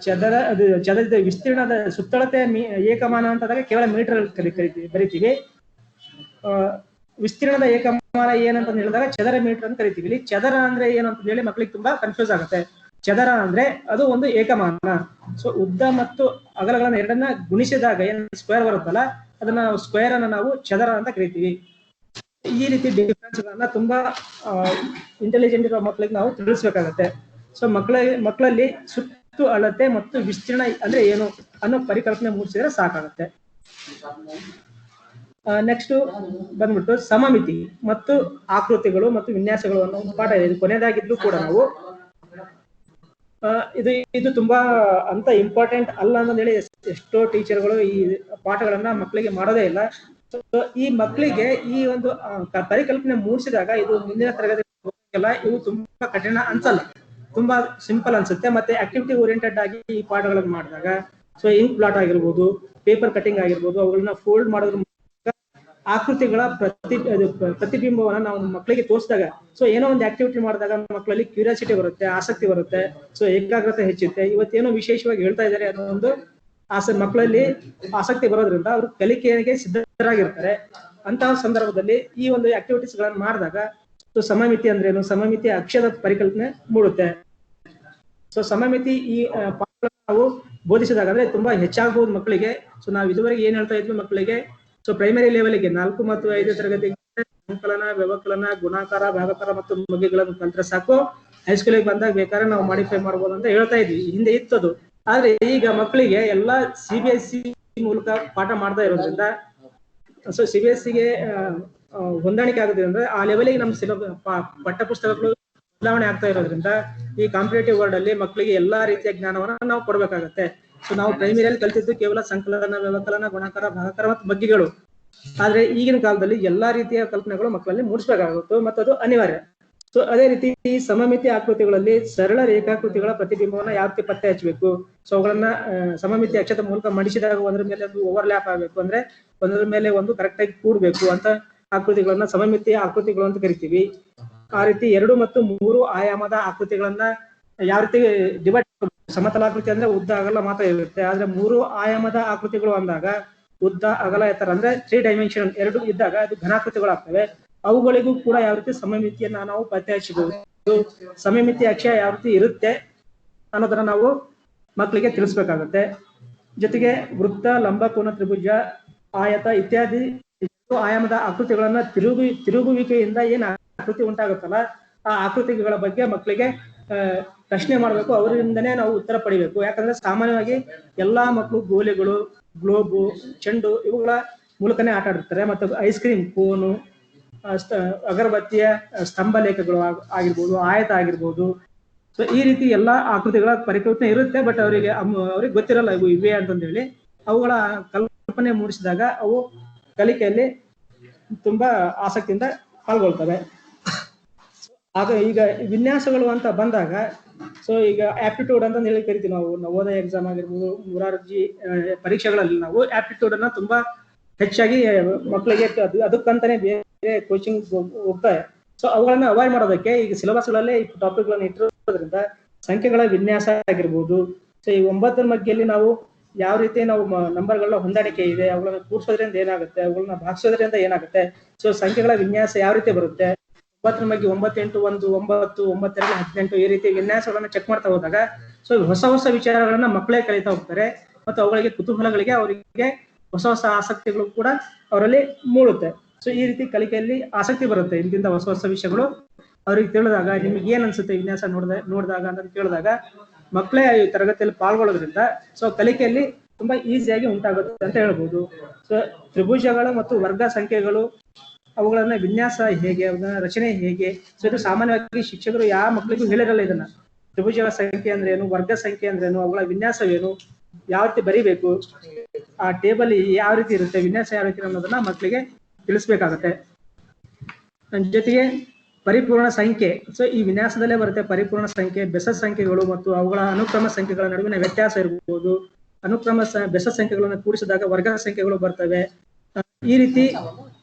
J: ಚದರದ ವಿಸ್ತೀರ್ಣದ ಸುತ್ತಳತೆ ಏಕಮಾನ ಅಂತಂದಾಗ ಕೇವಲ ಮೀಟರ್ ಬರಿತೀವಿ. ವಿಸ್ತೀರ್ಣದ ಏಕಮಾನ ಏನಂತ ಹೇಳಿದಾಗ ಚದರ ಮೀಟರ್ ಅಂತ ಕರಿತೀವಿ. ಇಲ್ಲಿ ಚದರ ಅಂದ್ರೆ ಏನು ಅಂತ ಹೇಳಿ ಮಕ್ಕಳಿಗೆ ತುಂಬಾ ಕನ್ಫ್ಯೂಸ್ ಆಗುತ್ತೆ. ಚದರ ಅಂದ್ರೆ ಅದು ಒಂದು ಏಕಮಾನ. ಸೊ ಉದ್ದ ಮತ್ತು ಅಗಲಗಳನ್ನ ಎರಡನ್ನ ಗುಣಿಸಿದಾಗ ಏನ್ ಸ್ಕ್ವೇರ್ ಬರುತ್ತಲ್ಲ ಅದನ್ನ ಸ್ಕ್ವೇರ್ ಅನ್ನ ನಾವು ಚದರ ಅಂತ ಕರಿತೀವಿ. ಈ ರೀತಿ ಡಿಫ್ರೆನ್ಸ್ ಗಳನ್ನ ತುಂಬಾ ಇಂಟೆಲಿಜೆಂಟ್ ಇರೋ ಮಕ್ಕಳಿಗೆ ನಾವು ತಿಳಿಸ್ಬೇಕಾಗತ್ತೆ. ಸೊ ಮಕ್ಕಳಲ್ಲಿ ಸುತ್ತು ಅಳತೆ ಮತ್ತು ವಿಸ್ತೀರ್ಣ ಅಂದ್ರೆ ಏನು ಅನ್ನೋ ಪರಿಕಲ್ಪನೆ ಮೂಡಿಸಿದ್ರೆ ಸಾಕಾಗತ್ತೆ. ನೆಕ್ಸ್ಟ್ ಬಂದ್ಬಿಟ್ಟು ಸಮಮಿತಿ ಮತ್ತು ಆಕೃತಿಗಳು ಮತ್ತು ವಿನ್ಯಾಸಗಳು ಅನ್ನೋ ಒಂದು ಪಾಠ ಇದೆ. ಇದು ಕೊನೆಯದಾಗಿದ್ರು ಕೂಡ ನಾವು ಇದು ತುಂಬಾ ಅಂತ ಇಂಪಾರ್ಟೆಂಟ್ ಅಲ್ಲ ಅನ್ನೋದು ಹೇಳಿ ಎಷ್ಟೋ ಟೀಚರ್ಗಳು ಈ ಪಾಠಗಳನ್ನ ಮಕ್ಕಳಿಗೆ ಮಾಡೋದೇ ಇಲ್ಲ. ಈ ಮಕ್ಕಳಿಗೆ ಈ ಒಂದು ಪರಿಕಲ್ಪನೆ ಮೂಡಿಸಿದಾಗ ಇದು ಮುಂದಿನ ತರಗತಿ ಇವು ತುಂಬಾ ಕಠಿಣ ಅನ್ಸಲ್ಲ, ತುಂಬಾ ಸಿಂಪಲ್ ಅನ್ಸುತ್ತೆ. ಮತ್ತೆ ಆಕ್ಟಿವಿಟಿ ಓರಿಯೆಂಟೆಡ್ ಆಗಿ ಈ ಪಾಠಗಳನ್ನು ಮಾಡಿದಾಗ ಸೊ ಇಂಕ್ ಬ್ಲಾಟ್ ಆಗಿರ್ಬೋದು, ಪೇಪರ್ ಕಟಿಂಗ್ ಆಗಿರ್ಬೋದು, ಅವುಗಳನ್ನ ಫೋಲ್ಡ್ ಮಾಡೋದ್ರ ಆಕೃತಿಗಳ ಪ್ರತಿಬಿಂಬವನ್ನ ನಾವು ಮಕ್ಕಳಿಗೆ ತೋರಿಸಿದಾಗ ಸೊ ಏನೋ ಒಂದು ಆಕ್ಟಿವಿಟಿ ಮಾಡಿದಾಗ ಮಕ್ಕಳಲ್ಲಿ ಕ್ಯೂರಿಯಾಸಿಟಿ ಬರುತ್ತೆ, ಆಸಕ್ತಿ ಬರುತ್ತೆ, ಸೊ ಏಕಾಗ್ರತೆ ಹೆಚ್ಚುತ್ತೆ. ಇವತ್ತೇನೋ ವಿಶೇಷವಾಗಿ ಹೇಳ್ತಾ ಇದ್ದಾರೆ ಅನ್ನೋ ಒಂದು ಮಕ್ಕಳಲ್ಲಿ ಆಸಕ್ತಿ ಬರೋದ್ರಿಂದ ಅವರು ಕಲಿಕೆಗೆ ಸಿದ್ಧರಾಗಿರ್ತಾರೆ. ಅಂತಹ ಸಂದರ್ಭದಲ್ಲಿ ಈ ಒಂದು ಆಕ್ಟಿವಿಟೀಸ್ ಗಳನ್ನ ಮಾಡಿದಾಗ ಸೊ ಸಮಮಿತಿ ಅಂದ್ರೇನು, ಸಮಮಿತಿ ಅಕ್ಷದ ಪರಿಕಲ್ಪನೆ ಮೂಡುತ್ತೆ.
C: ಸೊ ಸಮಮಿತಿ ಈ ಪಾಠಗಳನ್ನು ನಾವು ಬೋಧಿಸಿದಾಗ ಅಂದ್ರೆ ತುಂಬಾ ಹೆಚ್ಚಾಗಬಹುದು ಮಕ್ಕಳಿಗೆ. ಸೊ ನಾವು ಇದುವರೆಗೆ ಏನ್ ಹೇಳ್ತಾ ಇದ್ವಿ ಮಕ್ಕಳಿಗೆ, ಸೊ ಪ್ರೈಮರಿ ಲೆವೆಲ್ಗೆ 4 ಮತ್ತು 5 ತರಗತಿಗೆ ಸಂಕಲನ, ವ್ಯವಕಲನ, ಗುಣಾಕಾರ, ಭಾಗಾಕಾರ ಮತ್ತು ಮಗ್ಗಿಗಳನ್ನು ಕಲ್ತ್ರೆ ಸಾಕು. ಹೈಸ್ಕೂಲಿಗೆ ಬಂದಾಗ ಬೇಕಾದ್ರೆ ನಾವು ಮಾಡಿಫೈ ಮಾಡ್ಬೋದು ಅಂತ ಹೇಳ್ತಾ ಇದ್ವಿ, ಹಿಂದೆ ಇತ್ತದು. ಆದ್ರೆ ಈಗ ಮಕ್ಕಳಿಗೆ ಎಲ್ಲಾ CBSE ಮೂಲಕ ಪಾಠ ಮಾಡ್ತಾ ಇರೋದ್ರಿಂದ, ಸೊ CBSEಗೆ ಹೊಂದಾಣಿಕೆ ಆಗೋದ್ರಿಂದ ಆ ಲೆವೆಲ್ಗೆ ನಮ್ಮ ಪಠ್ಯ ಪುಸ್ತಕಗಳು ಬದಲಾವಣೆ ಆಗ್ತಾ ಇರೋದ್ರಿಂದ ಈ ಕಾಂಪಿಟೇಟಿವ್ ವರ್ಲ್ಡ್ ಅಲ್ಲಿ ಮಕ್ಕಳಿಗೆ ಎಲ್ಲಾ ರೀತಿಯ ಜ್ಞಾನವನ್ನ ನಾವು ಕೊಡ್ಬೇಕಾಗತ್ತೆ. ಸೊ ನಾವು ಪ್ರೈಮರಿಯಲ್ಲಿ ಕಲ್ತಿದ್ದು ಕೇವಲ ಸಂಕಲನ, ವ್ಯವಕಲನ, ಗುಣಾಕಾರ, ಭಾಗಾಕಾರ ಮತ್ತು ಮಗ್ಗಿಗಳು. ಆದ್ರೆ ಈಗಿನ ಕಾಲದಲ್ಲಿ ಎಲ್ಲಾ ರೀತಿಯ ಕಲ್ಪನೆಗಳು ಮಕ್ಕಳಲ್ಲಿ ಮೂಡಿಸಬೇಕಾಗುತ್ತೆ ಮತ್ತು ಅದು ಅನಿವಾರ್ಯ. ಸೊ ಅದೇ ರೀತಿ ಈ ಸಮಮಿತಿ ಆಕೃತಿಗಳಲ್ಲಿ ಸರಳ ರೇಖಾಕೃತಿಗಳ ಪ್ರತಿಬಿಂಬವನ್ನ ಯಾವ ರೀತಿ ಪತ್ತೆ ಹಚ್ಚಬೇಕು, ಸೊ ಅವುಗಳನ್ನ ಸಮಮಿತಿ ಅಕ್ಷದ ಮೂಲಕ ಮಡಿಸಿದಾಗ ಒಂದ್ರ ಮೇಲೆ ಒಂದು ಓವರ್ಲ್ಯಾಪ್ ಆಗಬೇಕು, ಅಂದ್ರೆ ಒಂದ್ರ ಮೇಲೆ ಒಂದು ಕರೆಕ್ಟ್ ಆಗಿ ಕೂಡ್ಬೇಕು ಅಂತ ಆಕೃತಿಗಳನ್ನ ಸಮಮಿತಿ ಆಕೃತಿಗಳು ಅಂತ ಕರಿತೀವಿ. ಆ ರೀತಿ 2 ಮತ್ತು 3 ಆಯಾಮದ ಆಕೃತಿಗಳನ್ನ ಯಾವ ರೀತಿ ಡಿವೈಡ್, ಸಮತಲಾಕೃತಿ ಅಂದ್ರೆ ಉದ್ದ ಅಗಲ ಮಾತ್ರ ಇರುತ್ತೆ. ಆದ್ರೆ 3 ಆಯಾಮದ ಆಕೃತಿಗಳು ಅಂದಾಗ ಉದ್ದ ಅಗಲ ಎತ್ತರ ಅಂದ್ರೆ 3 ಡೈಮೆನ್ಷನ್ 2 ಇದ್ದಾಗ ಅದು ಘನಾಕೃತಿಗಳಾಗ್ತವೆ. ಅವುಗಳಿಗೂ ಕೂಡ ಯಾವ ರೀತಿ ಸಮಮಿತಿಯನ್ನ ನಾವು ಪತ್ತೆ ಹಚ್ಚಬಹುದು, ಸಮಮಿತಿ ಅಕ್ಷ ಯಾವ ರೀತಿ ಇರುತ್ತೆ ಅನ್ನೋದನ್ನ ನಾವು ಮಕ್ಕಳಿಗೆ ತಿಳಿಸ್ಬೇಕಾಗತ್ತೆ. ಜೊತೆಗೆ ವೃತ್ತ, ಲಂಬ, ಕೋನ, ತ್ರಿಭುಜ, ಆಯತ ಇತ್ಯಾದಿ 2 ಆಯಾಮದ ಆಕೃತಿಗಳನ್ನ ತಿರುಗುವಿಕೆಯಿಂದ ಏನ್ ಆಕೃತಿ ಉಂಟಾಗುತ್ತಲ್ಲ ಆ ಆಕೃತಿಗಳ ಬಗ್ಗೆ ಮಕ್ಕಳಿಗೆ ಪ್ರಶ್ನೆ ಮಾಡ್ಬೇಕು, ಅವರಿಂದನೇ ನಾವು ಉತ್ತರ ಪಡಿಬೇಕು. ಯಾಕಂದ್ರೆ ಸಾಮಾನ್ಯವಾಗಿ ಎಲ್ಲಾ ಮಕ್ಕಳು ಗೋಲಿಗಳು, ಗ್ಲೋಬು, ಚೆಂಡು ಇವುಗಳ ಮೂಲಕನೇ ಆಟ ಆಡಿರ್ತಾರೆ. ಮತ್ತು ಐಸ್ ಕ್ರೀಮ್ ಕೋನು, ಅಗರಬತ್ತಿಯ ಸ್ತಂಭ ಲೇಖಗಳು ಆಗಿರ್ಬೋದು, ಆಯತ ಆಗಿರ್ಬೋದು. ಸೊ ಈ ರೀತಿ ಎಲ್ಲಾ ಆಕೃತಿಗಳ ಪರಿಕಲ್ಪನೆ ಇರುತ್ತೆ, ಬಟ್ ಅವ್ರಿಗೆ ಗೊತ್ತಿರಲ್ಲ ಇವು ಇವೆ ಅಂತಂದೇಳಿ. ಅವುಗಳ ಕಲ್ಪನೆ ಮೂಡಿಸಿದಾಗ ಅವು ಕಲಿಕೆಯಲ್ಲಿ ತುಂಬಾ ಆಸಕ್ತಿಯಿಂದ ಪಾಲ್ಗೊಳ್ತವೆ. ಆಗ ಈಗ ವಿನ್ಯಾಸಗಳು ಅಂತ ಬಂದಾಗ, ಸೊ ಈಗ ಆಪ್ಟಿಟ್ಯೂಡ್ ಅಂತ ಹೇಳಿ ಕರಿತೀವಿ ನಾವು. ನವೋದಯ ಎಕ್ಸಾಮ್ ಆಗಿರ್ಬೋದು, ಮುರಾರ್ಜಿ ಪರೀಕ್ಷೆಗಳಲ್ಲಿ ನಾವು ಆಪ್ಟಿಟ್ಯೂಡ್ ಅನ್ನ ತುಂಬಾ ಹೆಚ್ಚಾಗಿ ಮಕ್ಕಳಿಗೆ ಅದಕ್ಕಂತಾನೆ ಬೇರೆ ಕೋಚಿಂಗ್ ಹೋಗ್ತಾರೆ. ಸೊ ಅವುಗಳನ್ನ ಅವಾಯ್ಡ್ ಮಾಡೋದಕ್ಕೆ ಈಗ ಸಿಲೆಬಸ್ಗಳಲ್ಲೇ ಈ ಟಾಪಿಕ್ಗಳನ್ನ ಇಟ್ಟಿರೋದ್ರಿಂದ ಸಂಖ್ಯೆಗಳ ವಿನ್ಯಾಸ ಆಗಿರ್ಬೋದು. ಸೊ ಈ 9ರ ಮಗ್ಗಿಯಲ್ಲಿ ನಾವು ಯಾವ ರೀತಿ ನಾವು ನಂಬರ್ಗಳ ಹೊಂದಾಣಿಕೆ ಇದೆ, ಅವುಗಳನ್ನ ಕೂಡಿಸೋದ್ರಿಂದ ಏನಾಗುತ್ತೆ, ಅವುಗಳನ್ನ ಭಾಗಿಸೋದ್ರಿಂದ ಏನಾಗುತ್ತೆ, ಸೊ ಸಂಖ್ಯೆಗಳ ವಿನ್ಯಾಸ ಯಾವ ರೀತಿ ಬರುತ್ತೆ, 9ರ ಮಗ್ಗಿ 9, 8, 1, 9, 9, 2, 18 ಈ ರೀತಿ ವಿನ್ಯಾಸಗಳನ್ನ ಚೆಕ್ ಮಾಡ್ತಾ ಹೋದಾಗ ಸೊ ಹೊಸ ವಿಚಾರಗಳನ್ನ ಮಕ್ಕಳೇ ಕಲಿತಾ ಹೋಗ್ತಾರೆ. ಮತ್ತು ಅವುಗಳಿಗೆ ಕುತೂಹಲಗಳಿಗೆ ಅವರಿಗೆ ಹೊಸ ಆಸಕ್ತಿಗಳು ಕೂಡ ಅವರಲ್ಲಿ ಮೂಡುತ್ತೆ. ಸೊ ಈ ರೀತಿ ಕಲಿಕೆಯಲ್ಲಿ ಆಸಕ್ತಿ ಬರುತ್ತೆ. ಇಂತಿಂತ ಹೊಸ ವಿಷಯಗಳು ಅವ್ರಿಗೆ ತಿಳಿದಾಗ ನಿಮ್ಗೆ ಏನ್ ಅನ್ಸುತ್ತೆ ವಿನ್ಯಾಸ ನೋಡಿದಾಗ ಅಂತ ಕೇಳಿದಾಗ ಮಕ್ಕಳೇ ಈ ತರಗತಿಯಲ್ಲಿ ಪಾಲ್ಗೊಳ್ಳೋದ್ರಿಂದ ಸೊ ಕಲಿಕೆಯಲ್ಲಿ ತುಂಬಾ ಈಸಿಯಾಗಿ ಉಂಟಾಗುತ್ತೆ ಅಂತ ಹೇಳ್ಬೋದು. ಸೊ ತ್ರಿಭುಜಗಳು ಮತ್ತು ವರ್ಗ ಸಂಖ್ಯೆಗಳು ಅವುಗಳನ್ನ ವಿನ್ಯಾಸ ಹೇಗೆ, ಅವುಗಳ ರಚನೆ ಹೇಗೆ, ಸೊ ಇದು ಸಾಮಾನ್ಯವಾಗಿ ಶಿಕ್ಷಕರು ಯಾವ ಮಕ್ಕಳಿಗೂ ಹೇಳಿರಲ್ಲ ಇದನ್ನ. ತ್ರಿಭುಜಗಳ ಸಂಖ್ಯೆ ಅಂದ್ರೆ ಏನು, ವರ್ಗ ಸಂಖ್ಯೆ ಅಂದ್ರೆ ಏನು, ಅವುಗಳ ವಿನ್ಯಾಸವೇನು, ಯಾವ ರೀತಿ ಬರಿಬೇಕು, ಆ ಟೇಬಲ್ ಯಾವ ರೀತಿ ಇರುತ್ತೆ, ವಿನ್ಯಾಸ ಯಾವ ರೀತಿ ಅನ್ನೋದನ್ನ ಮಕ್ಕಳಿಗೆ ತಿಳಿಸ್ಬೇಕಾಗತ್ತೆ. ಜೊತೆಗೆ ಪರಿಪೂರ್ಣ ಸಂಖ್ಯೆ, ಸೊ ಈ ವಿನ್ಯಾಸದಲ್ಲೇ ಬರುತ್ತೆ ಪರಿಪೂರ್ಣ ಸಂಖ್ಯೆ, ಬೆಸ ಸಂಖ್ಯೆಗಳು ಮತ್ತು ಅವುಗಳ ಅನುಕ್ರಮ ಸಂಖ್ಯೆಗಳ ನಡುವಿನ ವ್ಯತ್ಯಾಸ ಇರಬಹುದು. ಅನುಕ್ರಮ ಬೆಸ ಸಂಖ್ಯೆಗಳನ್ನು ಕೂಡಿಸಿದಾಗ ವರ್ಗ ಸಂಖ್ಯೆಗಳು ಬರ್ತವೆ. ಈ ರೀತಿ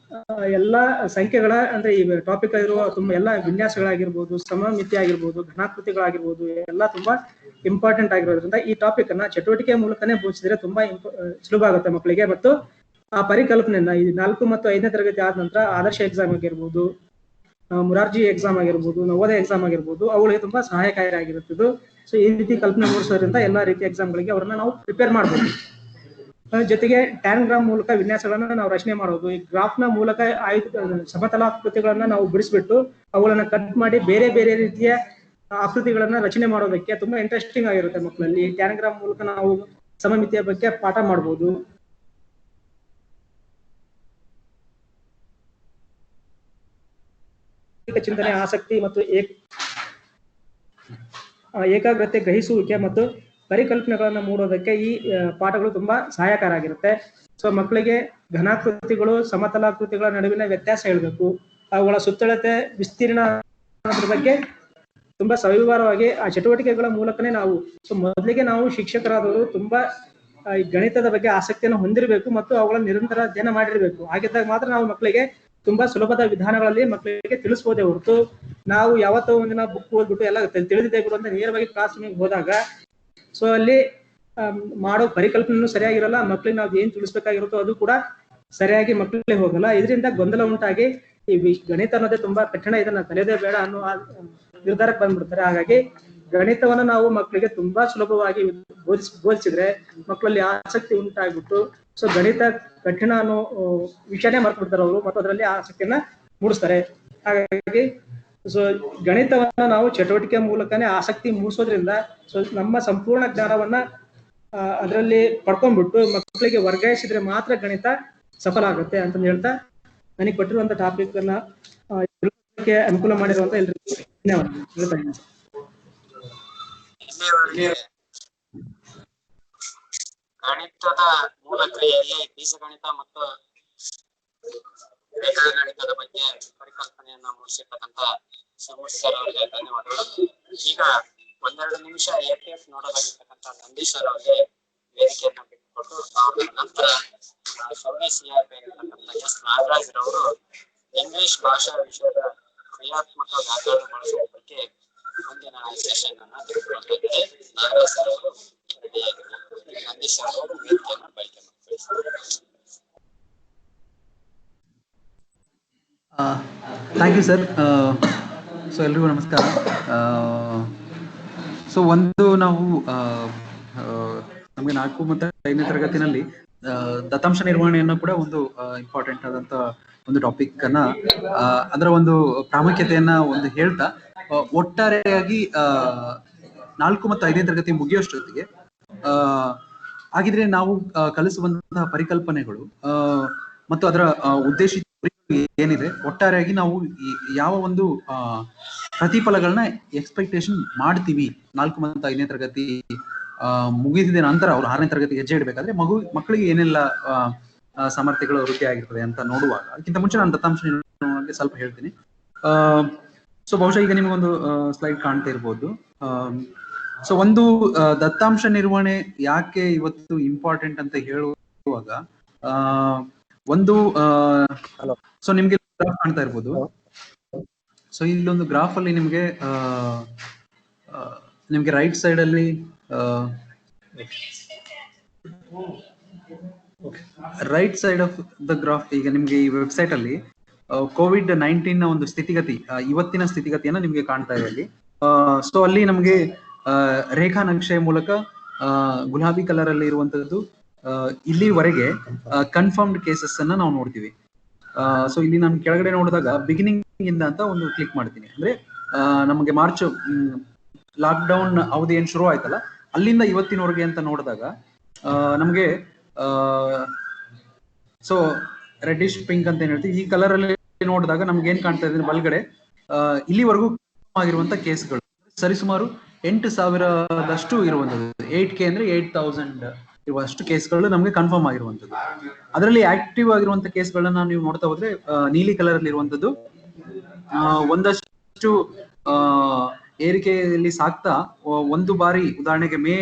C: ಎಲ್ಲಾ ಸಂಖ್ಯೆಗಳ ಅಂದ್ರೆ ಈ ಟಾಪಿಕ್ ಇರುವ ತುಂಬಾ ಎಲ್ಲಾ ವಿನ್ಯಾಸಗಳಾಗಿರ್ಬೋದು, ಸಮಮಿತಿ ಆಗಿರ್ಬೋದು, ಘನಾಕೃತಿಗಳಾಗಿರ್ಬೋದು ಎಲ್ಲ ತುಂಬಾ ಇಂಪಾರ್ಟೆಂಟ್ ಆಗಿರೋದ್ರಿಂದ ಈ ಟಾಪಿಕ್ ಅನ್ನ ಚಟುವಟಿಕೆ ಮೂಲಕನೇ ಬೋಧಿಸಿದ್ರೆ ತುಂಬಾ ಸುಲಭ ಆಗುತ್ತೆ ಮಕ್ಕಳಿಗೆ. ಮತ್ತು ಆ ಪರಿಕಲ್ಪನೆಯನ್ನ ಈ 4 ಮತ್ತು 5ನೇ ತರಗತಿ ಆದ ನಂತರ ಆದರ್ಶ ಎಕ್ಸಾಮ್ ಆಗಿರ್ಬೋದು, ಮುರಾರ್ಜಿ ಎಕ್ಸಾಮ್ ಆಗಿರ್ಬೋದು, ನವೋದಯ ಎಕ್ಸಾಮ್ ಆಗಿರ್ಬೋದು, ಅವುಗಳಿಗೆ ತುಂಬಾ ಸಹಾಯಕಾರಿಯಾಗಿರುತ್ತದೆ. ಸೊ ಈ ರೀತಿ ಕಲ್ಪನೆ ಮೂಡಿಸೋದ್ರಿಂದ ಎಲ್ಲಾ ರೀತಿಯ ಎಕ್ಸಾಮ್ಗಳಿಗೆ ಅವರನ್ನ ನಾವು ಪ್ರಿಪೇರ್ ಮಾಡ್ಬೋದು. ಜೊತೆಗೆ ಟ್ಯಾನ್ಗ್ರಾಮ್ ಮೂಲಕ ವಿನ್ಯಾಸಗಳನ್ನ ನಾವು ರಚನೆ ಮಾಡೋದು, ಈ ಗ್ರಾಫ್ ನ ಮೂಲಕ ಸಮತಲಾಕೃತಿಗಳನ್ನ ನಾವು ಬಿಡಿಸ್ಬಿಟ್ಟು ಅವುಗಳನ್ನ ಕಟ್ ಮಾಡಿ ಬೇರೆ ಬೇರೆ ರೀತಿಯ ಆಕೃತಿಗಳನ್ನ ರಚನೆ ಮಾಡೋದಕ್ಕೆ ತುಂಬಾ ಇಂಟ್ರೆಸ್ಟಿಂಗ್ ಆಗಿರುತ್ತೆ ಮಕ್ಕಳಲ್ಲಿ. ಟ್ಯಾನ್ಗ್ರಾಮ್ ಮೂಲಕ ನಾವು ಸಮಮಿತಿಯ ಬಗ್ಗೆ ಪಾಠ ಮಾಡ್ಬೋದು. ಚಿಂತನೆ, ಆಸಕ್ತಿ ಮತ್ತು ಏಕಾಗ್ರತೆ, ಗ್ರಹಿಸುವಿಕೆ ಮತ್ತು ಪರಿಕಲ್ಪನೆಗಳನ್ನ ಮೂಡೋದಕ್ಕೆ ಈ ಪಾಠಗಳು ತುಂಬಾ ಸಹಾಯಕಾರ ಆಗಿರುತ್ತೆ. ಸೊ ಮಕ್ಕಳಿಗೆ ಘನಾಕೃತಿಗಳು, ಸಮತಲಾಕೃತಿಗಳ ನಡುವಿನ ವ್ಯತ್ಯಾಸ ಹೇಳ್ಬೇಕು, ಅವುಗಳ ಸುತ್ತಳತೆ, ವಿಸ್ತೀರ್ಣ ಬಗ್ಗೆ ತುಂಬಾ ಸವಿವರವಾಗಿ ಆ ಚಟುವಟಿಕೆಗಳ ಮೂಲಕನೇ ನಾವು ಮೊದಲಿಗೆ ನಾವು ಶಿಕ್ಷಕರಾದವರು ತುಂಬಾ ಈ ಗಣಿತದ ಬಗ್ಗೆ ಆಸಕ್ತಿಯನ್ನು ಹೊಂದಿರಬೇಕು ಮತ್ತು ಅವುಗಳ ನಿರಂತರ ಅಧ್ಯಯನ ಮಾಡಿರ್ಬೇಕು. ಹಾಗಿದ್ದಾಗ ಮಾತ್ರ ನಾವು ಮಕ್ಕಳಿಗೆ ತುಂಬಾ ಸುಲಭದ ವಿಧಾನಗಳಲ್ಲಿ ಮಕ್ಕಳಿಗೆ ತಿಳಿಸಬಹುದೇ ಹೊರತು ನಾವು ಯಾವತ್ತೋ ಒಂದಿನ ಬುಕ್ ಓದ್ಬಿಟ್ಟು ಎಲ್ಲ ತಿಳಿದಿದೆ ಬಿಡು ಅಂತ ನೇರವಾಗಿ ಕ್ಲಾಸ್ ರೂಮಿಗೆ ಹೋದಾಗ ಸೊ ಅಲ್ಲಿ ಮಾಡೋ ಪರಿಕಲ್ಪನೆ ಸರಿಯಾಗಿರಲ್ಲ, ಮಕ್ಳಿಗೆ ನಾವು ಏನ್ ತಿಳಿಸ್ಬೇಕಾಗಿರುತ್ತೋ ಅದು ಕೂಡ ಸರಿಯಾಗಿ ಮಕ್ಕಳಿಗೆ ಹೋಗಲ್ಲ. ಇದರಿಂದ ಗೊಂದಲ ಉಂಟಾಗಿ ಈ ಗಣಿತ ಅನ್ನೋದೇ ತುಂಬಾ ಕಠಿಣ, ಇದನ್ನ ಕಲಿಯೋದೇ ಬೇಡ ಅನ್ನೋ ನಿರ್ಧಾರಕ್ಕೆ ಬಂದ್ಬಿಡ್ತಾರೆ. ಹಾಗಾಗಿ ಗಣಿತವನ್ನ ನಾವು ಮಕ್ಕಳಿಗೆ ತುಂಬಾ ಸುಲಭವಾಗಿ ಬೋಧಿಸಿದ್ರೆ ಮಕ್ಕಳಲ್ಲಿ ಆಸಕ್ತಿ ಉಂಟಾಗ್ಬಿಟ್ಟು ಸೊ ಗಣಿತ ಕಠಿಣ ಅನ್ನೋ ವಿಷಯನೇ ಮರ್ತು ಬಿಡ್ತಾರೆ ಅವರು, ಮತ್ತು ಅದರಲ್ಲಿ ಆಸಕ್ತಿಯನ್ನ ಮೂಡಿಸ್ತಾರೆ. ಹಾಗಾಗಿ ಸೊ ಗಣಿತವನ್ನ ನಾವು ಚಟುವಟಿಕೆ ಮೂಲಕನೇ ಆಸಕ್ತಿ ಮೂಡಿಸೋದ್ರಿಂದ ಸೊ ನಮ್ಮ ಸಂಪೂರ್ಣ ಜ್ಞಾನವನ್ನ ಅದರಲ್ಲಿ ಪಡ್ಕೊಂಡ್ಬಿಟ್ಟು ಮಕ್ಕಳಿಗೆ ವರ್ಗಾಯಿಸಿದ್ರೆ ಮಾತ್ರ ಗಣಿತ ಸಫಲ ಆಗುತ್ತೆ ಅಂತ ಹೇಳ್ತಾ ನನಗೆ ಕೊಟ್ಟಿರುವಂತ ಟಾಪಿಕ್ ಅನ್ನ ಅನುಕೂಲ ಮಾಡಿರುವಂತ ಎಲ್ರಿಗೂ ಧನ್ಯವಾದ ಹೇಳ್ತಾ ಇದ್ದೀನಿ.
D: ಗಣಿತದ ಮೂಲ ಕ್ರಿಯೆಯಲ್ಲಿ ಬೀಜಗಣಿತ ಮತ್ತು ರೇಖಾಗಣಿತದ ಬಗ್ಗೆ ಪರಿಕಲ್ಪನೆಯನ್ನ ಮೂಡಿಸಿರ್ತಕ್ಕಂಥ ಸಮೂರ್ತಿ ಸರ್ ಅವರಿಗೆ ಧನ್ಯವಾದಗಳು. ಈಗ ಒಂದೆರಡು ನಿಮಿಷ ATF ನೋಡೋದಾಗಿರ್ತಕ್ಕಂಥ ನಂದೀಶ್ ಸರ್ ಅವರಿಗೆ ವೇದಿಕೆಯನ್ನ ಬಿಟ್ಟುಕೊಟ್ಟು ನಂತರ SWCRP ಆಗಿರ್ತಕ್ಕಂಥ ಎಸ್ ನಾಗರಾಜ್ ರವರು ಇಂಗ್ಲಿಷ್ ಭಾಷಾ ವಿಷಯದ ಕ್ರಿಯಾತ್ಮಕ ವ್ಯಾಕರಣ ಬಳಸುವ ಬಗ್ಗೆ ಮುಂದಿನ ಸೆಷನ್ ಅನ್ನ ತೆಗೆದುಕೊಳ್ಳುತ್ತಿದ್ದಾರೆ. ನಾಗರಾಜ್ ಸರ್ ಅವರು ರೆಡಿಯಾಗಿದ್ದಾರೆ. ನಂದೀಶ್ ಸರ್ ಅವರು ವೇದಿಕೆಯನ್ನ ಬಳಕೆ ಮಾಡ್ತಾರೆ.
K: Thank you sir. ಸೊ ಎಲ್ರಿಗೂ ನಮಸ್ಕಾರ. ಸೊ ಒಂದು ನಾವು ನಮಗೆ 4 ಮತ್ತು 5ನೇ ತರಗತಿನಲ್ಲಿ ದತ್ತಾಂಶ ನಿರ್ವಹಣೆಯನ್ನು ಕೂಡ ಒಂದು ಇಂಪಾರ್ಟೆಂಟ್ ಆದಂತ ಒಂದು ಟಾಪಿಕ್ ಅನ್ನ ಅದರ ಒಂದು ಪ್ರಾಮುಖ್ಯತೆಯನ್ನ ಒಂದು ಹೇಳ್ತಾ ಒಟ್ಟಾರೆಯಾಗಿ 4 ಮತ್ತು 5ನೇ ತರಗತಿ ಮುಗಿಯೋಷ್ಟೊತ್ತಿಗೆ ಹಾಗಿದ್ರೆ ನಾವು ಕಲಿಸುವಂತಹ ಪರಿಕಲ್ಪನೆಗಳು ಮತ್ತು ಅದರ ಉದ್ದೇಶಿತ ಏನಿದೆ, ಒಟ್ಟಾರೆಯಾಗಿ ನಾವು ಯಾವ ಒಂದು ಪ್ರತಿಫಲಗಳನ್ನ ಎಕ್ಸ್ಪೆಕ್ಟೇಷನ್ ಮಾಡ್ತೀವಿ 4 ಮತ್ತು 5ನೇ ತರಗತಿ ಮುಗಿಸಿದ ನಂತರ ಅವ್ರು 6ನೇ ತರಗತಿ ಹೆಜ್ಜೆ ಇಡಬೇಕಾದ್ರೆ ಮಕ್ಕಳಿಗೆ ಏನೆಲ್ಲ ಸಾಮರ್ಥ್ಯಗಳು ವೃದ್ಧಿ ಆಗಿರ್ತದೆ ಅಂತ ನೋಡುವಾಗ, ಅದಕ್ಕಿಂತ ಮುಂಚೆ ನಾನು ದತ್ತಾಂಶ ನಿರ್ವಹಣೆ ಸ್ವಲ್ಪ ಹೇಳ್ತೀನಿ. ಸೊ ಬಹುಶಃ ಈಗ ನಿಮಗೊಂದು ಸ್ಲೈಡ್ ಕಾಣ್ತಾ ಇರ್ಬೋದು. ಸೊ ಒಂದು ದತ್ತಾಂಶ ನಿರ್ವಹಣೆ ಯಾಕೆ ಇವತ್ತು ಇಂಪಾರ್ಟೆಂಟ್ ಅಂತ ಹೇಳುವಾಗ ಒಂದು ಸೊ ನಿಮ್ಗೆ ಗ್ರಾಫ್ ಕಾಣ್ತಾ ಇರ್ಬೋದು. ಸೊ ಇಲ್ಲೊಂದು ಗ್ರಾಫ್ ಅಲ್ಲಿ ನಿಮ್ಗೆ ರೈಟ್ ಸೈಡ್ ಅಲ್ಲಿ right side of the graph ಈಗ ನಿಮ್ಗೆ ಈ ವೆಬ್ಸೈಟ್ ಅಲ್ಲಿ COVID-19 ನ ಒಂದು ಸ್ಥಿತಿಗತಿ, ಇವತ್ತಿನ ಸ್ಥಿತಿಗತಿಯನ್ನ ನಿಮ್ಗೆ ಕಾಣ್ತಾ ಇದೆ ಅಲ್ಲಿ. ಸೊ ಅಲ್ಲಿ ನಮ್ಗೆ ರೇಖಾ ನಕ್ಷೆಯ ಮೂಲಕ ಗುಲಾಬಿ ಕಲರ್ ಅಲ್ಲಿ ಇರುವಂತದ್ದು ಇಲ್ಲಿವರೆಗೆ ಕನ್ಫರ್ಮ್ಡ್ ಕೇಸಸ್ ಅನ್ನ ನಾವು ನೋಡ್ತೀವಿ. ಸೊ ಇಲ್ಲಿ ನಾನು ಕೆಳಗಡೆ ನೋಡಿದಾಗ ಬಿಗಿನಿಂಗ್ ಇಂದ ಅಂತ ಒಂದು ಕ್ಲಿಕ್ ಮಾಡ್ತೀನಿ. ಅಂದ್ರೆ ನಮಗೆ ಮಾರ್ಚ್ ಲಾಕ್ಡೌನ್ ಅವಧಿ ಏನ್ ಶುರು ಆಯ್ತಲ್ಲ ಅಲ್ಲಿಂದ ಇವತ್ತಿನವರೆಗೆ ಅಂತ ನೋಡಿದಾಗ ನಮ್ಗೆ ಸೊ ರೆಡ್ಡಿಶ್ ಪಿಂಕ್ ಅಂತ ಏನ್ ಹೇಳ್ತೀವಿ, ಈ ಕಲರ್ ಅಲ್ಲಿ ನೋಡಿದಾಗ ನಮ್ಗೆ ಏನ್ ಕಾಣ್ತಾ ಇದೆ ಬಲ್ಗಡೆ ಇಲ್ಲಿವರೆಗೂ ಆಗಿರುವಂತ ಕೇಸ್ಗಳು ಸರಿಸುಮಾರು 8,000ದಷ್ಟು ಇರುವಂತದ್ದು. 8K ಅಂದ್ರೆ 8,000 ಇರುವಷ್ಟು ಕೇಸ್ಗಳು ನಮ್ಗೆ ಕನ್ಫರ್ಮ್ ಆಗಿರುವಂತದ್ದು. ಅದರಲ್ಲಿ ಆಕ್ಟಿವ್ ಆಗಿರುವಂತ ಕೇಸ್ಗಳನ್ನ ನೀವು ನೋಡ್ತಾ ಹೋದ್ರೆ ನೀಲಿ ಕಲರ್ ಅಲ್ಲಿ ಇರುವಂತದ್ದು ಒಂದಷ್ಟು ಏರಿಕೆಯಲ್ಲಿ ಸಾಕ್ತಾ ಒಂದು ಬಾರಿ ಉದಾಹರಣೆಗೆ ಮೇ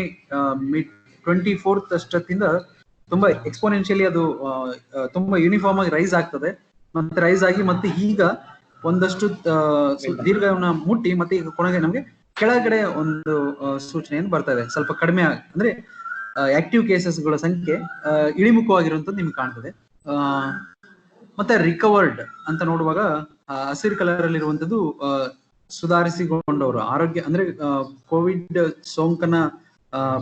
K: 24th ಅಷ್ಟೊತ್ತಿಂದ ತುಂಬಾ ಎಕ್ಸ್ಪೋನೆನ್ಷಿಯಲಿ ಅದು ತುಂಬಾ ಯೂನಿಫಾರ್ಮ್ ಆಗಿ ರೈಸ್ ಆಗ್ತದೆ, ಮತ್ತೆ ರೈಸ್ ಆಗಿ ಮತ್ತೆ ಈಗ ಒಂದಷ್ಟು ದೀರ್ಘವನ್ನ ಮುಟ್ಟಿ ಮತ್ತೆ ಈಗ ಕೊನೆಗೆ ನಮ್ಗೆ ಕೆಳಗಡೆ ಒಂದು ಸೂಚನೆಯನ್ನು ಬರ್ತಾ ಇದೆ. ಸ್ವಲ್ಪ ಕಡಿಮೆ ಅಂದ್ರೆ ಆಕ್ಟಿವ್ ಕೇಸಸ್ಗಳ ಸಂಖ್ಯೆ ಇಳಿಮುಖವಾಗಿರುವಂತದ್ದು ನಿಮ್ಗೆ ಕಾಣ್ತದೆ. ಮತ್ತೆ ರಿಕವರ್ಡ್ ಅಂತ ನೋಡುವಾಗ ಹಸಿರು ಕಲರ್ ಅಲ್ಲಿ ಇರುವಂತದ್ದು ಸುಧಾರಿಸಿಕೊಂಡವರು, ಆರೋಗ್ಯ ಅಂದ್ರೆ ಕೋವಿಡ್ ಸೋಂಕನ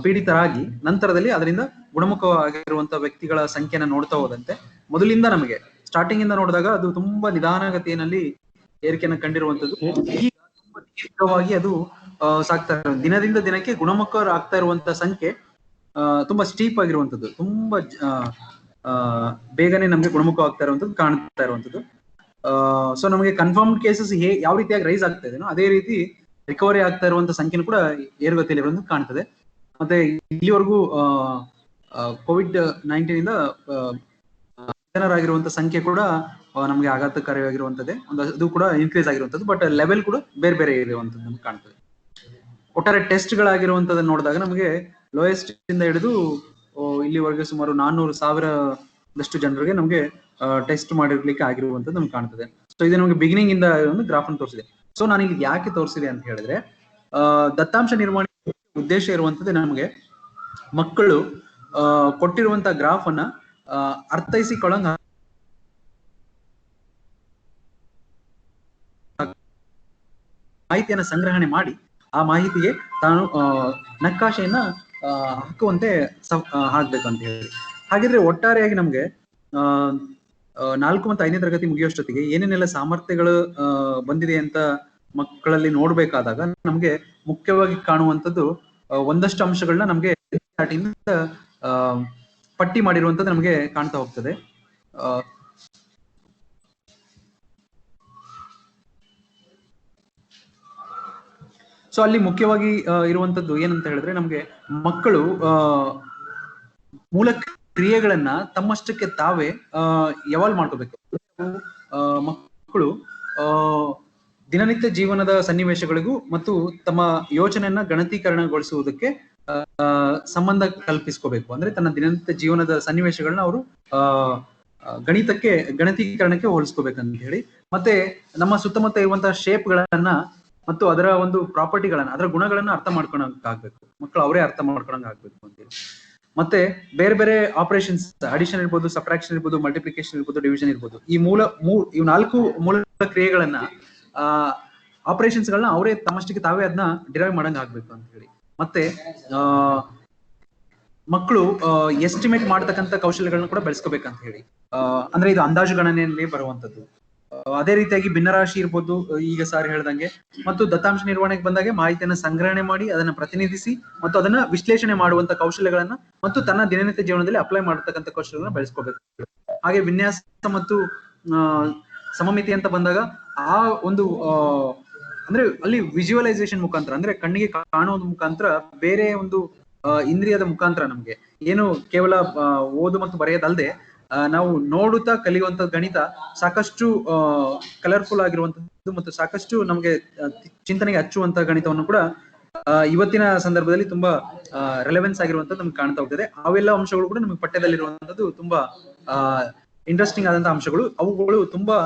K: ಪೀಡಿತರಾಗಿ ನಂತರದಲ್ಲಿ ಅದರಿಂದ ಗುಣಮುಖವಾಗಿರುವಂತಹ ವ್ಯಕ್ತಿಗಳ ಸಂಖ್ಯೆನ ನೋಡ್ತಾ ಹೋದಂತೆ ಮೊದಲಿಂದ ನಮಗೆ ಸ್ಟಾರ್ಟಿಂಗ್ ಇಂದ ನೋಡಿದಾಗ ಅದು ತುಂಬಾ ನಿಧಾನಗತಿಯಲ್ಲಿ ಏರಿಕೆಯನ್ನು ಕಂಡಿರುವಂತದ್ದು. ಈಗ ತುಂಬಾ ದೀರ್ಘವಾಗಿ ಅದು ಸಾಕ್ತಾ ಇರೋ ದಿನದಿಂದ ದಿನಕ್ಕೆ ಗುಣಮುಖರಾಗ್ತಾ ಇರುವಂತಹ ಸಂಖ್ಯೆ ತುಂಬಾ ಸ್ಟೀಪ್ ಆಗಿರುವಂತದ್ದು, ತುಂಬಾ ಬೇಗನೆ ನಮ್ಗೆ ಗುಣಮುಖವಾಗ್ತಾ ಇರುವಂತದ್ದು ಕಾಣ್ತಾ ಇರುವಂತದ್ದು. ಸೊ ನಮಗೆ ಕನ್ಫರ್ಮ್ಡ್ ಕೇಸಸ್ ಯಾವ ರೀತಿಯಾಗಿ ರೈಸ್ ಆಗ್ತಾ ಇದೆನೋ ಅದೇ ರೀತಿ ರಿಕವರಿ ಆಗ್ತಾ ಇರುವಂತ ಸಂಖ್ಯೆನೂ ಕೂಡ ಏರುಗತಿಯಲ್ಲಿ ಇರುವಂತ ಕಾಣ್ತದೆ. ಮತ್ತೆ ಇಲ್ಲಿವರೆಗೂ COVID-19 ಇಂದ ಜನರಾಗಿರುವಂತ ಸಂಖ್ಯೆ ಕೂಡ ನಮ್ಗೆ ಆಘಾತಕಾರಿಯಾಗಿರುವಂತದ್ದೇ, ಅದು ಕೂಡ ಇನ್ಕ್ರೀಸ್ ಆಗಿರುವಂತದ್ದು, ಬಟ್ ಲೆವೆಲ್ ಕೂಡ ಬೇರೆ ಬೇರೆ ಇರುವಂತದ್ದು ನಮ್ಗೆ ಕಾಣ್ತದೆ. ಒಟ್ಟಾರೆ ಟೆಸ್ಟ್ ಗಳಾಗಿರುವಂತದನ್ನ ನೋಡಿದಾಗ ನಮಗೆ ಲೋಯೆಸ್ಟ್ ಇಂದ ಹಿಡಿದು ಇಲ್ಲಿವರೆಗೆ ಸುಮಾರು 400,000ದಷ್ಟು ಜನರಿಗೆ ನಮ್ಗೆ ಟೆಸ್ಟ್ ಮಾಡಿರ್ಲಿಕ್ಕೆ ಆಗಿರುವಂತದ್ದು ನಮ್ಗೆ ಕಾಣ್ತದೆ. ಸೊ ಇದು ನಮಗೆ ಬಿಗಿನಿಂಗ್ ಇಂದ ಒಂದು ಗ್ರಾಫ್ ಅನ್ನು ತೋರಿಸಿದೆ. ಸೊ ನಾನು ಇಲ್ಲಿ ಯಾಕೆ ತೋರಿಸಿದೆ ಅಂತ ಹೇಳಿದ್ರೆ ದತ್ತಾಂಶ ನಿರ್ವಹಣೆ ಉದ್ದೇಶ ಇರುವಂತದ್ದು ನಮಗೆ ಮಕ್ಕಳು ಕೊಟ್ಟಿರುವಂತ ಗ್ರಾಫ್ ಅನ್ನ ಅರ್ಥೈಸಿಕೊಳ್ಳಂಗ ಮಾಹಿತಿಯನ್ನ ಸಂಗ್ರಹಣೆ ಮಾಡಿ ಆ ಮಾಹಿತಿಗೆ ತಾನು ನಕಾಶೆಯನ್ನ ಹಾಕುವಂತೆ ಹಾಕ್ಬೇಕು ಅಂತ ಹೇಳಿ. ಹಾಗಿದ್ರೆ ಒಟ್ಟಾರೆಯಾಗಿ ನಮ್ಗೆ 4 ಮತ್ತು 5ನೇ ತರಗತಿ ಮುಗಿಯೋಷ್ಟೊತ್ತಿಗೆ ಏನೇನೆಲ್ಲ ಸಾಮರ್ಥ್ಯಗಳು ಬಂದಿದೆ ಅಂತ ಮಕ್ಕಳಲ್ಲಿ ನೋಡ್ಬೇಕಾದಾಗ ನಮ್ಗೆ ಮುಖ್ಯವಾಗಿ ಕಾಣುವಂಥದ್ದು ಒಂದಷ್ಟು ಅಂಶಗಳನ್ನ ನಮ್ಗೆ ಪಟ್ಟಿ ಮಾಡಿರುವಂತದ್ದು ನಮ್ಗೆ ಕಾಣ್ತಾ ಹೋಗ್ತದೆ. ಸೊ ಅಲ್ಲಿ ಮುಖ್ಯವಾಗಿ ಇರುವಂತದ್ದು ಏನಂತ ಹೇಳಿದ್ರೆ, ನಮ್ಗೆ ಮಕ್ಕಳು ಮೂಲ ಕ್ರಿಯೆಗಳನ್ನ ತಮ್ಮಷ್ಟಕ್ಕೆ ತಾವೇ ಯಾವಾಗ್ ಮಾಡ್ಕೋಬೇಕು. ಮಕ್ಕಳು ದಿನನಿತ್ಯ ಜೀವನದ ಸನ್ನಿವೇಶಗಳಿಗೂ ಮತ್ತು ತಮ್ಮ ಯೋಚನೆಯನ್ನ ಗಣಕೀಕರಣಗೊಳಿಸುವುದಕ್ಕೆ ಸಂಬಂಧ ಕಲ್ಪಿಸ್ಕೋಬೇಕು. ಅಂದ್ರೆ ತನ್ನ ದಿನನಿತ್ಯ ಜೀವನದ ಸನ್ನಿವೇಶಗಳನ್ನ ಅವರು ಗಣಕೀಕರಣಕ್ಕೆ ಹೋಲಿಸ್ಕೋಬೇಕಂತ ಹೇಳಿ. ಮತ್ತೆ ನಮ್ಮ ಸುತ್ತಮುತ್ತ ಇರುವಂತಹ ಶೇಪ್ಗಳನ್ನ ಮತ್ತು ಅದರ ಒಂದು ಪ್ರಾಪರ್ಟಿಗಳನ್ನ, ಅದರ ಗುಣಗಳನ್ನ ಅರ್ಥ ಮಾಡ್ಕೊಳಂಗ್ ಆಗ್ಬೇಕು. ಮಕ್ಕಳು ಅವರೇ ಅರ್ಥ ಮಾಡ್ಕೊಳಂಗ್ ಆಗ್ಬೇಕು ಅಂತೇಳಿ. ಮತ್ತೆ ಬೇರೆ ಬೇರೆ ಆಪರೇಷನ್ಸ್, ಅಡಿಷನ್ ಇರ್ಬೋದು, ಸಬ್ಟ್ರಾಕ್ಷನ್ ಇರ್ಬೋದು, ಮಲ್ಟಿಪ್ಲಿಕೇಶನ್ ಇರ್ಬೋದು, ಡಿವಿಷನ್ ಇರ್ಬೋದು, ಈ ಇವು 4 ಮೂಲ ಕ್ರಿಯೆಗಳನ್ನ ಆಪರೇಷನ್ಸ್ ಗಳನ್ನ ಅವರೇ ತಮ್ಮಷ್ಟಕ್ಕೆ ತಾವೇ ಅದನ್ನ ಡಿರೈವ್ ಮಾಡಂಗ್ ಆಗ್ಬೇಕು ಅಂತ ಹೇಳಿ. ಮತ್ತೆ ಮಕ್ಕಳು ಎಸ್ಟಿಮೇಟ್ ಮಾಡತಕ್ಕಂತ ಕೌಶಲ್ಯಗಳನ್ನ ಕೂಡ ಬೆಳೆಸ್ಕೋಬೇಕಂತ ಹೇಳಿ. ಅಂದ್ರೆ ಇದು ಅಂದಾಜು ಗಣನೆಯಲ್ಲಿ ಬರುವಂತದ್ದು. ಅದೇ ರೀತಿಯಾಗಿ ಭಿನ್ನರಾಶಿ ಇರ್ಬೋದು, ಈಗ ಸಾರ್ ಹೇಳ್ದಂಗೆ, ಮತ್ತು ದತ್ತಾಂಶ ನಿರ್ವಹಣೆಗೆ ಬಂದಾಗೆ ಮಾಹಿತಿಯನ್ನ ಸಂಗ್ರಹಣೆ ಮಾಡಿ ಅದನ್ನ ಪ್ರತಿನಿಧಿಸಿ ಮತ್ತು ಅದನ್ನ ವಿಶ್ಲೇಷಣೆ ಮಾಡುವಂತ ಕೌಶಲ್ಯಗಳನ್ನ ಮತ್ತು ತನ್ನ ದಿನನಿತ್ಯ ಜೀವನದಲ್ಲಿ ಅಪ್ಲೈ ಮಾಡತಕ್ಕಂಥ ಕೌಶಲ್ಯಗಳನ್ನ ಬೆಳೆಸ್ಕೋಬೇಕು. ಹಾಗೆ ವಿನ್ಯಾಸ ಮತ್ತು ಸಮಮಿತಿ ಅಂತ ಬಂದಾಗ ಆ ಒಂದು ಅಂದ್ರೆ ಅಲ್ಲಿ ವಿಜುವಲೈಸೇಷನ್ ಮುಖಾಂತರ, ಅಂದ್ರೆ ಕಣ್ಣಿಗೆ ಕಾಣುವುದ ಮುಖಾಂತರ, ಬೇರೆ ಒಂದು ಇಂದ್ರಿಯದ ಮುಖಾಂತರ ನಮ್ಗೆ ಏನು ಕೇವಲ ಓದು ಮತ್ತು ಬರೆಯೋದಲ್ಲದೆ ನಾವು ನೋಡುತ್ತಾ ಕಲಿಯುವಂತ ಗಣಿತ ಸಾಕಷ್ಟು ಕಲರ್ಫುಲ್ ಆಗಿರುವಂತದ್ದು ಮತ್ತು ಸಾಕಷ್ಟು ನಮ್ಗೆ ಚಿಂತನೆಗೆ ಹಚ್ಚುವಂತ ಗಣಿತವನ್ನು ಕೂಡ ಇವತ್ತಿನ ಸಂದರ್ಭದಲ್ಲಿ ತುಂಬಾ ರೆಲೆವೆನ್ಸ್ ಆಗಿರುವಂತದ್ದು ನಮ್ಗೆ ಕಾಣ್ತಾ ಹೋಗ್ತದೆ. ಅವೆಲ್ಲ ಅಂಶಗಳು ಕೂಡ ನಮ್ಗೆ ಪಠ್ಯದಲ್ಲಿರುವಂತದ್ದು ತುಂಬಾ ಇಂಟ್ರೆಸ್ಟಿಂಗ್ ಆದಂತಹ ಅಂಶಗಳು, ಅವುಗಳು ತುಂಬಾ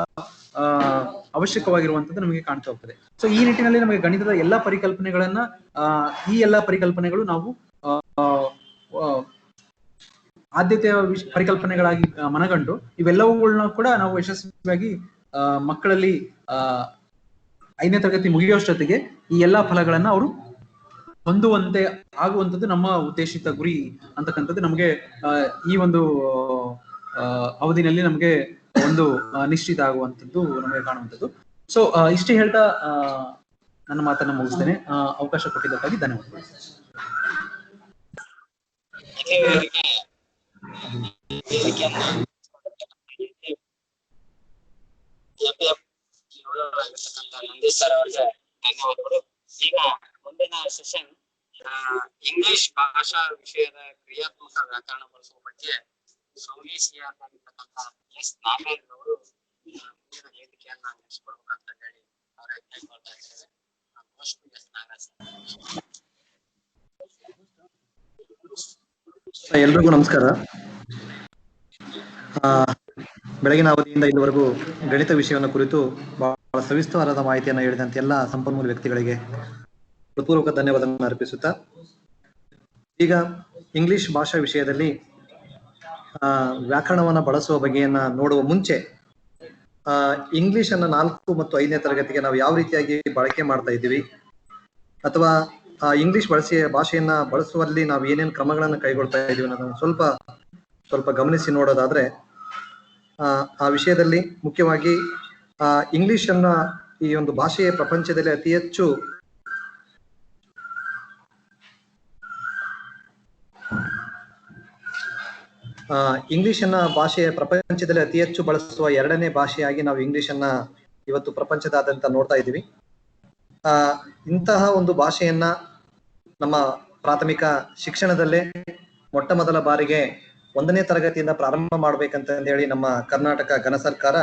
K: ಅವಶ್ಯಕವಾಗಿರುವಂತದ್ದು ನಮಗೆ ಕಾಣ್ತಾ ಹೋಗ್ತದೆ. ಸೊ ಈ ನಿಟ್ಟಿನಲ್ಲಿ ನಮಗೆ ಗಣಿತದ ಎಲ್ಲಾ ಪರಿಕಲ್ಪನೆಗಳನ್ನ ಈ ಎಲ್ಲಾ ಪರಿಕಲ್ಪನೆಗಳು ನಾವು ಆದ್ಯತೆಯ ಪರಿಕಲ್ಪನೆಗಳಾಗಿ ಮನಗಂಡು ಇವೆಲ್ಲವುಗಳನ್ನ ಕೂಡ ನಾವು ಯಶಸ್ವಿಯಾಗಿ ಮಕ್ಕಳಲ್ಲಿ 5ನೇ ತರಗತಿ ಮುಗಿಯುವಷ್ಟೊತ್ತಿಗೆ ಈ ಎಲ್ಲಾ ಫಲಗಳನ್ನ ಅವರು ಹೊಂದುವಂತೆ ಆಗುವಂಥದ್ದು ನಮ್ಮ ಉದ್ದೇಶಿತ ಗುರಿ ಅಂತಕ್ಕಂಥದ್ದು ನಮಗೆ ಈ ಒಂದು ಅವಧಿನಲ್ಲಿ ನಮಗೆ ಒಂದು ನಿಶ್ಚಿತ ಆಗುವಂಥದ್ದು ನಮಗೆ ಕಾಣುವಂಥದ್ದು. ಸೊ ಇಷ್ಟೇ ಹೇಳ್ತಾ ನನ್ನ ಮಾತನ್ನ ಮುಗಿಸ್ತೇನೆ. ಅವಕಾಶ ಕೊಟ್ಟಿದ್ದಕ್ಕಾಗಿ ಧನ್ಯವಾದಗಳು.
D: ನಂದೀಶ್ ಸರ್ ಅವರಿಗೆ ಧನ್ಯವಾದಗಳು. ಈಗ ಮುಂದಿನ ಸೆಷನ್ ಇಂಗ್ಲಿಷ್ ಭಾಷಾ ವಿಷಯದ ಕ್ರಿಯಾತ್ಮಕ ವ್ಯಾಕರಣ ಬಳಸುವ ಬಗ್ಗೆ ಸಂಗೀಸಿಯಾಗಿರ್ತಕ್ಕಂಥ ಎಸ್ ನಾಗರಾಜ್ ಅವರು ಮುಂದಿನ ವೇದಿಕೆಯನ್ನ ನಡೆಸಿಕೊಡ್ಬೇಕಂತ ಹೇಳಿ ಅವರ ಯತ್ನ ಮಾಡ್ತಾ ಇದ್ದಾರೆ. ಎಸ್ ನಾಗರಾಜ್
L: ಎಲ್ರಿಗೂ ನಮಸ್ಕಾರ. ಬೆಳಗಿನ ಅವಧಿಯಿಂದ ಇಲ್ಲಿವರೆಗೂ ಗಣಿತ ವಿಷಯವನ್ನು ಕುರಿತು ಬಹಳ ಸವಿಸ್ತಾರದ ಮಾಹಿತಿಯನ್ನು ಹೇಳಿದಂತೆ ಎಲ್ಲ ಸಂಪನ್ಮೂಲ ವ್ಯಕ್ತಿಗಳಿಗೆ ಹೃತ್ಪೂರ್ವಕ ಧನ್ಯವಾದವನ್ನು ಅರ್ಪಿಸುತ್ತಾ, ಈಗ ಇಂಗ್ಲಿಷ್ ಭಾಷಾ ವಿಷಯದಲ್ಲಿ ವ್ಯಾಕರಣವನ್ನು ಬಳಸುವ ಬಗೆಯನ್ನ ನೋಡುವ ಮುಂಚೆ ಇಂಗ್ಲಿಷ್ ಅನ್ನ 4 ಮತ್ತು 5ನೇ ತರಗತಿಗೆ ನಾವು ಯಾವ ರೀತಿಯಾಗಿ ಬಳಕೆ ಮಾಡ್ತಾ ಇದ್ದೀವಿ, ಅಥವಾ ಇಂಗ್ಲಿಷ್ ಭಾಷೆಯನ್ನ ಬಳಸುವಲ್ಲಿ ನಾವು ಏನೇನು ಕ್ರಮಗಳನ್ನು ಕೈಗೊಳ್ತಾ ಇದ್ದೀವಿ ಅನ್ನೋದನ್ನು ಸ್ವಲ್ಪ ಗಮನಿಸಿ ನೋಡೋದಾದ್ರೆ, ಆ ವಿಷಯದಲ್ಲಿ ಮುಖ್ಯವಾಗಿ ಇಂಗ್ಲಿಷ್ ಅನ್ನ ಈ ಒಂದು ಭಾಷೆಯ ಪ್ರಪಂಚದಲ್ಲಿ ಅತಿ ಹೆಚ್ಚು ಇಂಗ್ಲಿಷ್ ಅನ್ನ ಭಾಷೆಯ ಪ್ರಪಂಚದಲ್ಲಿ ಅತಿ ಹೆಚ್ಚು ಬಳಸುವ 2ನೇ ಭಾಷೆಯಾಗಿ ನಾವು ಇಂಗ್ಲಿಷ್ ಅನ್ನ ಇವತ್ತು ಪ್ರಪಂಚದಾದ್ಯಂತ ನೋಡ್ತಾ ಇದ್ದೀವಿ. ಇಂತಹ ಒಂದು ಭಾಷೆಯನ್ನ ನಮ್ಮ ಪ್ರಾಥಮಿಕ ಶಿಕ್ಷಣದಲ್ಲೇ ಮೊಟ್ಟ ಮೊದಲ ಬಾರಿಗೆ 1ನೇ ತರಗತಿಯಿಂದ ಪ್ರಾರಂಭ ಮಾಡ್ಬೇಕಂತ ಹೇಳಿ ನಮ್ಮ ಕರ್ನಾಟಕ ಘನ ಸರ್ಕಾರ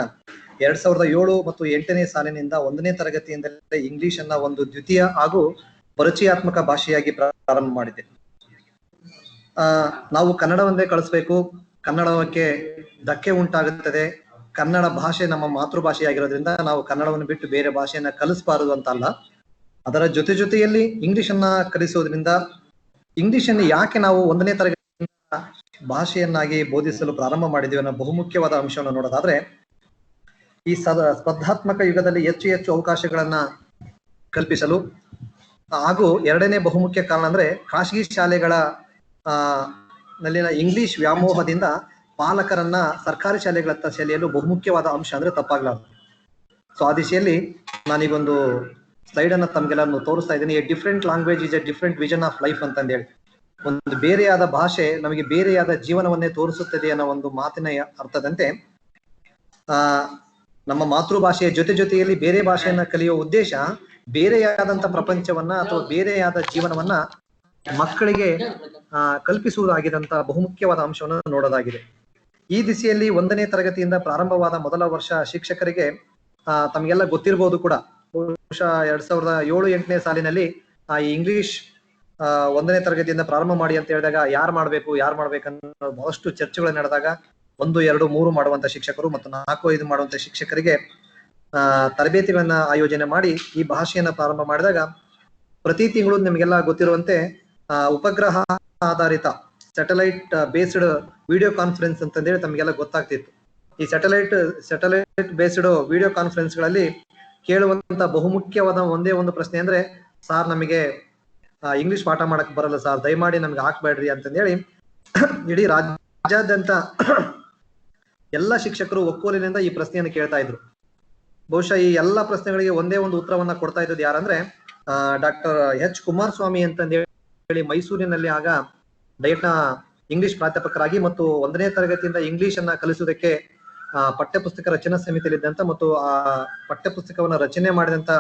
L: 2007 ಮತ್ತು 8ನೇ ಸಾಲಿನಿಂದ 1ನೇ ತರಗತಿಯಿಂದಲೇ ಇಂಗ್ಲಿಷ್ ಅನ್ನ ಒಂದು ದ್ವಿತೀಯ ಹಾಗೂ ಪರಿಚಯಾತ್ಮಕ ಭಾಷೆಯಾಗಿ ಪ್ರಾರಂಭ ಮಾಡಿದೆ. ನಾವು ಕನ್ನಡವನ್ನೇ ಕಳಿಸ್ಬೇಕು, ಕನ್ನಡಕ್ಕೆ ಧಕ್ಕೆ ಉಂಟಾಗುತ್ತದೆ, ಕನ್ನಡ ಭಾಷೆ ನಮ್ಮ ಮಾತೃಭಾಷೆಯಾಗಿರೋದ್ರಿಂದ ನಾವು ಕನ್ನಡವನ್ನು ಬಿಟ್ಟು ಬೇರೆ ಭಾಷೆಯನ್ನ ಕಲಿಸಬಾರದು ಅಂತ ಅಲ್ಲ, ಅದರ ಜೊತೆಯಲ್ಲಿ ಇಂಗ್ಲಿಷ್ ಅನ್ನ ಕಲಿಸೋದ್ರಿಂದ ಇಂಗ್ಲಿಷ್ ಅನ್ನು ಯಾಕೆ ನಾವು 1ನೇ ತರಗತಿಯಿಂದ ಭಾಷೆಯನ್ನಾಗಿ ಬೋಧಿಸಲು ಪ್ರಾರಂಭ ಮಾಡಿದೀವಿ ಅನ್ನೋ ಬಹುಮುಖ್ಯವಾದ ಅಂಶವನ್ನು ನೋಡೋದಾದ್ರೆ, ಈ ಸ್ಪರ್ಧಾತ್ಮಕ ಯುಗದಲ್ಲಿ ಹೆಚ್ಚು ಅವಕಾಶಗಳನ್ನ ಕಲ್ಪಿಸಲು ಹಾಗೂ ಎರಡನೇ ಬಹುಮುಖ್ಯ ಕಾರಣ ಅಂದ್ರೆ ಖಾಸಗಿ ಶಾಲೆಗಳ ನಲ್ಲಿನ ಇಂಗ್ಲಿಷ್ ವ್ಯಾಮೋಹದಿಂದ ಪಾಲಕರನ್ನ ಸರ್ಕಾರಿ ಶಾಲೆಗಳತ್ತ ಸೆಳೆಯಲು ಬಹುಮುಖ್ಯವಾದ ಅಂಶ ಅಂದ್ರೆ ತಪ್ಪಾಗ್ಲಾರ್ದು. ಸೊ ಆ ದಿಶೆಯಲ್ಲಿ ನಾನೀಗೊಂದು ಸ್ಲೈಡ್ ಅನ್ನ ತಮ್ಗೆಲ್ಲ ತೋರಿಸ್ತಾ ಇದ್ದೀನಿ. A different language is A different vision of life ಅಂತಂದೇಳಿ, ಒಂದು ಬೇರೆಯಾದ ಭಾಷೆ ನಮಗೆ ಬೇರೆಯಾದ ಜೀವನವನ್ನೇ ತೋರಿಸುತ್ತದೆ ಅನ್ನೋ ಒಂದು ಮಾತಿನ ಅರ್ಥದಂತೆ ನಮ್ಮ ಮಾತೃಭಾಷೆಯ ಜೊತೆಯಲ್ಲಿ ಬೇರೆ ಭಾಷೆಯನ್ನ ಕಲಿಯುವ ಉದ್ದೇಶ ಬೇರೆಯಾದಂತ ಪ್ರಪಂಚವನ್ನ ಅಥವಾ ಬೇರೆಯಾದ ಜೀವನವನ್ನ ಮಕ್ಕಳಿಗೆ ಕಲ್ಪಿಸುವುದಾಗಿದಂತ ಬಹುಮುಖ್ಯವಾದ ಅಂಶವನ್ನು ನೋಡೋದಾಗಿದೆ. ಈ ದಿಸೆಯಲ್ಲಿ 1ನೇ ತರಗತಿಯಿಂದ ಪ್ರಾರಂಭವಾದ ಮೊದಲ ವರ್ಷ ಶಿಕ್ಷಕರಿಗೆ ತಮಗೆಲ್ಲ ಗೊತ್ತಿರಬಹುದು ಕೂಡ, ಬಹುಶಃ 2007-8ನೇ ಸಾಲಿನಲ್ಲಿ ಈ ಇಂಗ್ಲಿಷ್ 1ನೇ ತರಗತಿಯಿಂದ ಪ್ರಾರಂಭ ಮಾಡಿ ಅಂತ ಹೇಳಿದಾಗ ಯಾರು ಮಾಡ್ಬೇಕನ್ನೋ ಬಹಳಷ್ಟು ಚರ್ಚೆಗಳು ನಡೆದಾಗ 1, 2, 3 ಮಾಡುವಂತ ಶಿಕ್ಷಕರು ಮತ್ತು 4, 5 ಮಾಡುವಂತ ಶಿಕ್ಷಕರಿಗೆ ತರಬೇತಿಗಳನ್ನ ಆಯೋಜನೆ ಮಾಡಿ ಈ ಭಾಷೆಯನ್ನ ಪ್ರಾರಂಭ ಮಾಡಿದಾಗ ಪ್ರತಿ ತಿಂಗಳು ನಿಮಗೆಲ್ಲ ಗೊತ್ತಿರುವಂತೆ ಉಪಗ್ರಹ ಆಧಾರಿತ ಸ್ಯಾಟಲೈಟ್ ಬೇಸ್ಡ್ ವಿಡಿಯೋ ಕಾನ್ಫರೆನ್ಸ್ ಅಂತಂದೇಳಿ ತಮಗೆಲ್ಲ ಗೊತ್ತಾಗ್ತಿತ್ತು. ಈ ಸ್ಯಾಟಲೈಟ್ ಬೇಸ್ಡ್ ವಿಡಿಯೋ ಕಾನ್ಫರೆನ್ಸ್ ಗಳಲ್ಲಿ ಕೇಳುವಂತ ಬಹುಮುಖ್ಯವಾದ ಒಂದೇ ಒಂದು ಪ್ರಶ್ನೆ ಅಂದ್ರೆ, ಸಾರ್ ನಮಗೆ ಇಂಗ್ಲಿಷ್ ಪಾಠ ಮಾಡಕ್ ಬರಲ್ಲ ಸರ್, ದಯಮಾಡಿ ನಮ್ಗೆ ಹಾಕ್ಬೇಡ್ರಿ ಅಂತಂದೇಳಿ ಇಡೀ ರಾಜ್ಯಾದ್ಯಂತ ಎಲ್ಲ ಶಿಕ್ಷಕರು ಒಕ್ಕೊಲಿನಿಂದ ಈ ಪ್ರಶ್ನೆಯನ್ನು ಕೇಳ್ತಾ ಇದ್ರು. ಬಹುಶಃ ಈ ಎಲ್ಲಾ ಪ್ರಶ್ನೆಗಳಿಗೆ ಒಂದೇ ಒಂದು ಉತ್ತರವನ್ನ ಕೊಡ್ತಾ ಇದ್ದದ್ದು ಯಾರಂದ್ರೆ ಡಾಕ್ಟರ್ ಎಚ್ ಕುಮಾರಸ್ವಾಮಿ ಅಂತಂದೇಳಿ ಮೈಸೂರಿನಲ್ಲಿ ಆಗ ಡಯಟ್ನ ಇಂಗ್ಲಿಷ್ ಪ್ರಾಧ್ಯಾಪಕರಾಗಿ ಮತ್ತು 1ನೇ ತರಗತಿಯಿಂದ ಇಂಗ್ಲಿಷ್ ಅನ್ನ ಕಲಿಸುವುದಕ್ಕೆ ಪಠ್ಯಪುಸ್ತಕ ರಚನಾ ಸಮಿತಿಯಲ್ಲಿದ್ದಂತ ಮತ್ತು ಆ ಪಠ್ಯಪುಸ್ತಕವನ್ನ ರಚನೆ ಮಾಡಿದಂತ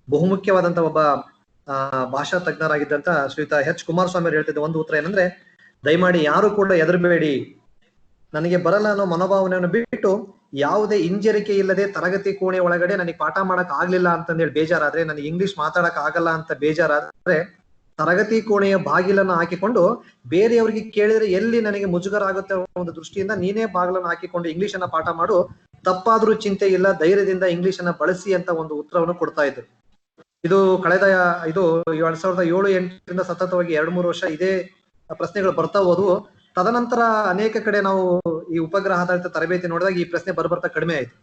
L: ಬಹುಮುಖ್ಯವಾದಂತ ಒಬ್ಬ ಭಾಷಾ ತಜ್ಞರಾಗಿದ್ದಂತ ಶ್ರೀಯುತ ಎಚ್ ಕುಮಾರಸ್ವಾಮಿ ಅವರು ಹೇಳ್ತಿದ್ದ ಒಂದು ಉತ್ತರ ಏನಂದ್ರೆ, ದಯಮಾಡಿ ಯಾರು ಕೂಡ ಹೆದರಬೇಡಿ, ನನಗೆ ಬರಲ್ಲ ಅನ್ನೋ ಮನೋಭಾವನೆಯನ್ನು ಬಿಟ್ಟು ಯಾವುದೇ ಹಿಂಜರಿಕೆ ಇಲ್ಲದೆ ತರಗತಿ ಕೋಣೆ ಒಳಗಡೆ ನನಗೆ ಪಾಠ ಮಾಡಕ್ ಆಗ್ಲಿಲ್ಲ ಅಂತಂದೇಳಿ ಬೇಜಾರಾದ್ರೆ, ನನಗೆ ಇಂಗ್ಲಿಷ್ ಮಾತಾಡಕ್ ಆಗಲ್ಲ ಅಂತ ಬೇಜಾರಾದ್ರೆ ತರಗತಿ ಕೋಣೆಯ ಬಾಗಿಲನ್ನು ಹಾಕಿಕೊಂಡು ಬೇರೆಯವರಿಗೆ ಕೇಳಿದ್ರೆ ಎಲ್ಲಿ ನನಗೆ ಮುಜುಗರ ಆಗುತ್ತೆ ಅನ್ನೋ ಒಂದು ದೃಷ್ಟಿಯಿಂದ ನೀನೇ ಬಾಗಿಲನ್ನು ಹಾಕಿಕೊಂಡು ಇಂಗ್ಲಿಷ್ ಅನ್ನ ಪಾಠ ಮಾಡು, ತಪ್ಪಾದ್ರೂ ಚಿಂತೆ ಇಲ್ಲ, ಧೈರ್ಯದಿಂದ ಇಂಗ್ಲಿಷ್ ಅನ್ನ ಬಳಸಿ ಅಂತ ಒಂದು ಉತ್ತರವನ್ನು ಕೊಡ್ತಾ ಇದ್ರು. ಇದು ಕಳೆದ 2007-8ರಿಂದ ಸತತವಾಗಿ 2-3 ವರ್ಷ ಇದೇ ಪ್ರಶ್ನೆಗಳು ಬರ್ತಾ ಹೋದವು. ತದನಂತರ ಅನೇಕ ಕಡೆ ನಾವು ಈ ಉಪಗ್ರಹ ಆಧಾರಿತ ತರಬೇತಿ ನೋಡಿದಾಗ ಈ ಪ್ರಶ್ನೆ ಬರ್ತಾ ಕಡಿಮೆ ಆಯ್ತು.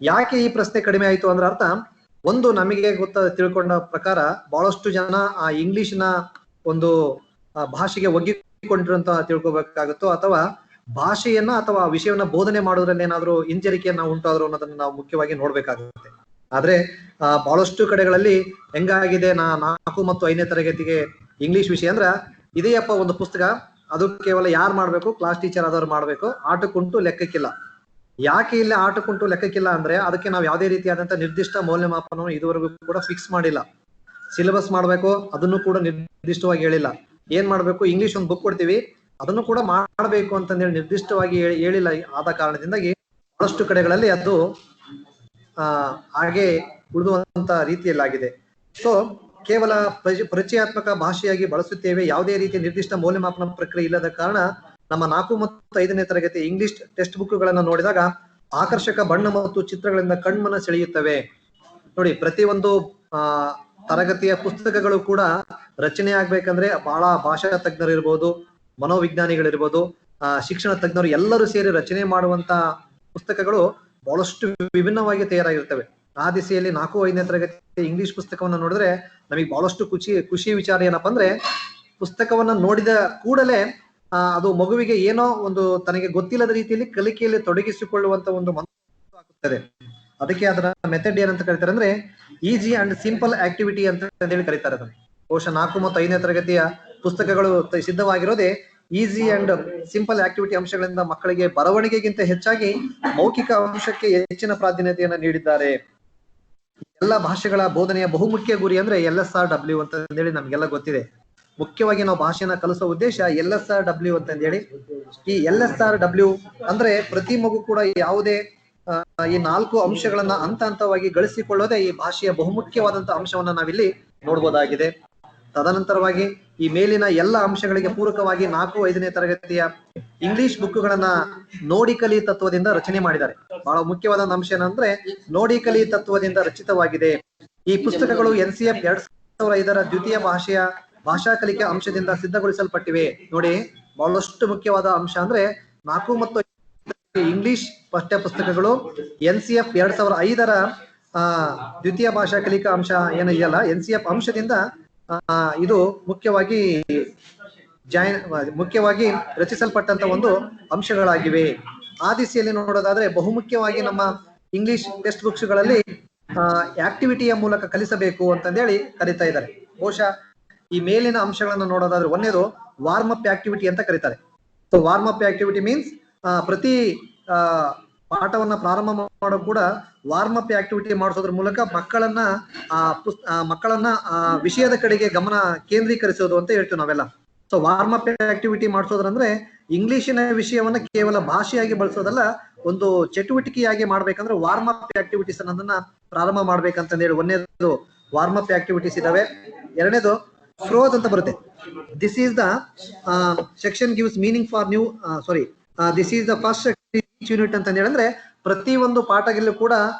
L: ಯಾಕೆ ಈ ಪ್ರಶ್ನೆ ಕಡಿಮೆ ಆಯ್ತು ಅಂದ್ರೆ ಅರ್ಥ, ಒಂದು ನಮಗೆ ತಿಳ್ಕೊಂಡ ಪ್ರಕಾರ ಬಹಳಷ್ಟು ಜನ ಆ ಇಂಗ್ಲಿಷ್ನ ಒಂದು ಭಾಷೆಗೆ ಒಗ್ಗಿಕೊಂಡಿರುವಂತ ತಿಳ್ಕೊಬೇಕಾಗುತ್ತೋ ಅಥವಾ ಭಾಷೆಯನ್ನ ಅಥವಾ ವಿಷಯವನ್ನ ಬೋಧನೆ ಮಾಡೋದ್ರಲ್ಲಿ ಏನಾದ್ರು ಹಿಂಜರಿಕೆಯನ್ನ ಉಂಟಾದ್ರು ಅನ್ನೋದನ್ನ ನಾವು ಮುಖ್ಯವಾಗಿ ನೋಡ್ಬೇಕಾಗುತ್ತೆ. ಆದ್ರೆ ಬಹಳಷ್ಟು ಕಡೆಗಳಲ್ಲಿ ಹೆಂಗಾಗಿದೆ, 4 ಮತ್ತು 5ನೇ ತರಗತಿಗೆ ಇಂಗ್ಲಿಷ್ ವಿಷಯ ಅಂದ್ರ ಇದೆಯಪ್ಪ ಒಂದು ಪುಸ್ತಕ, ಅದು ಕೇವಲ ಯಾರು ಮಾಡ್ಬೇಕು, ಕ್ಲಾಸ್ ಟೀಚರ್ ಆದವ್ರು ಮಾಡ್ಬೇಕು, ಆಟಕ್ಕುಂಟು ಲೆಕ್ಕಕ್ಕಿಲ್ಲ. ಯಾಕೆ ಇಲ್ಲಿ ಆಟಕ್ಕುಂಟು ಲೆಕ್ಕಕ್ಕಿಲ್ಲ ಅಂದ್ರೆ ಅದಕ್ಕೆ ನಾವು ಯಾವುದೇ ರೀತಿಯಾದಂತ ನಿರ್ದಿಷ್ಟ ಮೌಲ್ಯಮಾಪನವನ್ನು ಇದುವರೆಗೂ ಕೂಡ ಫಿಕ್ಸ್ ಮಾಡಿಲ್ಲ. ಸಿಲೆಬಸ್ ಮಾಡ್ಬೇಕು, ಅದನ್ನು ಕೂಡ ನಿರ್ದಿಷ್ಟವಾಗಿ ಹೇಳಿಲ್ಲ. ಏನ್ ಮಾಡ್ಬೇಕು, ಇಂಗ್ಲಿಷ್ ಒಂದು ಬುಕ್ ಕೊಡ್ತೀವಿ, ಅದನ್ನು ಕೂಡ ಮಾಡಬೇಕು ಅಂತಂದೇಳಿ ನಿರ್ದಿಷ್ಟವಾಗಿ ಹೇಳಿಲ್ಲ. ಆದ ಕಾರಣದಿಂದಾಗಿ ಬಹಳಷ್ಟು ಕಡೆಗಳಲ್ಲಿ ಅದು ಹಾಗೆ ಉಳಿದುವಂತ ರೀತಿಯಲ್ಲಾಗಿದೆ. ಸೊ ಕೇವಲ ಪರಿಚಯಾತ್ಮಕ ಭಾಷೆಯಾಗಿ ಬಳಸುತ್ತೇವೆ, ಯಾವುದೇ ರೀತಿಯ ನಿರ್ದಿಷ್ಟ ಮೌಲ್ಯಮಾಪನ ಪ್ರಕ್ರಿಯೆ ಇಲ್ಲದ ಕಾರಣ ನಮ್ಮ 4 ಮತ್ತು 5ನೇ ತರಗತಿ ಇಂಗ್ಲಿಷ್ ಟೆಕ್ಸ್ಟ್ ಬುಕ್ ಗಳನ್ನ ನೋಡಿದಾಗ ಆಕರ್ಷಕ ಬಣ್ಣ ಮತ್ತು ಚಿತ್ರಗಳಿಂದ ಕಣ್ಮನ ಸೆಳೆಯುತ್ತವೆ. ನೋಡಿ, ಪ್ರತಿಯೊಂದು ತರಗತಿಯ ಪುಸ್ತಕಗಳು ಕೂಡ ರಚನೆ ಆಗ್ಬೇಕಂದ್ರೆ ಬಹಳ ಭಾಷಾ ತಜ್ಞರು ಇರ್ಬೋದು, ಮನೋವಿಜ್ಞಾನಿಗಳಿರ್ಬೋದು, ಶಿಕ್ಷಣ ತಜ್ಞರು ಎಲ್ಲರೂ ಸೇರಿ ರಚನೆ ಮಾಡುವಂತ ಪುಸ್ತಕಗಳು ಬಹಳಷ್ಟು ವಿಭಿನ್ನವಾಗಿ ತಯಾರಾಗಿರ್ತವೆ. ಆ ದಿಸೆಯಲ್ಲಿ 4, 5ನೇ ತರಗತಿ ಇಂಗ್ಲಿಷ್ ಪುಸ್ತಕವನ್ನ ನೋಡಿದ್ರೆ ನಮಗೆ ಬಹಳಷ್ಟು ಖುಷಿ ವಿಚಾರ ಏನಪ್ಪಾ ಅಂದ್ರೆ, ಪುಸ್ತಕವನ್ನ ನೋಡಿದ ಕೂಡಲೇ ಅದು ಮಗುವಿಗೆ ಏನೋ ಒಂದು ತನಗೆ ಗೊತ್ತಿಲ್ಲದ ರೀತಿಯಲ್ಲಿ ಕಲಿಕೆಯಲ್ಲಿ ತೊಡಗಿಸಿಕೊಳ್ಳುವಂತ ಒಂದು ಮನಸ್ಸು ಆಗುತ್ತದೆ. ಅದಕ್ಕೆ ಅದರ ಮೆಥಡ್ ಏನಂತ ಕರೀತಾರೆ ಅಂದ್ರೆ ಈಸಿ ಅಂಡ್ ಸಿಂಪಲ್ ಆಕ್ಟಿವಿಟಿ ಅಂತ ಹೇಳಿ ಕರೀತಾರೆ ಅದನ್ನು. ಬಹುಶಃ 4 ಮತ್ತು 5ನೇ ತರಗತಿಯ ಪುಸ್ತಕಗಳು ಸಿದ್ಧವಾಗಿರೋದೇ ಈಸಿ ಅಂಡ್ ಸಿಂಪಲ್ ಆಕ್ಟಿವಿಟಿ ಅಂಶಗಳಿಂದ ಮಕ್ಕಳಿಗೆ ಬರವಣಿಗೆಗಿಂತ ಹೆಚ್ಚಾಗಿ ಮೌಖಿಕ ಅಂಶಕ್ಕೆ ಹೆಚ್ಚಿನ ಪ್ರಾಧಾನ್ಯತೆಯನ್ನು ನೀಡಿದ್ದಾರೆ. ಎಲ್ಲ ಭಾಷೆಗಳ ಬೋಧನೆಯ ಬಹುಮುಖ್ಯ ಗುರಿ ಅಂದ್ರೆ LSRW ಅಂತ ಹೇಳಿ ನಮ್ಗೆಲ್ಲ ಗೊತ್ತಿದೆ. ಮುಖ್ಯವಾಗಿ ನಾವು ಭಾಷೆಯನ್ನ ಕಲಿಸೋ ಉದ್ದೇಶ LSRW ಅಂತ ಹೇಳಿ. ಈ LSRW ಅಂದ್ರೆ ಪ್ರತಿ ಮಗು ಕೂಡ ಯಾವುದೇ ಈ 4 ಅಂಶಗಳನ್ನ ಹಂತವಾಗಿ ಗಳಿಸಿಕೊಳ್ಳೋದೇ ಈ ಭಾಷೆಯ ಬಹುಮುಖ್ಯವಾದಂತಹ ಅಂಶವನ್ನ ನಾವಿಲ್ಲಿ ನೋಡ್ಬೋದಾಗಿದೆ. ತದನಂತರವಾಗಿ ಈ ಮೇಲಿನ ಎಲ್ಲ ಅಂಶಗಳಿಗೆ ಪೂರಕವಾಗಿ 4, 5ನೇ ತರಗತಿಯ ಇಂಗ್ಲಿಷ್ ಬುಕ್ಗಳನ್ನ ನೋಡಿ ಕಲಿ ತತ್ವದಿಂದ ರಚನೆ ಮಾಡಿದ್ದಾರೆ. ಬಹಳ ಮುಖ್ಯವಾದ ಅಂಶ ಏನಂದ್ರೆ ನೋಡಿ ಕಲಿ ತತ್ವದಿಂದ ರಚಿತವಾಗಿದೆ. ಈ ಪುಸ್ತಕಗಳು NCF 2005ರ ದ್ವಿತೀಯ ಭಾಷಾ ಕಲಿಕೆ ಅಂಶದಿಂದ ಸಿದ್ಧಗೊಳಿಸಲ್ಪಟ್ಟಿವೆ. ನೋಡಿ, ಬಹಳಷ್ಟು ಮುಖ್ಯವಾದ ಅಂಶ ಅಂದ್ರೆ 4 ಮತ್ತು ಇಂಗ್ಲಿಷ್ ಪಠ್ಯ ಪುಸ್ತಕಗಳು NCF 2005ರ ದ್ವಿತೀಯ ಭಾಷಾ ಕಲಿಕಾ ಅಂಶ ಏನಿದೆಯಲ್ಲ, NCF ಅಂಶದಿಂದ ಇದು ಮುಖ್ಯವಾಗಿ ಮುಖ್ಯವಾಗಿ ರಚಿಸಲ್ಪಟ್ಟಂತ ಒಂದು ಅಂಶಗಳಾಗಿವೆ. ಆ ದಿಸೆಯಲ್ಲಿ ನೋಡೋದಾದ್ರೆ ಬಹುಮುಖ್ಯವಾಗಿ ನಮ್ಮ ಇಂಗ್ಲಿಷ್ ಟೆಕ್ಸ್ಟ್ ಬುಕ್ಸ್ ಗಳಲ್ಲಿ ಆಕ್ಟಿವಿಟಿಯ ಮೂಲಕ ಕಲಿಸಬೇಕು ಅಂತಂದೇಳಿ ಕರೀತಾ ಇದ್ದಾರೆ. ಬಹುಶಃ ಈ ಮೇಲಿನ ಅಂಶಗಳನ್ನ ನೋಡೋದಾದ್ರೆ ಒಂದೇದು ವಾರ್ಮ್ ಅಪ್ ಆಕ್ಟಿವಿಟಿ ಅಂತ ಕರೀತಾರೆ. So warm up activity means ಪ್ರತಿ ಪಾಠವನ್ನ ಪ್ರಾರಂಭ ಮಾಡೋ ಕೂಡ ವಾರ್ಮ್ ಅಪ್ ಆಕ್ಟಿವಿಟಿ ಮಾಡಿಸೋದ್ರ ಮೂಲಕ ಮಕ್ಕಳನ್ನ ವಿಷಯದ ಕಡೆಗೆ ಗಮನ ಕೇಂದ್ರೀಕರಿಸೋದು ಅಂತ ಹೇಳ್ತೀವಿ ನಾವೆಲ್ಲ. ಸೊ ವಾರ್ಮ್ ಅಪ್ ಆಕ್ಟಿವಿಟಿ ಮಾಡಿಸೋದ್ರಂದ್ರೆ ಇಂಗ್ಲಿಶಿನ ವಿಷಯವನ್ನ ಕೇವಲ ಭಾಷೆಯಾಗಿ ಬಳಸೋದಲ್ಲ, ಒಂದು ಚಟುವಟಿಕೆಯಾಗಿ ಮಾಡ್ಬೇಕಂದ್ರೆ ವಾರ್ಮ್ ಅಪ್ ಆಕ್ಟಿವಿಟೀಸ್ ಅನ್ನೋದನ್ನ ಪ್ರಾರಂಭ ಮಾಡ್ಬೇಕಂತ ಹೇಳಿ ಒಂದೇದು ವಾರ್ಮ್ ಅಪ್ ಆಕ್ಟಿವಿಟೀಸ್ ಇದಾವೆ. ಎರಡನೇದು ಫ್ರೋಸ್ ಅಂತ ಬರುತ್ತೆ. This is the section gives meaning for new this is the first unit ಅಂತ ಹೇಳಿದ್ರೆ ಪ್ರತಿ ಒಂದು ಪಾಠಗಳಲ್ಲೂ ಕೂಡ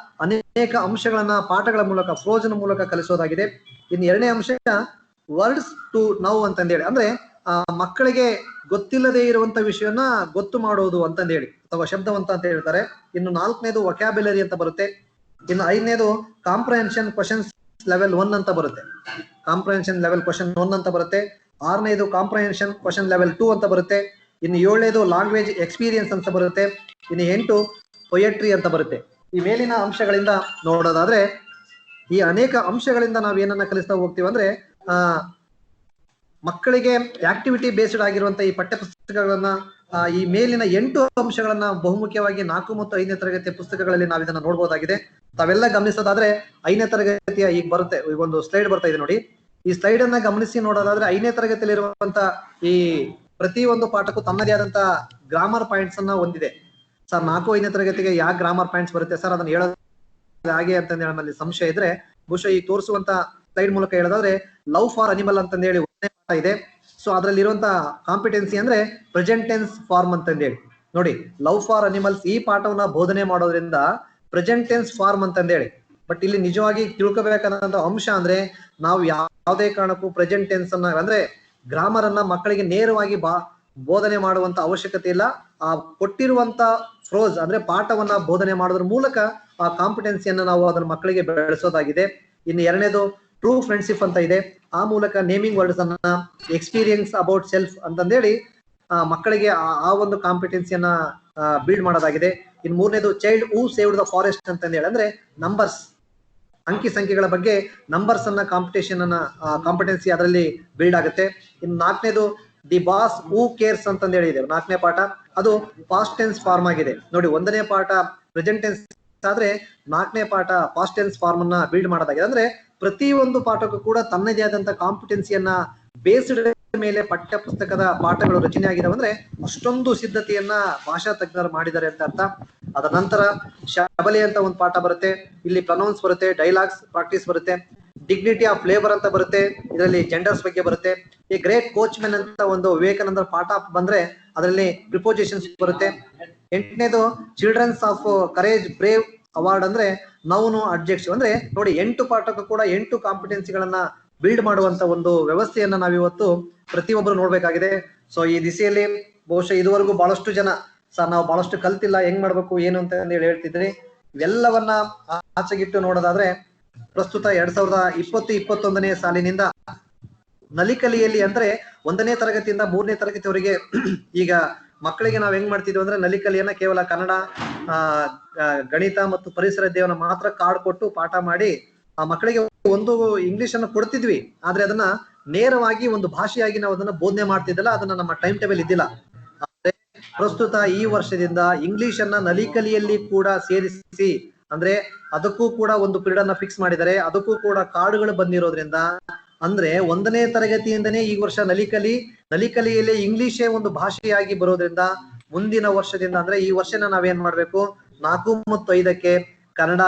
L: ಅನೇಕ ಅಂಶಗಳನ್ನ ಪಾಠಗಳ ಮೂಲಕ ಫ್ರೋಜನ್ ಮೂಲಕ ಕಲಿಸೋದಾಗಿದೆ. ಇನ್ನು ಎರಡನೇ ಅಂಶ ವರ್ಡ್ಸ್ ಟು ನೌ ಅಂತಂದೇಳಿ, ಅಂದ್ರೆ ಮಕ್ಕಳಿಗೆ ಗೊತ್ತಿಲ್ಲದೆ ಇರುವಂತ ವಿಷಯವನ್ನ ಗೊತ್ತು ಮಾಡೋದು ಅಂತಂದೇಳಿ ಅಥವಾ ಶಬ್ದವಂತ ಅಂತ ಹೇಳ್ತಾರೆ. ಇನ್ನು ನಾಲ್ಕನೇದು ವೊಕ್ಯಾಬ್ಯುಲರಿ ಅಂತ ಬರುತ್ತೆ. ಇನ್ನು ಐದನೇದು ಕಾಂಪ್ರಹೆನ್ಷನ್ ಕ್ವಶನ್ಸ್ ಲೆವೆಲ್ 1 ಅಂತ ಬರುತ್ತೆ. ಕಾಂಪ್ರಹೆನ್ಷನ್ ಲೆವೆಲ್ ಕ್ವಶನ್ 1 ಅಂತ ಬರುತ್ತೆ. ಆರನೇದು ಕಾಂಪ್ರಹೆನ್ಷನ್ ಕ್ವಶನ್ ಲೆವೆಲ್ 2 ಅಂತ ಬರುತ್ತೆ. ಇನ್ನು ಏಳನೇದು ಲ್ಯಾಂಗ್ವೇಜ್ ಎಕ್ಸ್ಪೀರಿಯನ್ಸ್ ಅಂತ ಬರುತ್ತೆ. ಇನ್ನು 8 ಪೊಯೆಟ್ರಿ ಅಂತ ಬರುತ್ತೆ. ಈ ಮೇಲಿನ ಅಂಶಗಳಿಂದ ನೋಡೋದಾದ್ರೆ ಈ ಅನೇಕ ಅಂಶಗಳಿಂದ ನಾವ್ ಏನನ್ನ ಕಲಿಸ್ತಾ ಹೋಗ್ತೀವಿ ಅಂದ್ರೆ ಮಕ್ಕಳಿಗೆ ಆಕ್ಟಿವಿಟಿ ಬೇಸ್ಡ್ ಆಗಿರುವಂತ ಈ ಪಠ್ಯ ಪುಸ್ತಕಗಳನ್ನ ಈ ಮೇಲಿನ 8 ಅಂಶಗಳನ್ನ ಬಹುಮುಖ್ಯವಾಗಿ 4 ಮತ್ತು 5ನೇ ತರಗತಿಯ ಪುಸ್ತಕಗಳಲ್ಲಿ ನಾವು ಇದನ್ನ ನೋಡ್ಬೋದಾಗಿದೆ. ತಾವೆಲ್ಲ ಗಮನಿಸೋದಾದ್ರೆ 5ನೇ ತರಗತಿಯ ಈಗ ಬರುತ್ತೆ, ಈಗ ಒಂದು ಸ್ಲೈಡ್ ಬರ್ತಾ ಇದೆ ನೋಡಿ. ಈ ಸ್ಲೈಡ್ ಅನ್ನ ಗಮನಿಸಿ ನೋಡೋದಾದ್ರೆ 5ನೇ ತರಗತಿಯಲ್ಲಿ ಇರುವಂತ ಈ ಪ್ರತಿ ಒಂದು ಪಾಠಕ್ಕೂ ತನ್ನದೇ ಆದಂತ ಗ್ರಾಮರ್ ಪಾಯಿಂಟ್ಸ್ ಅನ್ನ ಹೊಂದಿದೆ. ಸರ್ 4, 5ನೇ ತರಗತಿಗೆ ಯಾವ ಗ್ರಾಮರ್ ಪಾಯಿಂಟ್ಸ್ ಬರುತ್ತೆ ಸರ್ ಅದನ್ನ ಹೇಳೋದು ಹಾಗೆ ಅಂತ ನಮ್ಮಲ್ಲಿ ಸಂಶಯ ಇದ್ರೆ ಬಹುಶಃ ಈ ತೋರಿಸುವಂತ ಸ್ಲೈಡ್ ಮೂಲಕ ಹೇಳೋದಾದ್ರೆ ಲವ್ ಫಾರ್ ಅನಿಮಲ್ ಅಂತಂದೇಳಿ ಒಂದನೇ ಪಾಠ ಇದೆ. ಸೊ ಅದ್ರಲ್ಲಿ ಇರುವಂತ ಕಾಂಪಿಟೆನ್ಸಿ ಅಂದ್ರೆ ಪ್ರೆಸೆಂಟ್ ಟೆನ್ಸ್ ಫಾರ್ಮ್ ಅಂತಂದೇಳಿ ನೋಡಿ. ಲವ್ ಫಾರ್ ಅನಿಮಲ್ಸ್ ಈ ಪಾಠವನ್ನ ಬೋಧನೆ ಮಾಡೋದ್ರಿಂದ ಪ್ರೆಸೆಂಟ್ ಟೆನ್ಸ್ ಫಾರ್ಮ್ ಅಂತಂದೇಳಿ. ಬಟ್ ಇಲ್ಲಿ ನಿಜವಾಗಿ ತಿಳ್ಕೊಬೇಕಾದಂತ ಅಂಶ ಅಂದ್ರೆ ನಾವು ಯಾವುದೇ ಕಾರಣಕ್ಕೂ ಪ್ರೆಸೆಂಟ್ ಟೆನ್ಸ್ ಅನ್ನ ಅಂದ್ರೆ ಗ್ರಾಮರ್ ಅನ್ನ ಮಕ್ಕಳಿಗೆ ನೇರವಾಗಿ ಬೋಧನೆ ಮಾಡುವಂತ ಅವಶ್ಯಕತೆ ಇಲ್ಲ. ಆ ಕೊಟ್ಟಿರುವಂತ ಫ್ರೋಸ್ ಅಂದ್ರೆ ಪಾಠವನ್ನ ಬೋಧನೆ ಮಾಡೋದ್ರ ಮೂಲಕ ಆ ಕಾಂಪಿಟೆನ್ಸಿಯನ್ನ ನಾವು ಅದನ್ನ ಮಕ್ಕಳಿಗೆ ಬೆಳೆಸೋದಾಗಿದೆ. ಇನ್ನು ಎರಡನೇದು ಟ್ರೂ ಫ್ರೆಂಡ್ಶಿಪ್ ಅಂತ ಇದೆ. ಆ ಮೂಲಕ ನೇಮಿಂಗ್ ವರ್ಡ್ಸ್ ಅನ್ನ ಎಕ್ಸ್ಪೀರಿಯನ್ಸ್ ಅಬೌಟ್ ಸೆಲ್ಫ್ ಅಂತಂದೇಳಿ ಮಕ್ಕಳಿಗೆ ಆ ಒಂದು ಕಾಂಪಿಟೆನ್ಸಿಯನ್ನ ಬಿಲ್ಡ್ ಮಾಡೋದಾಗಿದೆ. ಇನ್ನು ಮೂರನೇದು child who saved the forest ಅಂತಂದೇಳಿ ಅಂದ್ರೆ ನಂಬರ್ಸ್ ಅಂಕಿ ಸಂಖ್ಯೆಗಳ ಬಗ್ಗೆ ನಂಬರ್ಸ್ ಅನ್ನ ಕಾಂಪಿಟೆನ್ಸಿ ಅದರಲ್ಲಿ ಬಿಲ್ಡ್ ಆಗುತ್ತೆ. ಇನ್ನು ನಾಲ್ಕನೇದು ದಿ ಬಾಸ್ ಹೂ ಕೇರ್ಸ್ ಅಂತಂದೇಳಿ ಇದೆ 4ನೇ ಪಾಠ. ಅದು ಪಾಸ್ಟ್ ಟೆನ್ಸ್ ಫಾರ್ಮ್ ಆಗಿದೆ ನೋಡಿ. 1ನೇ ಪಾಠ ಪ್ರೆಸೆಂಟ್ ಟೆನ್ಸ್ ಆದ್ರೆ 4ನೇ ಪಾಠ ಪಾಸ್ಟ್ ಟೆನ್ಸ್ ಫಾರ್ಮ್ ಅನ್ನ ಬಿಲ್ಡ್ ಮಾಡೋದಾಗಿದೆ. ಅಂದ್ರೆ ಪ್ರತಿ ಒಂದು ಪಾಠಕ್ಕೂ ಕೂಡ ತನ್ನದೇ ಆದಂತ ಕಾಂಪಿಟೆನ್ಸಿಯನ್ನ ಬೇಸ್ಡ್ ಮೇಲೆ ಪಠ್ಯ ಪುಸ್ತಕದ ಪಾಠಗಳು ರಚನೆ ಆಗಿದಾವೆ. ಅಂದ್ರೆ ಅಷ್ಟೊಂದು ಸಿದ್ಧತೆಯನ್ನ ಭಾಷಾ ತಜ್ಞರು ಮಾಡಿದ್ದಾರೆ ಅಂತ ಅರ್ಥ. ಅದರ ನಂತರ ಶಬಲೆ ಅಂತ ಒಂದು ಪಾಠ ಬರುತ್ತೆ. ಇಲ್ಲಿ ಪ್ರೊನೌನ್ಸ್ ಬರುತ್ತೆ, ಡೈಲಾಗ್ಸ್ ಪ್ರಾಕ್ಟೀಸ್ ಬರುತ್ತೆ, ಡಿಗ್ನಿಟಿ ಆಫ್ ಲೇಬರ್ ಅಂತ ಬರುತ್ತೆ. ಇದರಲ್ಲಿ ಜೆಂಡರ್ಸ್ ಬಗ್ಗೆ ಬರುತ್ತೆ. ಈ ಗ್ರೇಟ್ ಕೋಚ್ ಮೆನ್ ಅಂತ ಒಂದು ವಿವೇಕಾನಂದರ ಪಾಠ ಬಂದ್ರೆ ಅದರಲ್ಲಿ ಪ್ರಿಪೋಸಿಷನ್ಸ್ ಬರುತ್ತೆ. 8ನೇದು children's of courage brave award ಅಂದ್ರೆ ನೌನು ಅಡ್ಜೆಕ್ಟಿವ್ ಅಂದ್ರೆ ನೋಡಿ 8 ಪಾಠಕ್ಕೂ ಕೂಡ 8 ಕಾಂಪಿಟೆನ್ಸಿಗಳನ್ನ ಬಿಲ್ಡ್ ಮಾಡುವಂತ ಒಂದು ವ್ಯವಸ್ಥೆಯನ್ನ ನಾವಿವತ್ತು ಪ್ರತಿಯೊಬ್ಬರು ನೋಡ್ಬೇಕಾಗಿದೆ. ಸೊ ಈ ದಿಸೆಯಲ್ಲಿ ಬಹುಶಃ ಇದುವರೆಗೂ ಬಹಳಷ್ಟು ಜನ ಸರ್ ನಾವು ಬಹಳಷ್ಟು ಕಲ್ತಿಲ್ಲ, ಹೆಂಗ್ ಮಾಡ್ಬೇಕು ಏನು ಅಂತ ಹೇಳಿ ಹೇಳ್ತಿದ್ರಿ. ಇವೆಲ್ಲವನ್ನ ಆಚೆಗಿಟ್ಟು ನೋಡೋದಾದ್ರೆ ಪ್ರಸ್ತುತ 2020-21ನೇ ಸಾಲಿನಿಂದ ನಲಿಕಲಿಯಲ್ಲಿ ಅಂದ್ರೆ 1ನೇ ತರಗತಿಯಿಂದ 3ನೇ ತರಗತಿವರೆಗೆ ಈಗ ಮಕ್ಕಳಿಗೆ ನಾವ್ ಹೆಂಗ್ ಮಾಡ್ತಿದ್ವಿ ಅಂದ್ರೆ ನಲಿಕಲಿಯನ್ನ ಕೇವಲ ಕನ್ನಡ, ಗಣಿತ ಮತ್ತು ಪರಿಸರ ಅಧ್ಯಯನ ಮಾತ್ರ ಕಾರ್ಡ್ ಕೊಟ್ಟು ಪಾಠ ಮಾಡಿ ಆ ಮಕ್ಕಳಿಗೆ ಒಂದು ಇಂಗ್ಲಿಷ್ ಅನ್ನು ಕೊಡ್ತಿದ್ವಿ. ಆದ್ರೆ ಅದನ್ನ ನೇರವಾಗಿ ಒಂದು ಭಾಷೆಯಾಗಿ ನಾವು ಅದನ್ನ ಬೋಧನೆ ಮಾಡ್ತಿದ್ದಲ್ಲ, ಅದನ್ನ ನಮ್ಮ ಟೈಮ್ ಟೇಬಲ್ ಇದ್ದಿಲ್ಲ. ಆದ್ರೆ ಪ್ರಸ್ತುತ ಈ ವರ್ಷದಿಂದ ಇಂಗ್ಲಿಷ್ ಅನ್ನ ನಲಿಕಲಿಯಲ್ಲಿ ಕೂಡ ಸೇರಿಸಿ ಅಂದ್ರೆ ಅದಕ್ಕೂ ಕೂಡ ಒಂದು ಪೀರಿಯಡ್ ಅನ್ನ ಫಿಕ್ಸ್ ಮಾಡಿದ್ದಾರೆ. ಅದಕ್ಕೂ ಕೂಡ ಕಾರ್ಡ್ಗಳು ಬಂದಿರೋದ್ರಿಂದ ಅಂದ್ರೆ 1ನೇ ತರಗತಿಯಿಂದನೇ ಈ ವರ್ಷ ನಲಿಕಲಿಯಲ್ಲಿ ಇಂಗ್ಲಿಷೇ ಒಂದು ಭಾಷೆಯಾಗಿ ಬರೋದ್ರಿಂದ ಮುಂದಿನ ವರ್ಷದಿಂದ ಅಂದ್ರೆ ಈ ವರ್ಷನ ನಾವೇನ್ ಮಾಡ್ಬೇಕು 4 ಮತ್ತು 5ಕ್ಕೆ ಕನ್ನಡ,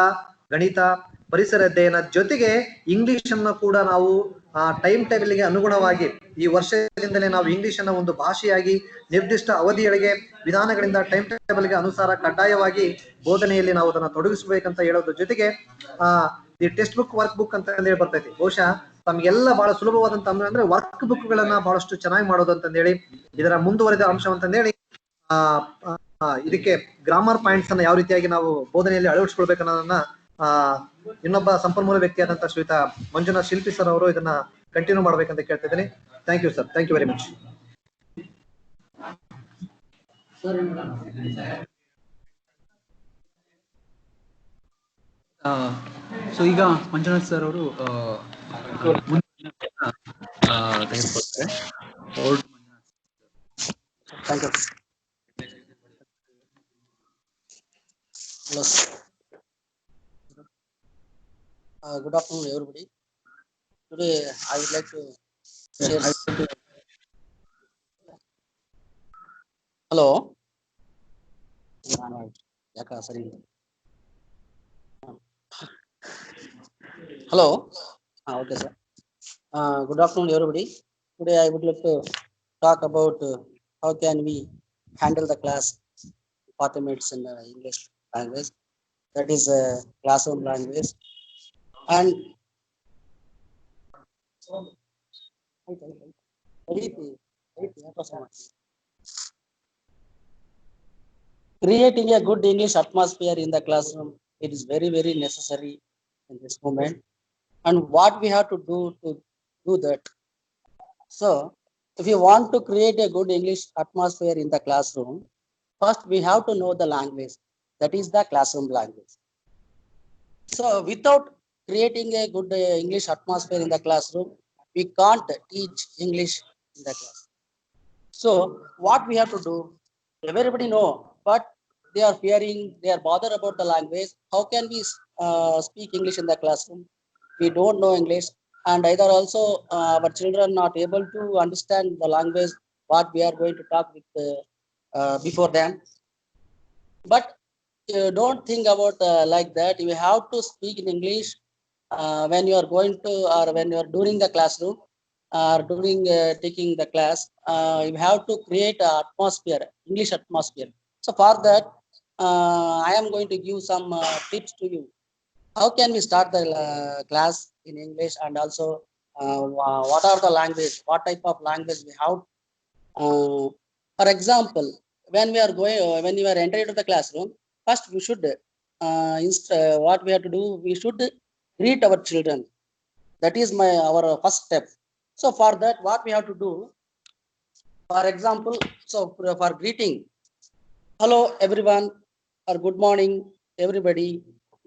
L: ಗಣಿತ, ಪರಿಸರ ಅಧ್ಯಯನ ಜೊತೆಗೆ ಇಂಗ್ಲಿಷ್ ಅನ್ನ ಕೂಡ ನಾವು ಟೈಮ್ ಟೇಬಲ್ಗೆ ಅನುಗುಣವಾಗಿ ಈ ವರ್ಷದಿಂದಲೇ ನಾವು ಇಂಗ್ಲಿಷ್ ಅನ್ನ ಒಂದು ಭಾಷೆಯಾಗಿ ನಿರ್ದಿಷ್ಟ ಅವಧಿಯೊಳಗೆ ವಿಧಾನಗಳಿಂದ ಟೈಮ್ ಟೇಬಲ್ಗೆ ಅನುಸಾರ ಕಡ್ಡಾಯವಾಗಿ ಬೋಧನೆಯಲ್ಲಿ ನಾವು ಅದನ್ನ ತೊಡಗಿಸಬೇಕಂತ ಹೇಳೋದ್ರ ಜೊತೆಗೆ ಈ ಟೆಕ್ಸ್ಟ್ ಬುಕ್ ವರ್ಕ್ ಬುಕ್ ಅಂತ ಹೇಳಿ ಬರ್ತೈತಿ. ಬಹುಶಃ ತಮ್ಗೆಲ್ಲ ಬಹಳ ಸುಲಭವಾದಂತ ಅಂದ್ರೆ ವರ್ಕ್ ಬುಕ್ ಗಳನ್ನ ಬಹಳಷ್ಟು ಚೆನ್ನಾಗಿ ಮಾಡೋದು ಅಂತಂದೇಳಿ ಇದರ ಮುಂದುವರೆದ ಅಂಶ ಅಂತಂದೇಳಿ ಇದಕ್ಕೆ ಗ್ರಾಮರ್ ಪಾಯಿಂಟ್ಸ್ ಅನ್ನ ಯಾವ ರೀತಿಯಾಗಿ ನಾವು ಬೋಧನೆಯಲ್ಲಿ ಅಳವಡಿಸ್ಕೊಳ್ಬೇಕು ಅನ್ನೋದನ್ನ ಇನ್ನೊಬ್ಬ ಸಂಪನ್ಮೂಲ ವ್ಯಕ್ತಿಯಾದಂತಹ ಶ್ರೀಯುತ ಮಂಜುನಾಥ್ ಶಿಲ್ಪಿ ಸರ್ ಅವರು ಇದನ್ನ ಕಂಟಿನ್ಯೂ ಮಾಡ್ಬೇಕಂತ ಕೇಳ್ತಿದ್ದೀನಿ. Thank you sir, thank you very much.
K: So ಈಗ ಮಂಜುನಾಥ್ ಸರ್ ಅವರು ತೆಗೆದುಕೊಳ್ತಾರೆ.
H: Thank you. Hello, sir. Good afternoon, everybody. Today, I would like to share. Hello. Yaka, sorry. Hello. Okay, sir. Good afternoon, everybody. Today, I would like to talk about how can we handle the class 40 minutes in the English language. That is classroom language. And creating a good English atmosphere in the classroom, it is very, very necessary in this moment. And what we have to do that. So, if you want to create a good English atmosphere in the classroom, first we have to know the language. That is the classroom language. So, without creating a good English atmosphere in the classroom, we can't teach English in the class. So, what we have to do, everybody know, but they are fearing, they are bothered about the language. How can we speak English in the classroom? We don't know English, and either also our children not able to understand the language what we are going to talk with before them. But don't think about like that. You have to speak in English when you are going to, or when you are during the classroom, or during taking the class. You have to create an atmosphere, English atmosphere. So for that, I am going to give some tips to you. How can we start the class in English, and also what are the language, what type of language we have? For example, when we are going, when you are entering into the classroom, first we should what we have to do, we should greet our children. That is our first step. So for that, what we have to do, for example, so for greeting, hello everyone, or good morning everybody,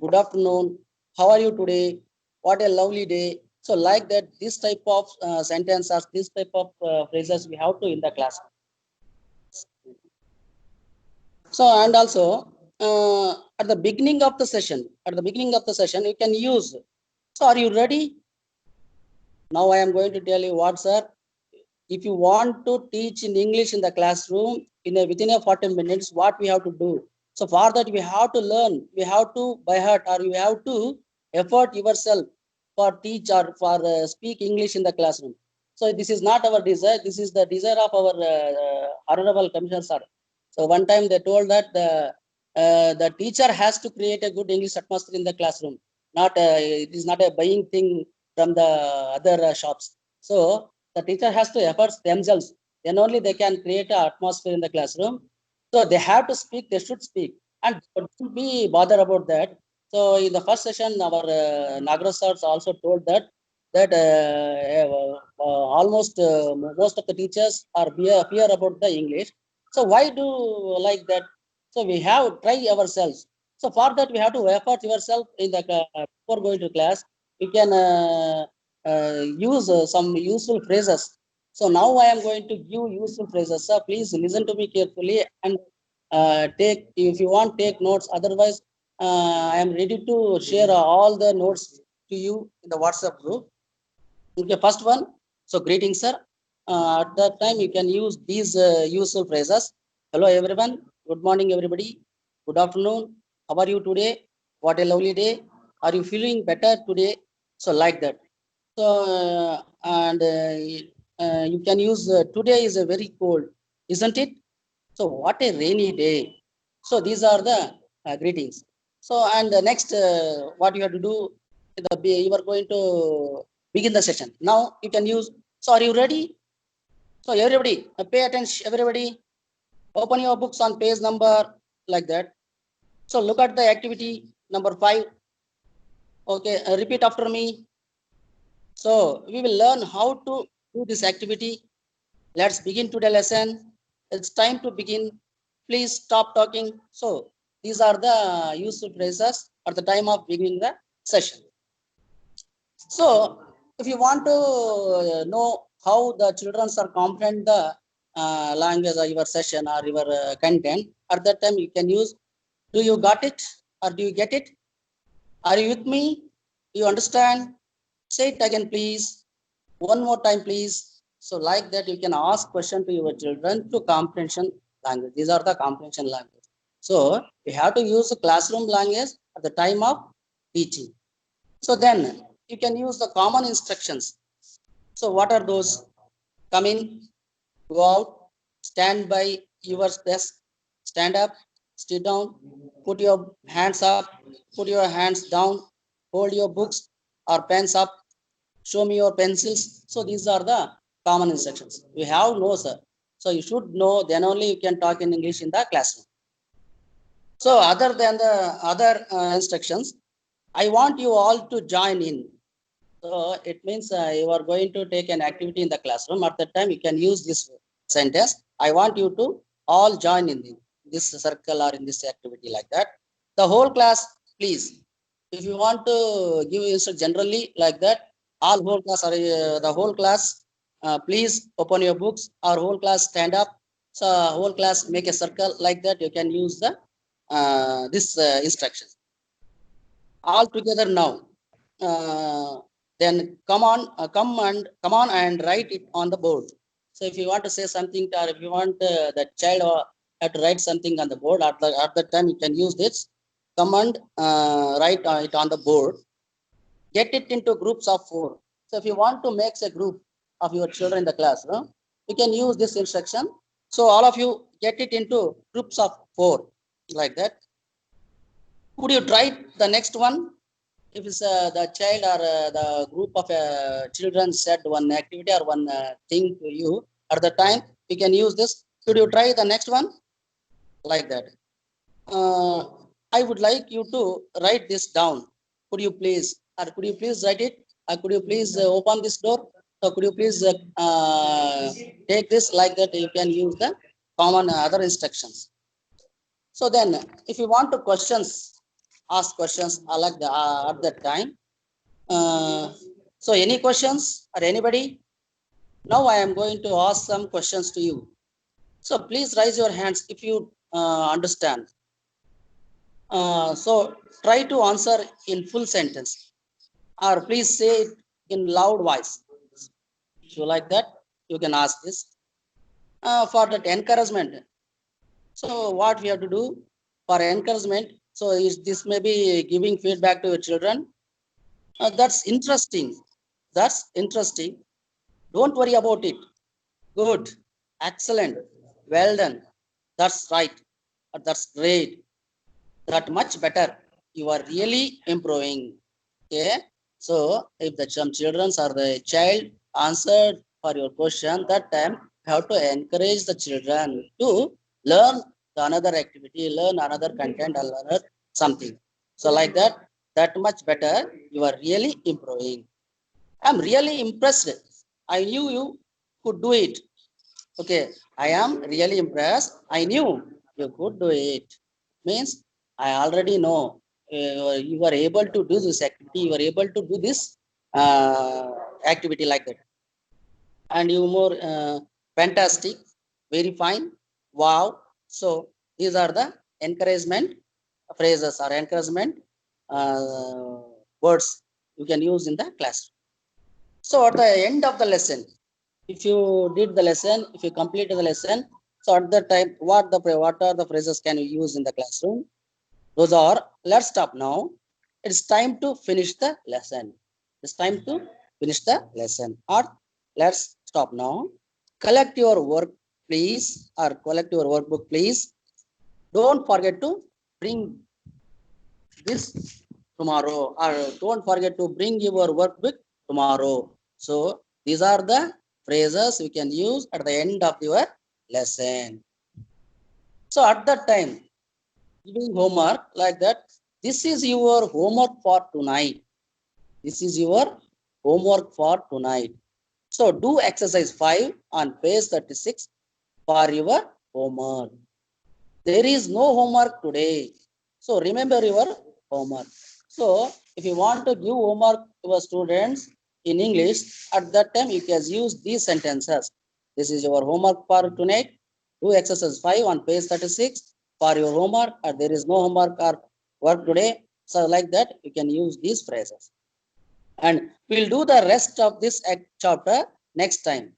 H: good afternoon, how are you today, what a lovely day. So like that, this type of sentence or this type of phrases we have to in the class. So, and also at the beginning of the session, you can use, so are you ready? Now I am going to tell you what, sir. If you want to teach in English in the classroom within a 40 minutes, what we have to do? So for that, we have to learn, we have to by heart, or you have to effort yourself for teach or for speak English in the classroom. So this is not our desire. This is the desire of our honorable commissioner, sir. So one time they told that the teacher has to create a good English atmosphere in the classroom. Not it is not a buying thing from the other shops. So the teacher has to effort themselves. Then only they can create an atmosphere in the classroom. So they have to speak. They should speak, and don't be bothered about that. So in the first session, our Nagaraj sir also told that almost most of the teachers are fear about the English. So why do like that? So we have try ourselves. So for that, we have to effort yourself in the before going to class. We can use some useful phrases. So now I am going to give useful phrases. Sir, please listen to me carefully and take, if you want, take notes. Otherwise, I am ready to share all the notes to you in the WhatsApp group. Okay, first one. So greetings, sir. At that time, you can use these useful phrases. Hello, everyone. Good morning, everybody. Good afternoon. How are you today? What a lovely day. Are you feeling better today? So like that. So and you can use today is a very cold, isn't it? So what a rainy day. So these are the greetings. So and the next what you have to do, you are going to begin the session. Now you can use. So are you ready? So everybody, pay attention. Everybody, open your books on page number like that. So look at the activity number 5. Okay, repeat after me. So we will learn how to do this activity. Let's begin today's lesson. It's time to begin. Please stop talking. So these are the useful phrases at the time of beginning the session. So if you want to know how the children are comprehend the language or your session or your content, at that time you can use, do you got it or do you get it? Are you with me? Do you understand? Say it again, please. One more time, please. So like that, you can ask question to your children to comprehension language. These are the comprehension language. So we have to use the classroom language at the time of teaching. So then you can use the common instructions. So what are those? Come in, go out, stand by your desk, stand up, sit down, put your hands up, put your hands down, hold your books or pens up, show me your pencils. So these are the common instructions. You have no, sir. So you should know, then only you can talk in English in the classroom. So other than the other instructions, I want you all to join in. So it means you are going to take an activity in the classroom. At that time, you can use this sentence. I want you to all join in this circle or in this activity like that. The whole class, please. If you want to give instruction generally like that, all whole class or the whole class, please open your books. Our whole class stand up. So whole class make a circle like that. You can use the this instructions. All together now. Then come on and write it on the board. So if you want to say something or if you want the child have to write something on the board, at the time you can use this command, write it on the board. Get it into groups of 4. So if you want to make a group of your children in the class, you can use this instruction. So all of you get it into groups of 4 like that. Would you try the next one? If it's the child or the group of children said one activity or one thing to you, at the time you can use this. Could you try the next one? Like that. I would like you to write this down. Could you please, or could you please write it? Or could you please open this door? So could you please take this like that? You can use the common other instructions. So then, if you want to ask questions like the at that time. So any questions or anybody? Now I am going to ask some questions to you. So please raise your hands if you understand. So try to answer in full sentence, or please say it in loud voice. If you like that, you can ask this. For that encouragement. So what we have to do for encouragement? So this may be giving feedback to your children. That's interesting. That's interesting. Don't worry about it. Good. Excellent. Well done. That's right. That's great. That much better. You are really improving. Okay. So if some children or the child answered for your question, that time you have to encourage the children to learn another activity, learn another content, or learn something. So like that much better. You are really improving. I'm really impressed. I knew you could do it. Okay, I am really impressed. I knew you could do it. Means I already know you are able to do this activity. You are able to do this activity like that. And you more fantastic, very fine, wow. So these are the encouragement phrases or encouragement words you can use in the classroom. So at the end of the lesson, if you did the lesson, if you completed the lesson, so at that time, what are the phrases can you use in the classroom? Those are, let's stop now. It's time to finish the lesson. It's time to finish the lesson. Or let's stop now. Collect your work, please, or collect your workbook, please. Don't forget to bring this tomorrow, or don't forget to bring your workbook tomorrow. So these are the phrases we can use at the end of your lesson. So at that time, giving homework like that, this is your homework for tonight. This is your homework for tonight. So do exercise 5 on page 36 for your homework. There is no homework today. So remember your homework. So if you want to give homework to your students in English, at that time you can use these sentences. This is your homework for tonight. Do exercise 5 on page 36 for your homework, or there is no homework or work today. So like that, you can use these phrases. And we'll do the rest of this chapter next time.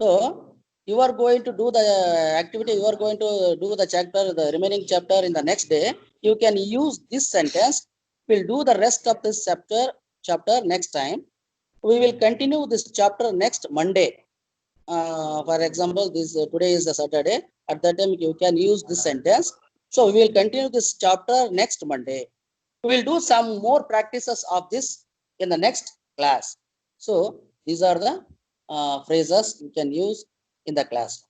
H: So you are going to do the activity, you are going to do the chapter, the remaining chapter in the next day. You can use this sentence. We'll do the rest of this chapter next time. We will continue this chapter next Monday. For example, this today is the Saturday. At that time, you can use this sentence. So we will continue this chapter next Monday. We will do some more practices of this in the next class. So these are the phrases you can use in the class.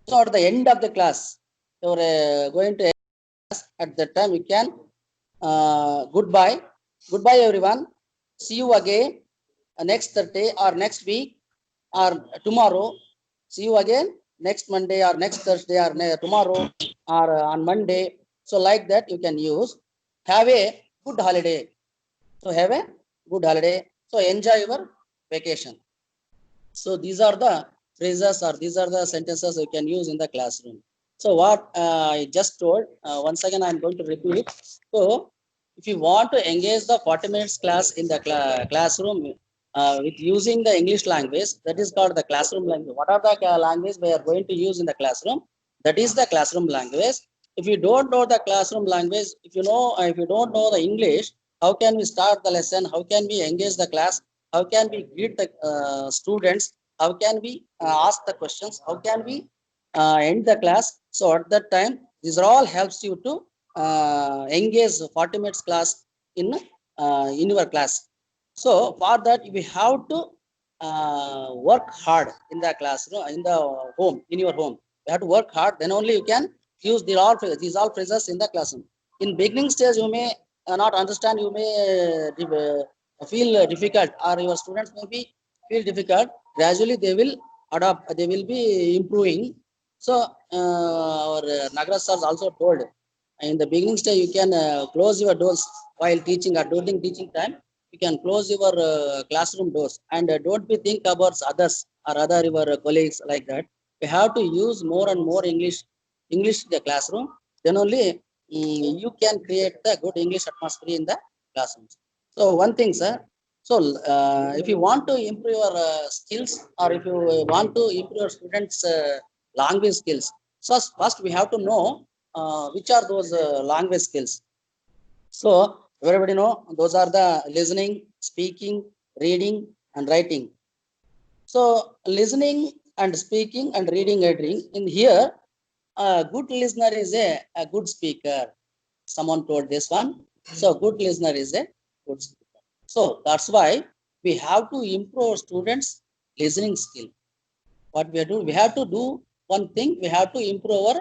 H: So at the end of the class, you are going to at that time you can goodbye everyone. See you again next Thursday or next week or tomorrow. See you again next Monday or next Thursday or tomorrow or on Monday. So like that you can use. Have a good holiday. So have a good holiday. So enjoy your vacation. So these are the phrases or these are the sentences you can use in the classroom. So what I just told, once again I am going to repeat. So if you want to engage the 40 minutes class in the classroom with using the English language, that is called the classroom language. What are the language we are going to use in the classroom? That is the classroom language. If you don't know the classroom language, if you don't know the English, how can we start the lesson? How can we engage the class? How can we greet the students? How can we ask the questions? How can we end the class? So at that time, these all helps you to engage 40 minutes class in your class. So for that, we have to work hard in the classroom, in the home, in your home. You have to work hard. Then only you can use these all phrases in the classroom. In beginning stage, you may not understand. You may feel difficult, or your students may be feel difficult. Gradually, they will adapt. They will be improving. So our Nagaraj sir also told, in the beginning stage, you can close your doors while teaching or during teaching time. You can close your classroom doors and don't be think about others or other your colleagues like that. You have to use more and more English in the classroom. Then only you can create the good English atmosphere in the classrooms. So one thing, sir. So if you want to improve your skills, or if you want to improve your students' language skills, so first we have to know which are those language skills. So everybody know those are the listening, speaking, reading, and writing. So listening and speaking and reading in here, a good listener is a good speaker. Someone told this one. So good listener is a good speaker. So that's why we have to improve students' listening skill. What we are doing, we have to do one thing. We have to improve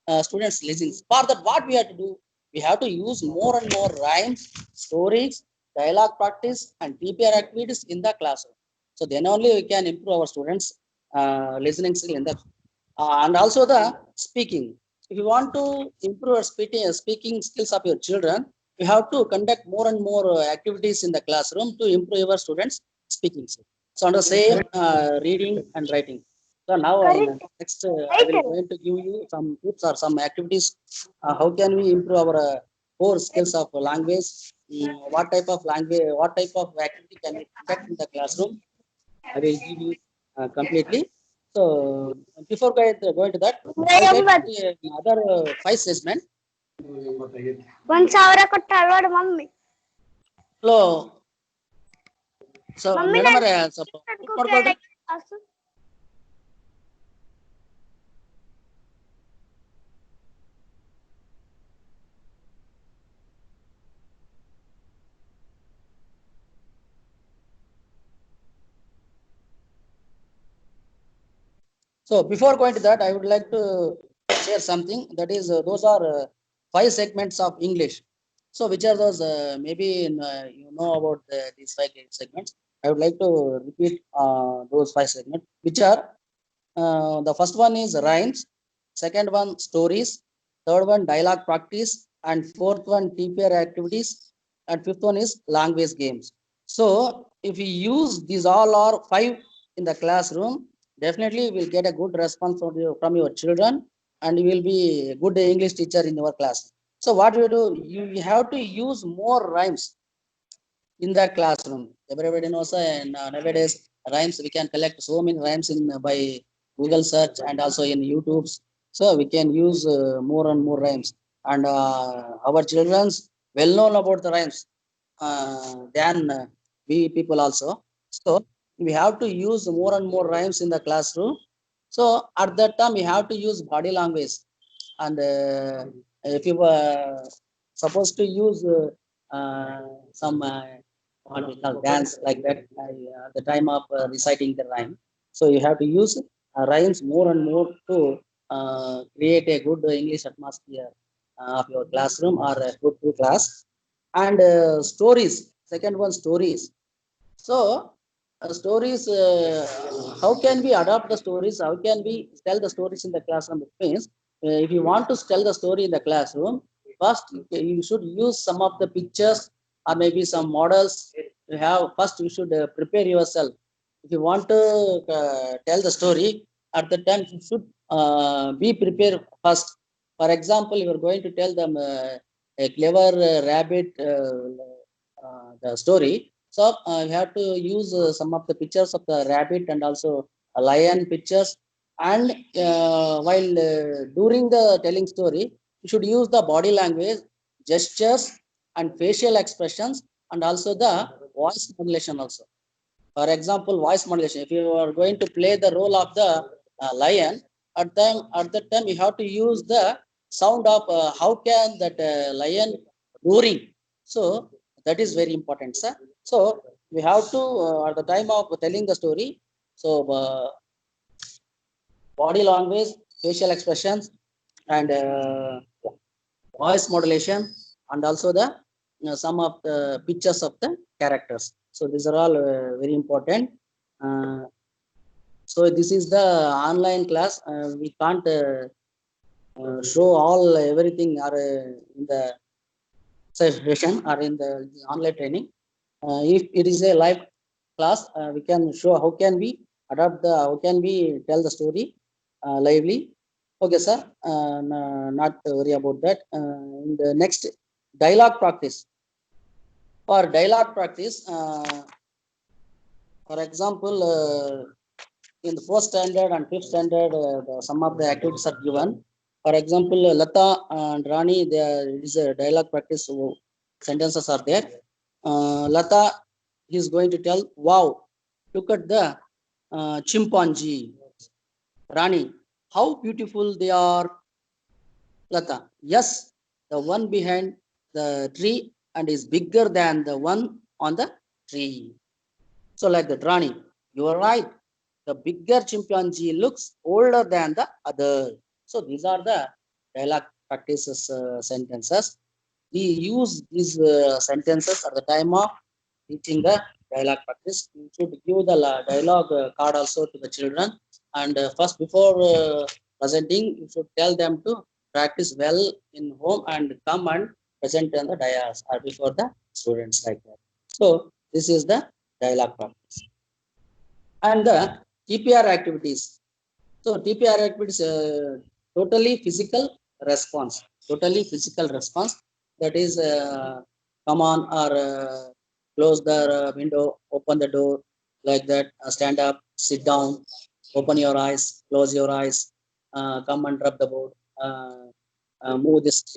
H: our students' listening. For that, what we have to do? We have to use more and more rhymes, stories, dialogue practice, and TPR activities in the classroom. So then only we can improve our students' listening skill in the and also the speaking. If you want to improve your speaking skills of your children, you have to conduct more and more activities in the classroom to improve your students' speaking skills. So on the same reading and writing. So now next I will going to give you some tips or some activities. How can we improve our core skills of language? What type of language? What type of activity can we conduct in the classroom? I will give you completely. So before going to that, other 5 statements.
M: Mummy
H: Hello. So madam, so before going to that, I would like to share something. That is, those are 5 segments of English. So which are those? Maybe you know about these 5 segments. I would like to repeat those 5 segments, which are the first one is rhymes, second one stories, third one dialogue practice, and fourth one TPR activities, and fifth one is language games. So if you use these all are 5 in the classroom, definitely you will get a good response from your children, and you will be a good English teacher in your class. So what you do, you have to use more rhymes in the classroom. Everybody knows, and nowadays rhymes we can collect so many rhymes in by Google search and also in YouTube. So we can use more and more rhymes, and our children's well known about the rhymes than we people also. So we have to use more and more rhymes in the classroom. So at that time we have to use body language, and if you supposed to use some what we call dance like that at the time of reciting the rhyme. So you have to use rhymes more and more to create a good English atmosphere of your classroom or a good class. And stories, second one, stories. So stories, how can we adopt the stories? How can we tell the stories in the classroom? It means if you want to tell the story in the classroom, first you should use some of the pictures or maybe some models. You have first you should prepare yourself. If you want to tell the story, at the time you should be prepared first. For example, you are going to tell them a clever rabbit the story. So you have to use some of the pictures of the rabbit and also a lion pictures. And while during the telling story, you should use the body language, gestures, and facial expressions, and also the voice modulation also. For example, voice modulation. If you are going to play the role of the lion, at that time you have to use the sound of how can that lion roaring. So that is very important, sir. So we have to at the time of telling the story. So body language, facial expressions, and voice modulation, and also the some of the pictures of the characters. So these are all very important. So this is the online class. We can't show all everything or in the session or in the online training. If it is a live class, we can show how can we adapt the, how can we tell the story lively. Okay, sir. Not worry about that. In the next, dialogue practice. For dialogue practice, for example, in the 4th standard and 5th standard, some of the activities are given. For example, Lata and Rani, there is a dialogue practice. Sentences are there. Lata is going to tell, "Wow, look at the chimpanzee." Rani, "How beautiful they are." Lata, "Yes, the one behind the tree and is bigger than the one on the tree." So like that, Rani, "You are right. The bigger chimpanzee looks older than the other." So these are the dialogue practices sentences. We use these sentences at the time of teaching the dialogue practice. You should give the dialogue card also to the children. And first, before presenting, you should tell them to practice well in home and come and present on the dais or before the students like that. So this is the dialogue practice. And the TPR activities. So TPR activities, totally physical response. Totally physical response. That is, come on or close the window, open the door, like that. Stand up, sit down, open your eyes, close your eyes, come and rub the board, move this.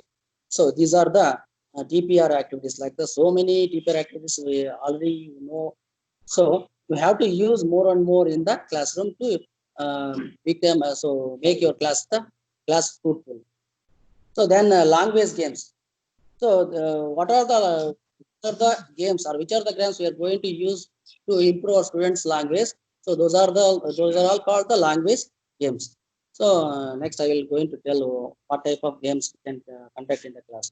H: So these are the TPR activities. Like the so many TPR activities we already know. So you have to use more and more in the classroom to become so make your class the class fruitful. So then language games. So what are the games or which are the games we are going to use to improve our students' language? So those are all called the language games. So next I will going to tell what type of games we can conduct in the class.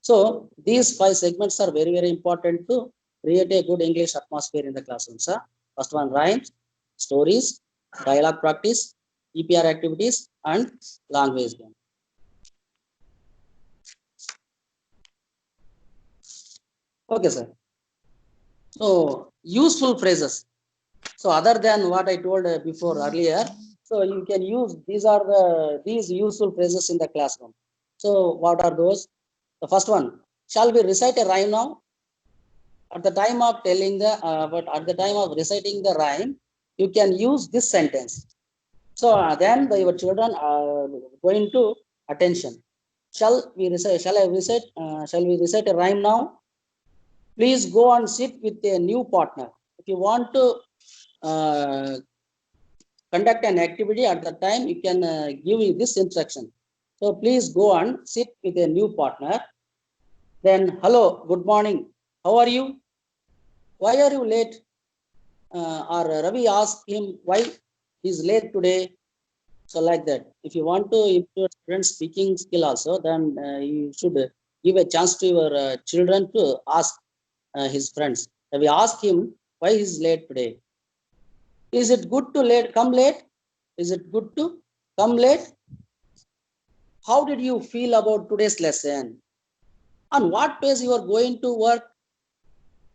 H: So these 5 segments are very, very important to create a good English atmosphere in the classroom, sir. First one, rhymes, stories, dialogue practice, EPR activities, and language game. Okay, sir. So useful phrases. So other than what I told before earlier, so you can use these useful phrases in the classroom. So what are those? The first one, shall we recite a rhyme now? At the time of telling the but at the time of reciting the rhyme, you can use this sentence. So then your children are going to attention. Shall we recite a rhyme now? Please go and sit with a new partner. If you want to conduct an activity at the time, you can give this instruction. So please go and sit with a new partner. Then, hello, good morning. How are you? Why are you late? Or Ravi asked him why he's late today. So like that. If you want to improve students' speaking skill also, then you should give a chance to your children to ask his friends. Ravi asked him why he's late today. Is it good to come late? Is it good to come late? How did you feel about today's lesson? On what pace you are going to work?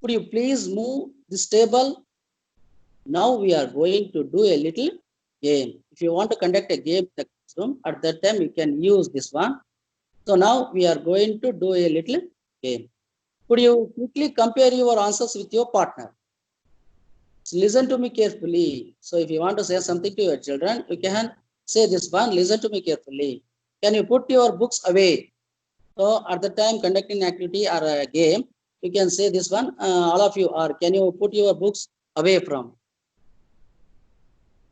H: Could you please move this table? Now we are going to do a little game. If you want to conduct a game in the classroom, at that time you can use this one. So now we are going to do a little game. Could you quickly compare your answers with your partner? So listen to me carefully. So if you want to say something to your children, you can say this one, listen to me carefully. Can you put your books away? So at the time conducting activity or a game, you can say this one, all of you are, can you put your books away from?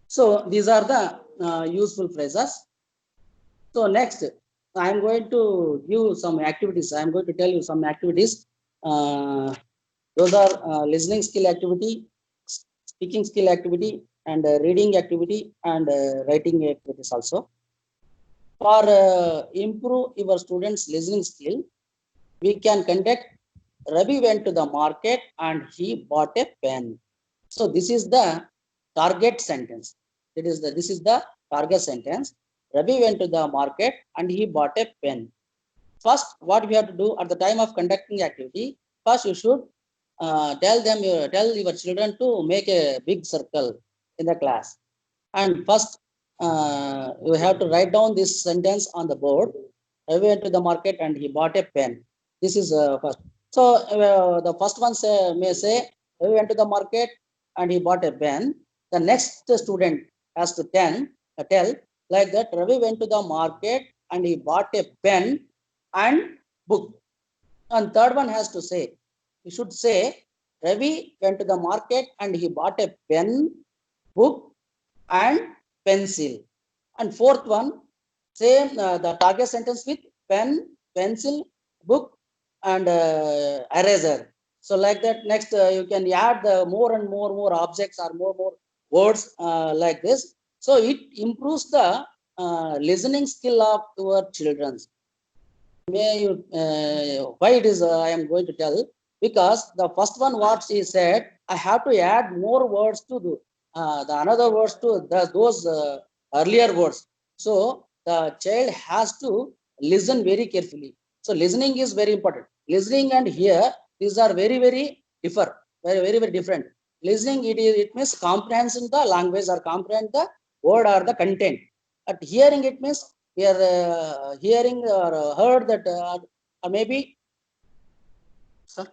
H: So these are the useful phrases. So next, I am going to give some activities. I am going to tell you some activities. Those are listening skill activity, speaking skill activity, and reading activity, and writing activities also. For improve your students' listening skill, we can conduct Ravi went to the market and he bought a pen. So this is the target sentence. This is the target sentence. Ravi went to the market and he bought a pen. First, what we have to do at the time of conducting activity, first you should tell your children to make a big circle in the class. And first, you have to write down this sentence on the board. Ravi went to the market and he bought a pen. This is first. So the first one may say, Ravi went to the market and he bought a pen. The next student has to tell like that, Ravi went to the market and he bought a pen and book. And third one has to say, you should say, Ravi went to the market and he bought a pen, book, and pencil. And fourth one, same the target sentence with pen, pencil, book, and eraser. So like that, next you can add the more and more objects or more words like this. So it improves the listening skill of your children. May you why it is I am going to tell, because the first one what she said, I have to add more words to the another words to those earlier words. So the child has to listen very carefully. So listening is very important. Listening and hear, these are very very different. Listening, it means comprehension the language or comprehend the word or the content. But hearing, it means we are hearing or heard that or maybe sir.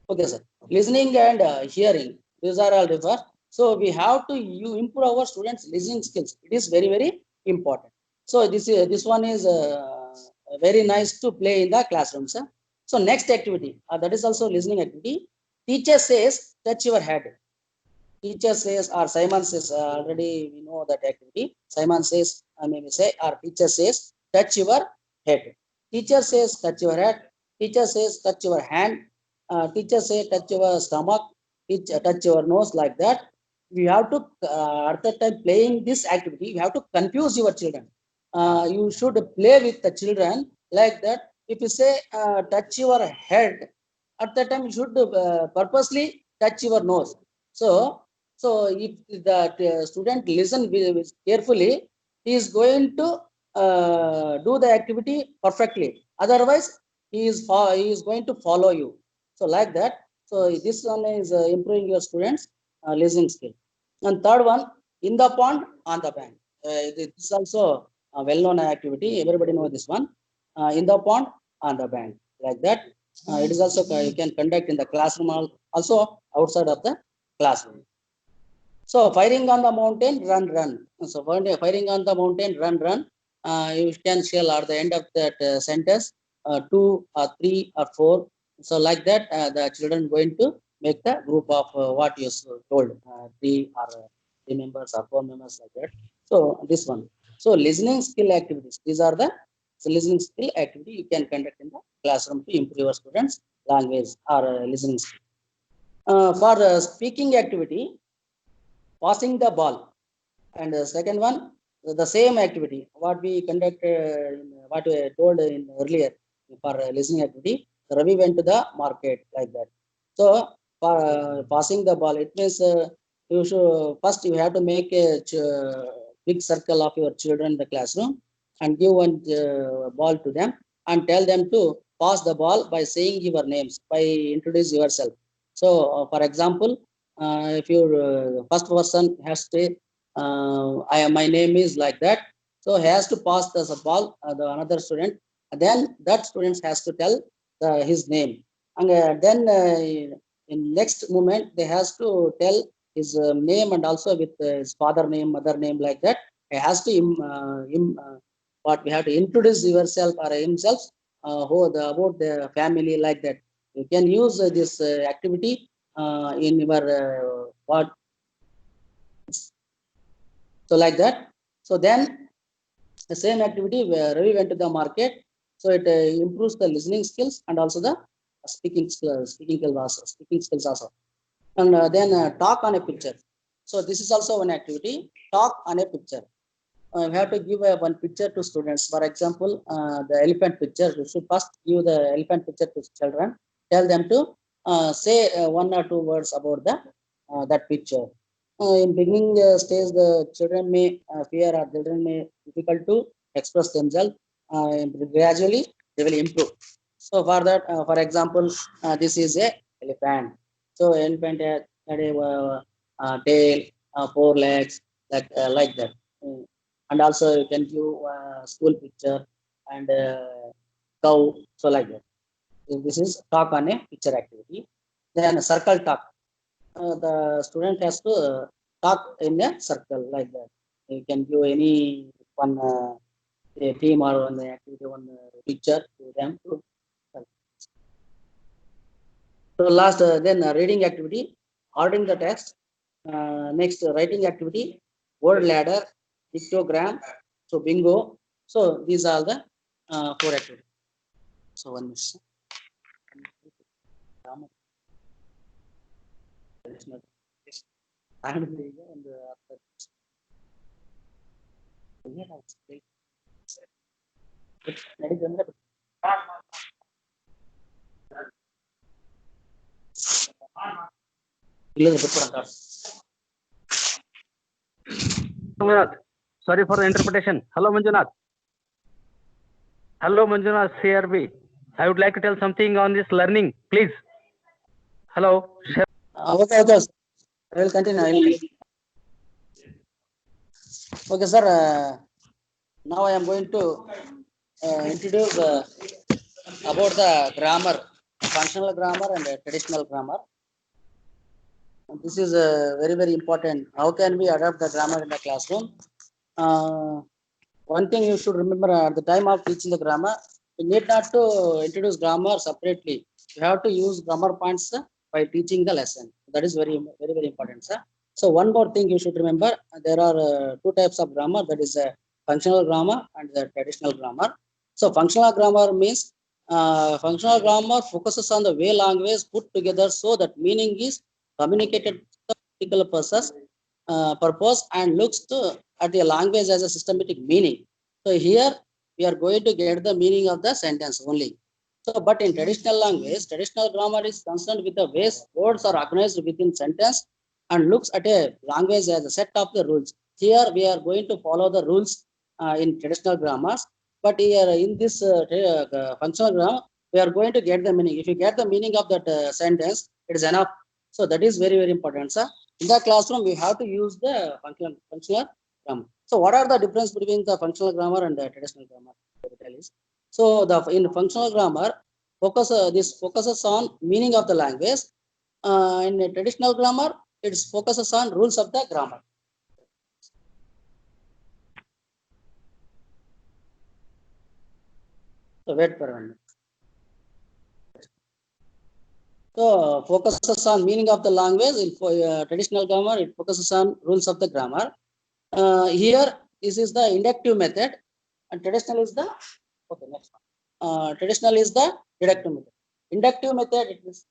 H: Okay, sir. Listening and hearing, these are all different. So we have to improve our students' listening skills. It is very important. So this one is very nice to play in the classroom, sir. So next activity, that is also listening activity. Teacher says, touch your head. Teacher says, or Simon says, already we know that activity. Simon says, maybe say, or teacher says, touch your head. Teacher says, touch your head. Teacher says, touch your hand. Teacher says, touch your stomach. Touch your nose, like that. We have to, at that time playing this activity, you have to confuse your children. You should play with the children like that. if you say touch your head, at that time you should purposely touch your nose. So if the student listen carefully, he is going to do the activity perfectly. Otherwise, he is going to follow you. So like that. So this one is improving your students listening skill. And third one, in the pond, on the bank. This is also a well-known activity. Everybody know this one. In the pond, on the bank, like that. It is also you can conduct in the classroom, also outside of the classroom. So firing on the mountain, run. So firing on the mountain, run. You can shall at the end of that sentence 2 or 3 or 4. So like that, the children going to make the group of what you told 3 or 3 members or 4 members, like that. So this one. So listening skill activities. These are the listening skill activity you can conduct in the classroom to improve your students' language or listening skill. For speaking activity, passing the ball. And the second one, the same activity what we conducted, what we told in earlier for listening activity. Ravi went to the market, like that. So for passing the ball, it means you should first you have to make a big circle of your children in the classroom and give one ball to them and tell them to pass the ball by saying your names, by introduce yourself. So for example, if your first person has to say, my name is like that. So he has to pass the ball the another student. Then that student has to tell his name, and then in next moment they has to tell his name and also with his father name, mother name, like that. He has to what we have to introduce yourself or himself about the family, like that. You can use this activity in your what. So like that. So then the same activity where Ravi went to the market. So it improves the listening skills and also the speaking skills also. And then talk on a picture. So this is also one activity. Talk on a picture. We have to give one picture to students. For example, the elephant picture. You should first give the elephant picture to children. Tell them to say 1 or 2 words about the that picture. In beginning stage, the children may fear or children may difficult to express themselves. Gradually, they will improve. So for that, for example, this is a elephant. So elephant had a tail, 4 legs, like that. And also you can give school picture and cow. So like that. This is talk on a picture activity. Then circle talk. The student has to talk in a circle, like that. You can give any one a team or one activity, one picture to them. So last, then reading activity, ordering the text. Next, writing activity, word ladder, pictogram, so bingo. So these are the 4 activities. So one minute.
F: Manjunath, sorry for the interpretation. Hello, Manjunath. Hello, Manjunath, CRB. I would like to tell something on this learning, please. Hello.
H: Okay. I will continue. Okay, sir. Now I am going to introduce about the grammar, functional grammar and traditional grammar. And this is very important. How can we adapt the grammar in the classroom? One thing you should remember at the time of teaching the grammar, you need not to introduce grammar separately. You have to use grammar points by teaching the lesson. That is very important, sir. So one more thing you should remember, there are 2 types of grammar, that is functional grammar and the traditional grammar. So functional grammar means functional grammar focuses on the way language put together so that meaning is communicated to the particular purpose and looks at the language as a systematic meaning. So here we are going to get the meaning of the sentence only. So, but in traditional language, traditional grammar is concerned with the ways words are organized within sentence and looks at a language as a set of the rules. Here we are going to follow the rules in traditional grammars, but here in this functional grammar, we are going to get the meaning. If you get the meaning of that sentence, it is enough. So that is very, very important, sir. In the classroom, we have to use the functional grammar. So what are the difference between the functional grammar and the traditional grammar? So in functional grammar, this focuses on meaning of the language. In a traditional grammar, it focuses on rules of the grammar. So wait for a minute. So focuses on meaning of the language. In traditional grammar, it focuses on rules of the grammar. Here, this is the inductive method, and traditional is the next one. Traditional is the deductive method. Inductive method, it is.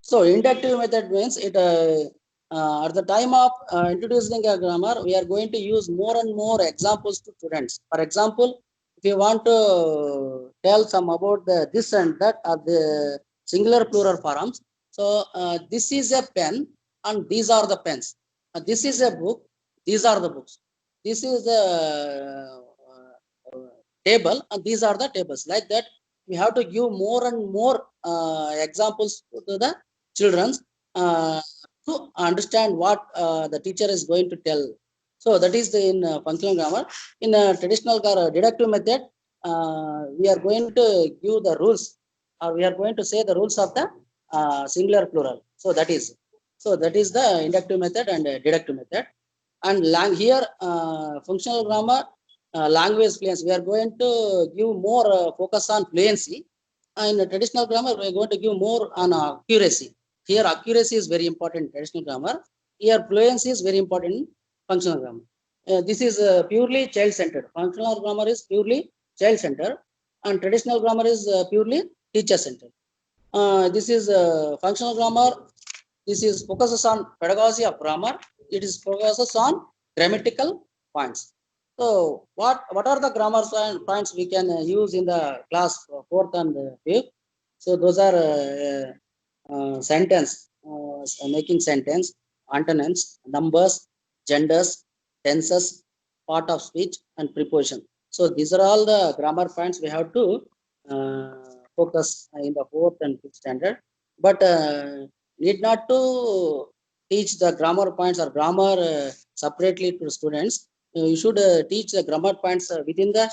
H: So inductive method means it at the time of introducing a grammar, we are going to use more and more examples to students. For example, if you want to tell some about the this and that are the singular plural forms. So this is a pen and these are the pens. This is a book. These are the books. This is a table and these are the tables. Like that, we have to give more and more examples to the children to understand what the teacher is going to tell. So that is in functional grammar. In traditional deductive method, we are going to give the rules, or we are going to say the rules of the singular plural. So that is the inductive method and deductive method. And here functional grammar, language fluency, we are going to give more focus on fluency. In traditional grammar, we are going to give more on accuracy. Here accuracy is very important in traditional grammar. Here fluency is very important in functional grammar. This is purely child-centered. Functional grammar is purely child-centered, and traditional grammar is purely teacher-centered. This is functional grammar. This is focuses on pedagogy of grammar. It is focuses on grammatical points. So what are the grammar points we can use in the class 4th and 5th? So those are sentence, making sentence, antonyms, numbers, genders, tenses, part of speech, and preposition. So these are all the grammar points we have to focus in the 4th and 5th standard. But need not to teach the grammar points or grammar separately to students. You should teach the grammar points within the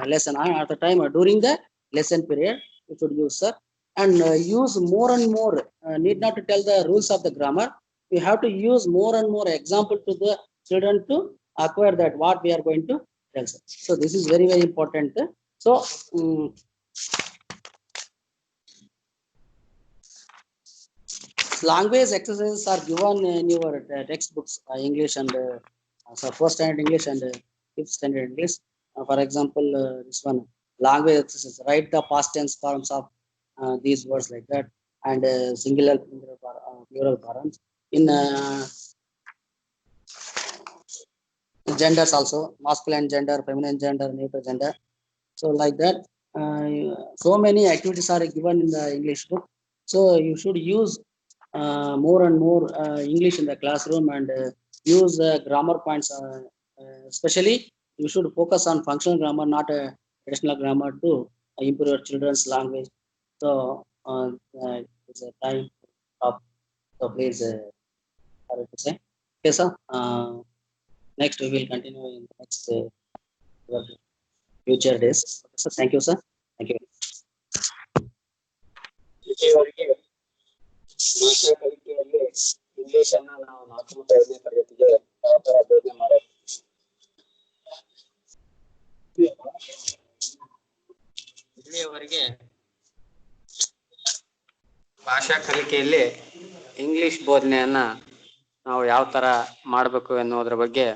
H: lesson at the time during the lesson period. You should use, sir. And use more and more, need not to tell the rules of the grammar. We have to use more and more example to the children to acquire that what we are going to tell. So this is very, very important. So language exercises are given in your textbooks, English and so 4th standard English and 5th standard English. For example, this one, language exercises, write the past tense forms of these words like that, and singular plural forms. In genders also, masculine gender, feminine gender, neuter gender. So like that, so many activities are given in the English book. So you should use more and more English in the classroom and use grammar points. Especially, you should focus on functional grammar, not traditional grammar, to improve your children's language. So it's a time of so please sorry to say. Okay, sir. Next we will continue in the next future days. So thank you, sir. Thank you. ಭಾಷಾ ಕಲಿಕೆಯಲ್ಲಿ ಇಂಗ್ಲಿಷ್ ಅನ್ನ ನಾವು 4ನೇ ಮತ್ತು 5ನೇ ತರಗತಿಗೆ ಯಾವ ತರ ಬೋಧನೆ ಮಾಡೋದು
D: ಇಲ್ಲಿಯವರೆಗೆ ಭಾಷಾ ಕಲಿಕೆಯಲ್ಲಿ ಇಂಗ್ಲಿಷ್ ಬೋಧನೆಯನ್ನ ನಾವು ಯಾವ ತರ ಮಾಡಬೇಕು ಎನ್ನುವುದರ ಬಗ್ಗೆ